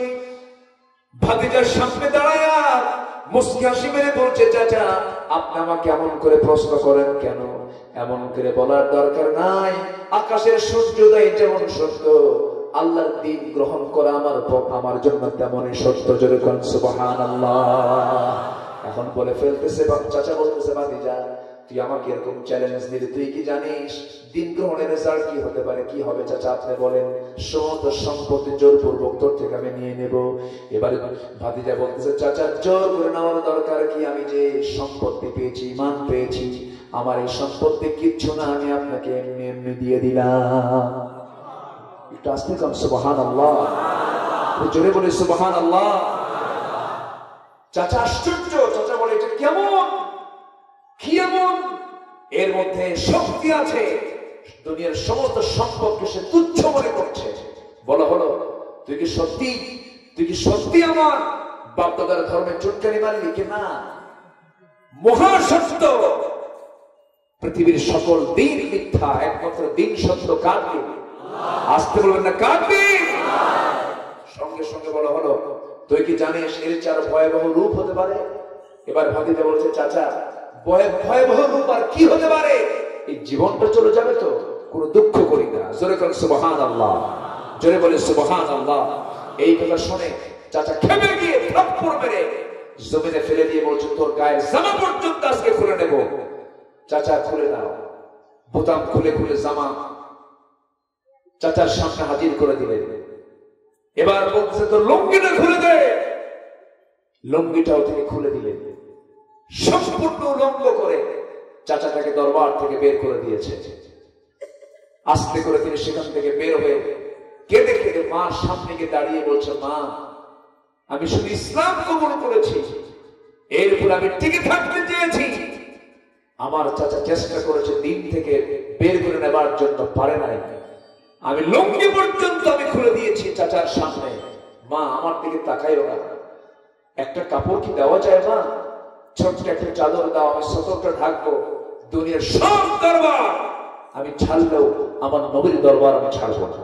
ভাতিজার সামনে দাঁড়ায়া মুস্কি হাসি মেরে বলছে, চাচা আপনি আমাকে এমন করে প্রশ্ন করেন কেন? এমন করে বলার দরকার নাই। আকাশের সূর্যোদয় যেমন সত্য, আল্লাহর দ্বীন গ্রহণ করা আমার জন্য তেমনই সত্য। জোরে কোন সুবহানাল্লাহ। এখন বলে ফেলতেছে, চাচা বলতেছে, ভাতিজা তুই আমাকে এরকম চ্যালেঞ্জ দিলি, তুই কি জানিস দ্বীন গ্রহণের রেজাল্ট কি হতে পারে? কি হবে চাচা আপনি বলেন। সমস্ত সম্পত্তি জোরপূর্বক তোর থেকে আমি নিয়ে নেব। এবারে ভাতিজা বলতেছে, চাচা জোর করে নেওয়ার দরকার কি? আমি যে সম্পত্তি পেয়েছি, ঈমান পেয়েছি, আমার এই সম্পত্তি কিচ্ছু না, আমি আপনাকে এমনি এমনি দিয়ে দিলাম। একটু আসতে কম সুবহানাল্লাহ, জোরে বলে সুবহানাল্লাহ। চাচা আশ্চর্য, চাচা বলে এটা কেমন, কি এমন? এর মধ্যে শক্তি আছে, দুনিয়ার সমস্ত সম্পদকে সে তুচ্ছ মনে করছে। বলা হলো, তুই কি সত্যি আমার বাপদাদার ধর্মের চুটকানি মারলি কি? না, মহাসত্য। পৃথিবীর সকল দিন মিথ্যা, একমাত্র দিন সত্য। কার দিন? আসতে বলবেন না, কার দিন? সঙ্গে সঙ্গে বলা হলো, তুই কি জানিস এর চার ভয়াবহ রূপ হতে পারে? এবার ভাতিজা বলছে, চাচা ভয়াবহ রূপ আর কি হতে পারে? এই জীবনটা চলে যাবে তো, কোনো দুঃখ করি না। জোরে বলে সুবহানাল্লাহ, জোরে বলে সুবহানাল্লাহ। এই কথা শুনে চাচা খেপে গিয়ে থাপ্পড় মেরে জমিনে ফেলে দিয়ে বলছে, তোর গায়ের জামা পর্যন্ত আজকে খুলে নেব। চাচা খুলে দাও। বোতাম খুলে খুলে জামা চাচার সামনে হাজির করে দিলেন। এবার বলছে, তোর লুঙ্গিটা খুলে দে। লুঙ্গিটাও তিনি খুলে দিলেন। সম্পূর্ণ উলঙ্গ করে চাচাটাকে দরবার থেকে বের করে দিয়েছে। আস্তে করে তিনি সেখান থেকে বের হয়ে কেঁদে কেঁদে মার সামনে গিয়ে দাঁড়িয়ে বলছে, মা, আমি শুধু ইসলাম কবুল করেছি, এরপর আমি টিকে থাকতে চেয়েছি। আমার চাচা চেষ্টা করেছে দিন থেকে বের করে নেবার জন্য, পারে নাই। আমি লুঙ্গি পর্যন্ত আমি খুলে দিয়েছি চাচার সামনে। মা, আমার দিকে তাকাইও না, একটা কাপড় কি দেওয়া যায় মা? ছোট্ট একটা চাদর দাও, আমি সতর্কটা ঢাকবো। দুনিয়ার সব দরবার আমি ছাড়লেও আমার নবীর দরবার আমি ছাড়বো না।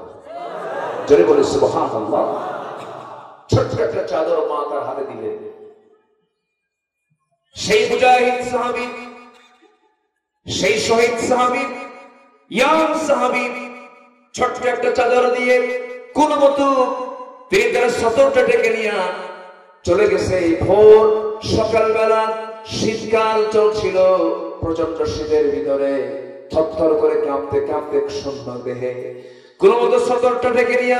জোরে বলে সুবহানাল্লাহ। ছোট্ট একটা চাদর মা তার হাতে দিলে। সেই মুজাহিদ সাহাবী, সেই শহীদ সাহাবী, ইয়াং সাহাবী ছোট্ট একটা চাদর দিয়ে কোন মতো তিনি তার সতর্কটা ডেকে নিয়ে চলে গেছে। ভোর সকালবেলা, শীতকাল চলছিল, প্রচন্ড শীতের ভিতরে থরথর করে কাঁপতে কাঁপতে শূন্য দেহে কোন মতো সতর্কটা ডেকে নিয়ে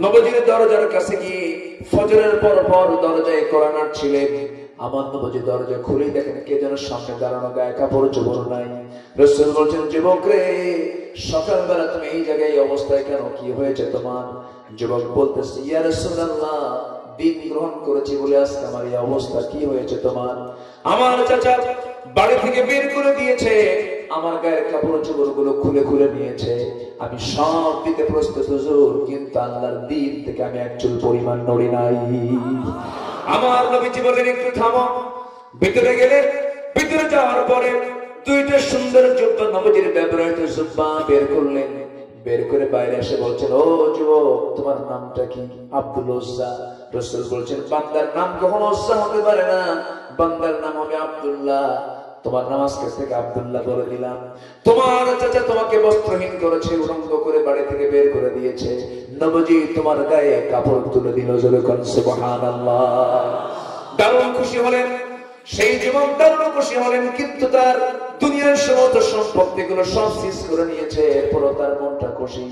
নবীজির দরজার কাছে গিয়ে ফজরের পর পর দরজায় কোরআন ছিলেন। আমার নবীজি দরজা খুলে দেখেন কে যেন সামনে দাঁড়ানো, গায়ে কাপড় চোপড় নাই। রাসূল বলছেন, যুবক রে, সকালবেলা তুমি এই জায়গায় এই অবস্থায় কেন, কি হয়েছে তোমার? যুবক বলতেছে, ইয়া রাসূলুল্লাহ, দিন গ্রহণ করেছি বলে আজকে আমার এই অবস্থা, কি হয়েছে তোমার? আমার চাচা বাড়ি থেকে বের করে দিয়েছে, আমার গায়ের কাপড় চোপড় গুলো খুলে খুলে নিয়েছে, আমি সব দিতে প্রস্তুত হুজুর, কিন্তু আল্লাহর দিন থেকে আমি এক চুল পরিমাণ নড়ি নাই। আমার নবীজি বলেন, একটু থামো। ভিতরে গেলে, ভিতরে যাওয়ার পরে দুইটা সুন্দর জুব্বা, নবীজির ব্যবহৃত জুব্বা বের করলেন। বের করে বাইরে এসে বলছেন, ও যুবক, তোমার নামটা কি? আব্দুল উজ্জা। রাসূল বলছেন, বান্দার নাম কখনো উজ্জা হতে পারে না, বান্দার নাম হবে আব্দুল্লাহ। তোমার নাম আজকে থেকে আব্দুল্লাহ বলে দিলাম। তোমার চাচা তোমাকে বস্ত্রহীন করেছে, উলঙ্গ করে বাড়ি থেকে বের করে দিয়েছে, নবীজি তোমার গায়ে কাপড় তুলে দিল। জোরে কোন সুবহানাল্লাহ। দারুণ খুশি হলেন সেই যুবক, দারুণ খুশি হলেন, কিন্তু তার দুনিয়ার সমস্ত সম্পত্তি গুলো সব সিজ করে নিয়েছে, এরপরও তার মনটা খুশি।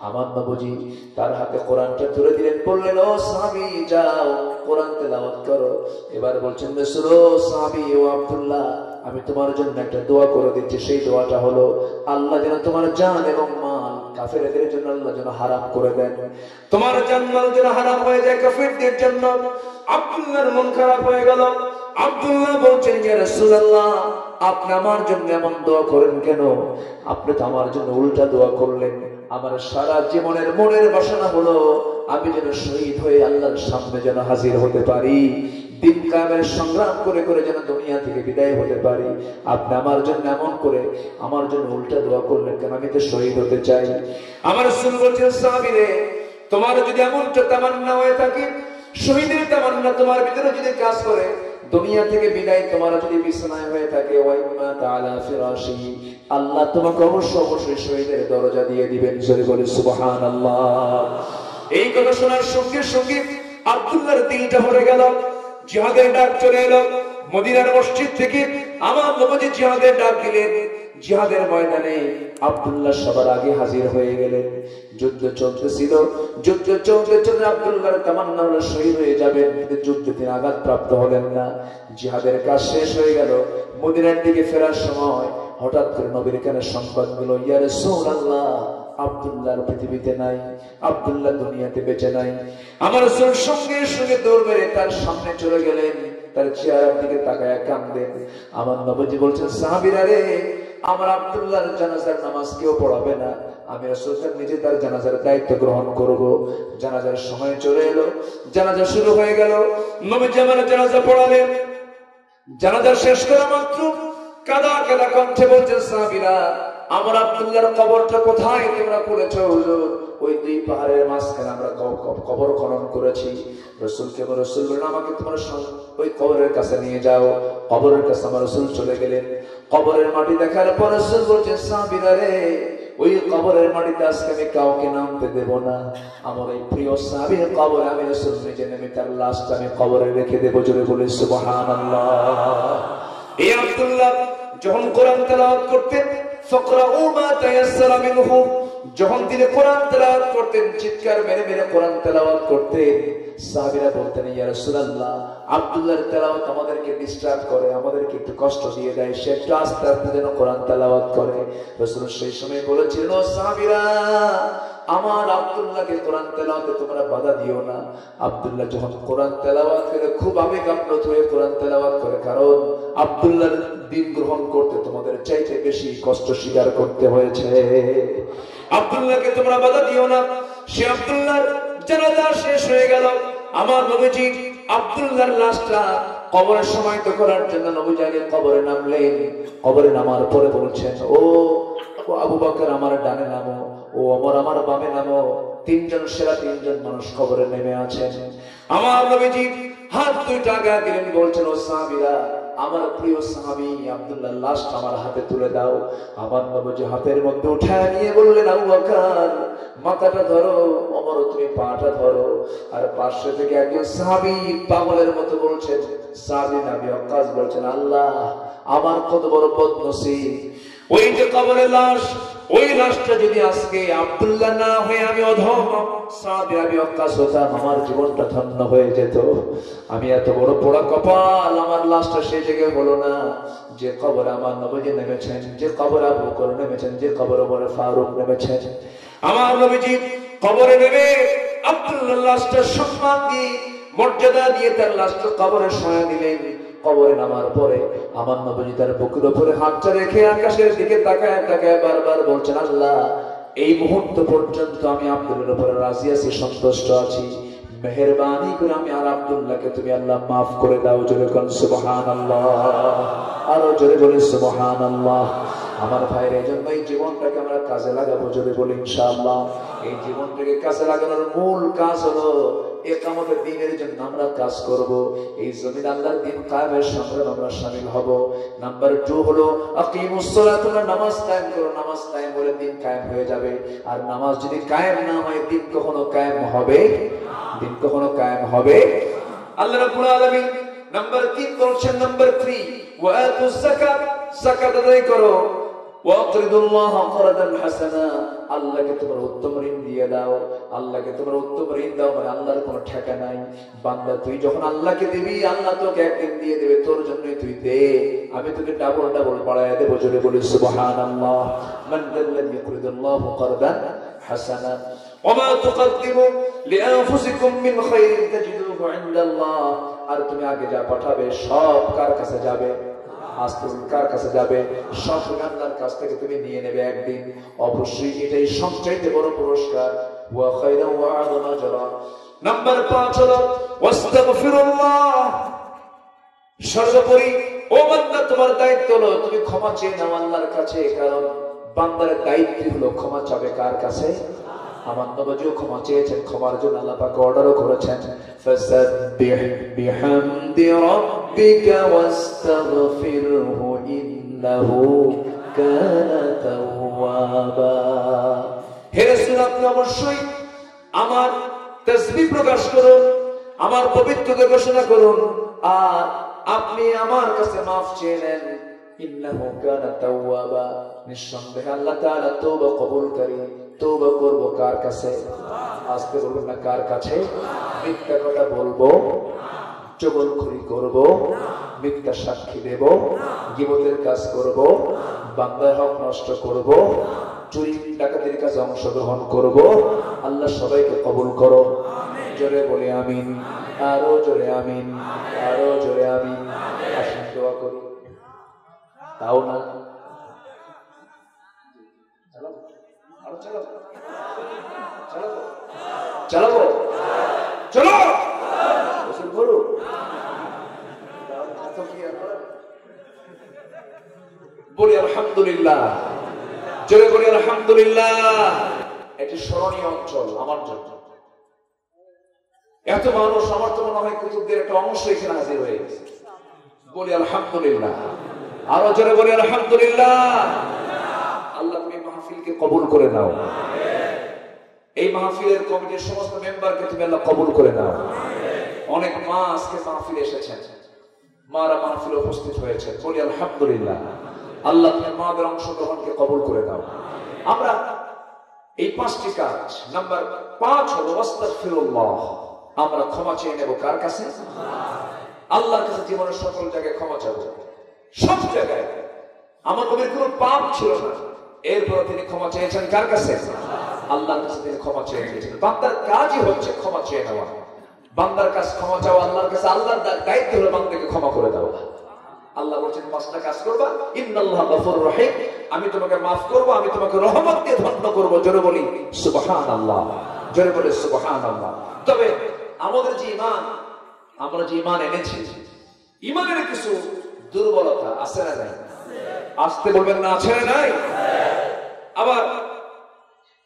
আমার নবীজি তার হাতে কোরআনটা তুলে দিলেন, বললেন, ও সাহাবী, যাও কোরআন তেলাওয়াত করো। এবার বলছেন, রাসূল, ও সাহাবী, ও আব্দুল্লাহ, আমি তোমার জন্য একটা দোয়া করে দিচ্ছি। সেই দোয়াটা হলো, আল্লাহ যেন তোমার জান এবং মাল কাফেরদের জন্য আল্লাহ যেন হারাম করে দেন, তোমার জান মাল যেন হারাম হয়ে যায় কাফেরদের জন্য। আব্দুল্লাহর মন খারাপ হয়ে গেল। আব্দুল্লাহ বলছেন, ইয়া রাসূলুল্লাহ, আপনি আমার জন্য এমন দোয়া করেন কেন? আপনি তো আমার জন্য উল্টা দোয়া করলেন। আমার সারা জীবনের মনের বাসনা হলো আমি যেন শহীদ হয়ে আল্লাহর সামনে যেন হাজির হতে পারি, দিন কায়েমের সংগ্রাম করে করে যেন দুনিয়া থেকে বিদায় হতে পারি। আপনি আমার জন্য এমন করে আমার জন্য উল্টা দোয়া করলেন কেন? আমি তো শহীদ হতে চাই। আমার রাসূল বলছেন, সাহাবী রে, তোমার যদি এমনটা তামান্না হয়ে থাকে, শহীদের তামান্না তোমার ভিতরে যদি কাজ করে, দুনিয়া থেকে বিদায় তোমার যদি বিছানায় হয়ে থাকে, ওয়াইমা তাআলা ফিরাশি, আল্লাহ তোমাকে অবশ্যই শহীদের দরজা দিয়ে দিবেন। জোরে বলে সুবহানাল্লাহ। এই কথা শোনার সঙ্গে সঙ্গে আব্দুল্লাহর দিলটা ভরে গেল। জিহাদের ডাক চলে এলো মদিনার মসজিদ থেকে। আমার নবীজি জিহাদের ডাক দিলেন। জিহাদের ময়দানে আব্দুল্লাহ সবার আগে হাজির হয়ে গেলেন। যুদ্ধ চলতেছিল, যুদ্ধ চলতে চলতে আব্দুল্লাহর তামান্না হলো শহীদ হয়ে যাবেন, কিন্তু যুদ্ধে তিনি আঘাত প্রাপ্ত হলেন না। জিহাদের কাজ শেষ হয়ে গেল। মদিনার দিকে ফেরার সময় হঠাৎ করে নবীর কানে সংবাদ দিল, ইয়া রাসূলুল্লাহ, আব্দুল্লাহ পৃথিবীতে নাই, আব্দুল্লাহ দুনিয়াতে বেঁচে নাই। আমার রাসূল সঙ্গে সঙ্গে দৌড় মেরে তার সামনে চলে গেলেন, তার চেহারার দিকে তাকায় কাঁদলেন। আমার নবীজি বলছেন, সাহাবীরা রে, আমার আব্দুল্লাহর জানাজার নামাজ কেউ পড়াবে না, আমি রাসূল নিজে তার জানাজার দায়িত্ব গ্রহণ করব। জানাজার সময় চলে এলো, জানাজা শুরু হয়ে গেল। নবীজি আমার জানাজা পড়ালেন। জানাজা শেষ করা মাত্র কাদা কাদা কণ্ঠে বলছেন, সাহাবীরা, আমার আব্দুল্লাহর কবরটা কোথায় তোমরা করেছো হুজুর? ওই দুই পাহাড়ের মাঝখানে আমরা কবর খনন করেছি। রাসূলকে রাসূল বললেন, আমাকে তোমরা ওই কবরের কাছে নিয়ে যাও। কবরের কাছে আমার রাসূল চলে গেলেন। কবরের মাটি দেখার পর রাসূল বলছেন, সাহাবীরা রে, ওই কবরের মাটিতে আজকে আমি কাউকে নামতে দেব না। আমার এই প্রিয় সাহাবীর কবরে আমি রাসূল নিজে নেমে তার লাশটা আমি কবরে রেখে দেব। জোরে বলে সুবহানাল্লাহ। এই আব্দুল্লাহ যখন কোরআন তেলাওয়াত করতেন, ফাকরাউ মা তায়াসসারা মিনহু যখন তিনি কোরআন তেলাওয়াত করতেন, চিৎকার মেরে মেরে কোরআন তেলাওয়াত করতেন, সাহাবীরা বলতেন, ইয়া রাসূলুল্লাহ, আব্দুল্লাহর তেলাওয়াত আমাদেরকে ডিস্টার্ব করে, আমাদেরকে একটু কষ্ট দিয়ে দেয়, সে একটু আস্তে আস্তে যেন কোরআন তেলাওয়াত করে। রাসূল সেই সময় বলেছিলেন, ও সাহাবীরা, আমার আব্দুল্লাহকে কোরআন তেলাওয়াতে তোমরা বাধা দিও না। আব্দুল্লাহ যখন কোরআন তেলাওয়াত করে খুব আবেগ আপ্লুত হয়ে কোরআন তেলাওয়াত করে, কারণ আব্দুল্লাহর দিন গ্রহণ করতে তোমাদের চাইতে বেশি কষ্ট স্বীকার করতে হয়েছে। আব্দুল্লাহকে তোমরা বাধা দিও না। সে আব্দুল্লাহর জানাজা শেষ হয়ে গেল। আমার নবীজি আব্দুল্লাহর লাশটা কবরে সমাহিত করার জন্য নবীজি আগে কবরে নামলেন। কবরে নামার পরে বলছেন, ও আবু বকর আমার ডানে নামো, ও ওমর আমার বামে নামো। তিনজন সেরা তিনজন মানুষ কবরে নেমে আছেন। আমার নবীজি হাত দুইটা আগে দিলেন, বলছেন, ও সাহাবীরা, আমার প্রিয় সাহাবী আব্দুল্লাহর লাশটা আমার হাতে তুলে দাও। আমার নবীজি হাতের মধ্যে উঠায় নিয়ে বললেন, আবু বকর মাথাটা ধরো, ওমর তুমি পাটা ধরো। আর পাশে থেকে একজন সাহাবী পাগলের মতো বলছেন, সাহাবী নবী ওয়াক্কাস বলছেন, আল্লাহ আমার কত বড় বদনসিব, ওই যে কবরের লাশ, ওই লাশটা যদি আজকে আব্দুল্লাহ না হয়ে আমি অধম সাহাবী নবী ওয়াক্কাস হতাম, আমার জীবনটা ধন্য হয়ে যেত। আমি এত বড় পোড়া কপাল, আমার লাশটা সেই জায়গায় হলো না যে কবরে আমার নবীজি নেমেছেন, যে কবরে আবু বকর নেমেছেন, যে কবরে ওমর ফারুক নেমেছেন। আমার নবীজি কবরে নেমে আব্দুল্লাহর লাশটা সম্মান দিয়ে, মর্যাদা দিয়ে তার লাশটা কবরে শোয়া দিলেন। কবরে নামার পরে আমার নবীজি তার বুকের উপরে হাতটা রেখে আকাশের দিকে তাকায় তাকায় বারবার বলছেন, আল্লাহ এই মুহূর্ত পর্যন্ত আমি আব্দুল্লাহর উপরে রাজি আছি, সন্তুষ্ট আছি, মেহেরবানি করে আমি আর আব্দুল্লাহকে তুমি আল্লাহ মাফ করে দাও। জোরে কোন সুবহানাল্লাহ, আরো জোরে বলি সুবহানাল্লাহ। আমার ভাইয়ের এই জন্য এই জীবনটাকে আমরা কাজে লাগাবো, জোরে বলি ইনশাআল্লাহ। এই জীবনটাকে কাজে লাগানোর মূল কাজ হলো ইকামতের দ্বীনের জন্য আমরা কাজ করব, এই জমিন আল্লাহর দ্বীন কায়েমের সংগ্রামে আমরা শামিল হব। নাম্বার 2 হলো আকিমুস সালাত, তোমরা নামাজ কায়েম করো। নামাজ কায়েম হলে দ্বীন কায়েম হয়ে যাবে। আর নামাজ যদি কায়েম না হয়, দ্বীন কখনো কায়েম হবে, দ্বীন কখনো কায়েম হবে। আল্লাহ রাব্বুল আলামিন নাম্বার 3 বলছেন, নাম্বার 3 ওয়া আতুস যাকাত, যাকাত আদায় করো। ওয়াকরিদুল্লাহ করদান হাসানা, আল্লাহকে তোমরা উত্তম ঋণ দিয়ে দাও। আল্লাহকে তোমরা উত্তম ঋণ দাও মানে আল্লাহর কোনো ঠেকা নাই। বান্দা তুই যখন আল্লাহকে দিবি, আল্লাহ তোকে একদিন দিয়ে দেবে, তোর জন্যই তুই দে, আমি তোকে ডাবল ডাবল বাড়ায় দেবো। জোরে বলি সুবহানাল্লাহ। মান যাল্লাযী ইয়াকরিদুল্লাহু করদান হাসানা ওয়া মা তুকদ্দিমু লিআনফুসিকুম মিন খায়রিন তাজিদুহু ইনদাল্লাহ। আর তুমি আগে যা পাঠাবে সব কার কাছে যাবে? আস্তে কার কাছে যাবে? সব আল্লাহর কাছ থেকে তুমি নিয়ে নেবে একদিন। অবশ্যই এটাই সবচেয়ে বড় পুরস্কার। ওয়া খায়রান ওয়া আযমা আজরা। নাম্বার 5 হলো ওয়াস্তাগফিরুল্লাহ। সর্বোপরি ও বান্দা, তোমার দায়িত্ব হলো তুমি ক্ষমা চেয়ে নাও আল্লাহর কাছে, কারণ বান্দার দায়িত্ব হলো ক্ষমা চাবে কার কাছে? আমার নবীও ক্ষমা চেয়েছেন, ক্ষমার জন্য আল্লাহ পাক অর্ডারও করেছেন, ফাসাব্বিহ বিহামদি রাব্বিকা ওয়াস্তাগফিরহু ইন্নাহু কানা তাওয়াবা। হে রাসূল, আপনি অবশ্যই আমার তাসবিহ প্রকাশ করুন, আমার পবিত্রতা ঘোষণা করুন, আর আপনি আমার কাছে মাফ চেয়ে নেন। ইন্নাহু কানা তাওয়াবা, নিঃসন্দেহে আল্লাহ তাআলা তওবা কবুলকারী। তওবা করব কার কাছে? আজকে বলবেন না কার কাছে? মিথ্যা কথা বলবো, চগলখড়ি করব, মিথ্যা সাক্ষী দেব, গীবতের কাজ করব, বান্দার হক নষ্ট করব, চুরি ডাকাতির কাজে অংশগ্রহণ করব। আল্লাহ সবাইকে কবুল করো। জোরে বলি আমিন, আরো জোরে আমিন, আরো জোরে আমিন। আসুন দোয়া করি। তাও না চালাবো, চলো করু। বলি আলহামদুলিল্লাহ, জোরে বলি আলহামদুলিল্লাহ। এটি স্মরণীয় অঞ্চল আমার জন্য। এত মানুষ, আমার তো মনে হয় কুতুবদের একটা অংশ এখানে হাজির হয়ে গেছে। বলি আলহামদুলিল্লাহ, আরো জোরে বলি আলহামদুলিল্লাহ। আল্লাহ তুমি মাহফিলকে কবুল করে নাও। এই মাহফিলের কমিটির সমস্ত মেম্বারকে তুমি আল্লাহ কবুল করে নাও। অনেক মা আজকে মাহফিলে এসেছেন, মারা মাহফিলে উপস্থিত হয়েছে। বলি আলহামদুলিল্লাহ। আল্লাহ তুমি মাদের অংশগ্রহণকে কবুল করে নাও। আমরা এই 5টি কাজ। নাম্বার 5 হলো আস্তাগফিরুল্লাহ, আমরা ক্ষমা চেয়ে নেব কার কাছে? আল্লাহর কাছে। জীবনের সকল জায়গায় ক্ষমা চাবো, সব জায়গায়। আমার নবীর কোনো পাপ ছিল না, এরপর তিনি ক্ষমা চেয়েছেন কার কাছে? আল্লাহর কাছে তিনি ক্ষমা চেয়ে নিয়েছেন। বান্দার কাজই হচ্ছে ক্ষমা চেয়ে নেওয়া। বান্দার কাজ ক্ষমা চাওয়া আল্লাহর কাছে। আল্লাহর দায়িত্ব হলো বান্দাকে ক্ষমা করে দেওয়া। আল্লাহ বলছেন 5টা কাজ করবা, ইন্নাল্লাহা গফুরুর রহিম, আমি তোমাকে মাফ করব, আমি তোমাকে রহমত দিয়ে ধন্য করব। জোরে বলি সুবহানাল্লাহ, জোরে বলি সুবহানাল্লাহ। তবে আমাদের যে ঈমান, আমরা যে ঈমান এনেছি, ঈমানের কিছু দুর্বলতা আছে না নাই? আসতে বলবেন না, আছে না নাই? আবার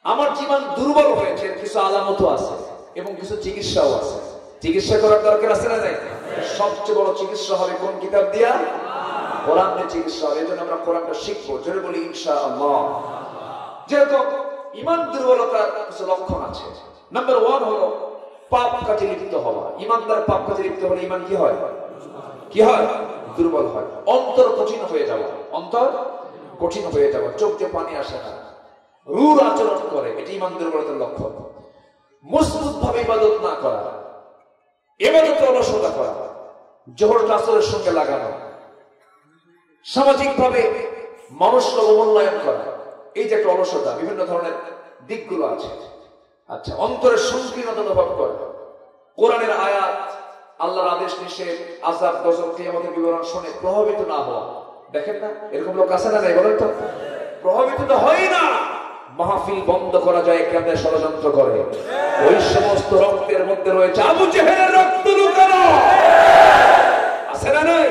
আমার জীবন দুর্বল হয়েছে, কিছু আলামতও আছে এবং কিছু চিকিৎসাও আছে। চিকিৎসা করার দরকার আছে না নাই? সবচেয়ে বড় চিকিৎসা হবে কোন কিতাব দিয়া? কোরআন দিয়ে চিকিৎসা হবে। এই জন্য আমরা কোরআনটা শিখবো। জোরে বলি ইনশাআল্লাহ। যেহেতু ঈমান দুর্বলতার কিছু লক্ষণ আছে। নাম্বার 1 হলো পাপ কাজে লিপ্ত হওয়া। ঈমানদার পাপ কাজে লিপ্ত হলে ঈমান কি হয়? কি হয়? দুর্বল হয়। অন্তর কঠিন হয়ে যাওয়া, অন্তর কঠিন হয়ে যাওয়া, চোখ দিয়ে পানি আসে না, রূঢ় আচরণ করে, এটি ঈমান দুর্বলতার লক্ষণ। মজবুত ভাবে ইবাদত না করা, ইবাদতে অলসতা করা, জোহরটা আসরের সঙ্গে লাগানো, সামাজিক ভাবে মানুষকে অবমূল্যায়ন করা, এই যে একটা অলসতা, বিভিন্ন ধরনের দিকগুলো আছে। আচ্ছা, অন্তরের সংকীর্ণতা অনুভব করা, কোরআনের আয়াত, আল্লাহর আদেশ নিষেধ, আযাব গজব, কিয়ামতের বিবরণ শুনে প্রভাবিত না হওয়া। দেখেন না, এরকম লোক আছে না নাই বলেন তো? প্রভাবিত তো হয় না। মাহফিল বন্ধ করা যায় কেমনে ষড়যন্ত্র করে। ওই সমস্ত রক্তের মধ্যে রয়েছে আবু জেহেলের রক্ত লুকানো, আছে না নাই?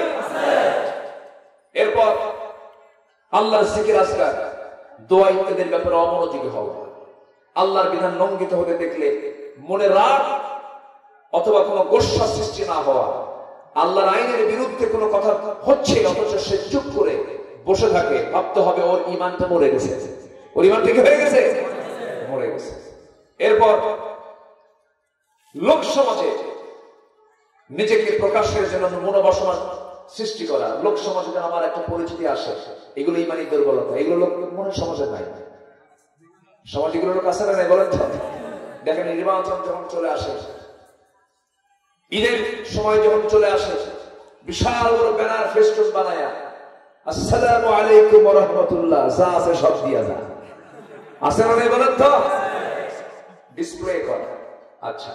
এরপর আল্লাহর জিকির আজকার, দোয়া ইত্যাদির ব্যাপারে অমনোযোগী হওয়া, আল্লাহর বিধান লঙ্ঘিত হতে দেখলে মনে রাগ অথবা কোনো গোস্বা সৃষ্টি না হওয়া, আল্লাহর আইনের বিরুদ্ধে কোনো কথা হচ্ছে অথচ সে চুপ করে বসে থাকে, ভাবতে হবে ওর ঈমানটা মরে গেছে, ওর ঈমানটা কি হয়ে গেছে? মরে গেছে। এরপর লোক সমাজে নিজেকে প্রকাশের জন্য মনোবাসনা সৃষ্টি করা, লোক সমাজে যেন আমার একটা পরিচিতি আসে, এগুলো ঈমানি দুর্বলতা। এগুলো লোক মনে সমাজে নাই, সমাজ এগুলো লোক আসে না নাই বলেন তো? দেখেন নির্বাচন যখন চলে আসে, ঈদের সময় যখন চলে আসে, বিশাল বড় ব্যানার ফেস্টুন বানায়া আসসালামু আলাইকুম ওয়া রাহমাতুল্লাহ, যা আছে সব দিয়া যায়, আছে না নাই বলেন তো? ডিসপ্লে করা। আচ্ছা,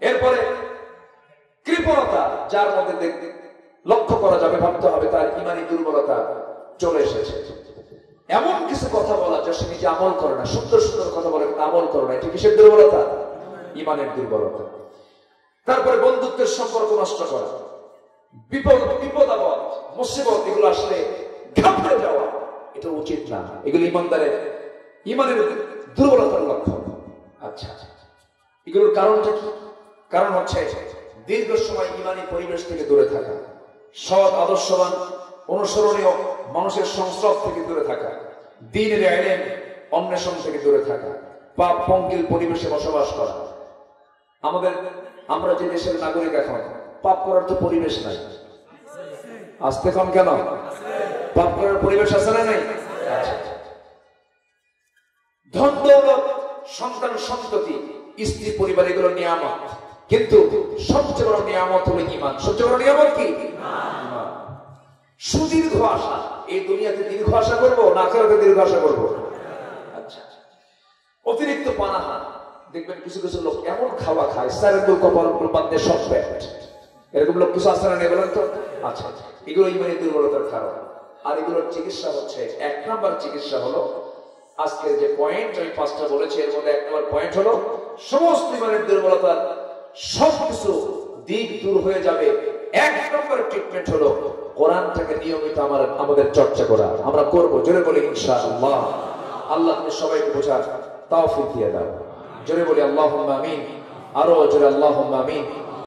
এরপরে কৃপণতা, যার মধ্যে লক্ষ্য করা যাবে, ভাবতে হবে তার ঈমানি দুর্বলতা চলে এসেছে। এমন কিছু কথা বলা যা সে নিজে আমল করে না, সুন্দর সুন্দর কথা বলে আমল করে না, এটি কিসের দুর্বলতা? ঈমানের দুর্বলতা। তারপরে বন্ধুত্বের সম্পর্ক নষ্ট করা, বিপদ আপদ মুসিবত এগুলো আসলে ঘাবড়ে যাওয়া, এটা উচিত না। এগুলো ঈমানের দুর্বলতার লক্ষণ। আচ্ছা, এগুলোর কারণটা কি? কারণ হচ্ছে দীর্ঘ সময় ঈমানি পরিবেশ থেকে দূরে থাকা, সৎ আদর্শবান অনুসরণীয় মানুষের সংস্রব থেকে দূরে থাকা, দ্বীনের ইলম অন্বেষণ থেকে দূরে থাকা, পাপ পঙ্কিল পরিবেশে বসবাস করা। আমরা যে দেশের নাগরিক, এখন পাপ করার তো পরিবেশ নাই। আসতে কম কেন? পাপ করার পরিবেশ আছে না নাই? ধন দৌলত, সন্তান সন্ততি, স্ত্রী পরিবার, এগুলো নিয়ামত, কিন্তু সবচেয়ে বড় নিয়ামত হলো ঈমান। সবচেয়ে বড় নিয়ামত কি? ঈমান। সুদীর্ঘ আশা, এই দুনিয়াতে দীর্ঘ আশা করবো না আখিরাতে দীর্ঘ আশা করবো? আচ্ছা, অতিরিক্ত পানাহার, দেখবেন কিছু কিছু লোক এমন খাওয়া খায়, সারেন্দুল কপাল বান্ধে সব পেট, এরকম লোক কিছু আসে না নেই বলেন তো? আচ্ছা, এগুলো ঈমানি দুর্বলতার কারণ। আর এগুলোর চিকিৎসা হচ্ছে, 1 নম্বর চিকিৎসা হলো, আজকের যে পয়েন্ট আমি 5টা বলেছি, এর মধ্যে 1 নম্বর পয়েন্ট হলো সমস্ত ঈমানের দুর্বলতার সবকিছু দিক দূর হয়ে যাবে। 1 নম্বর ট্রিটমেন্ট হলো কোরআনটাকে নিয়মিত আমাদের চর্চা করা। আমরা করবো, জোরে বলি ইনশাআল্লাহ। আল্লাহ আপনি সবাইকে বোঝার তৌফিক দিয়ে দাও। জোরে বলি আল্লাহুম্মা আমিন, আরো জোরে আল্লাহুম্মা আমিন।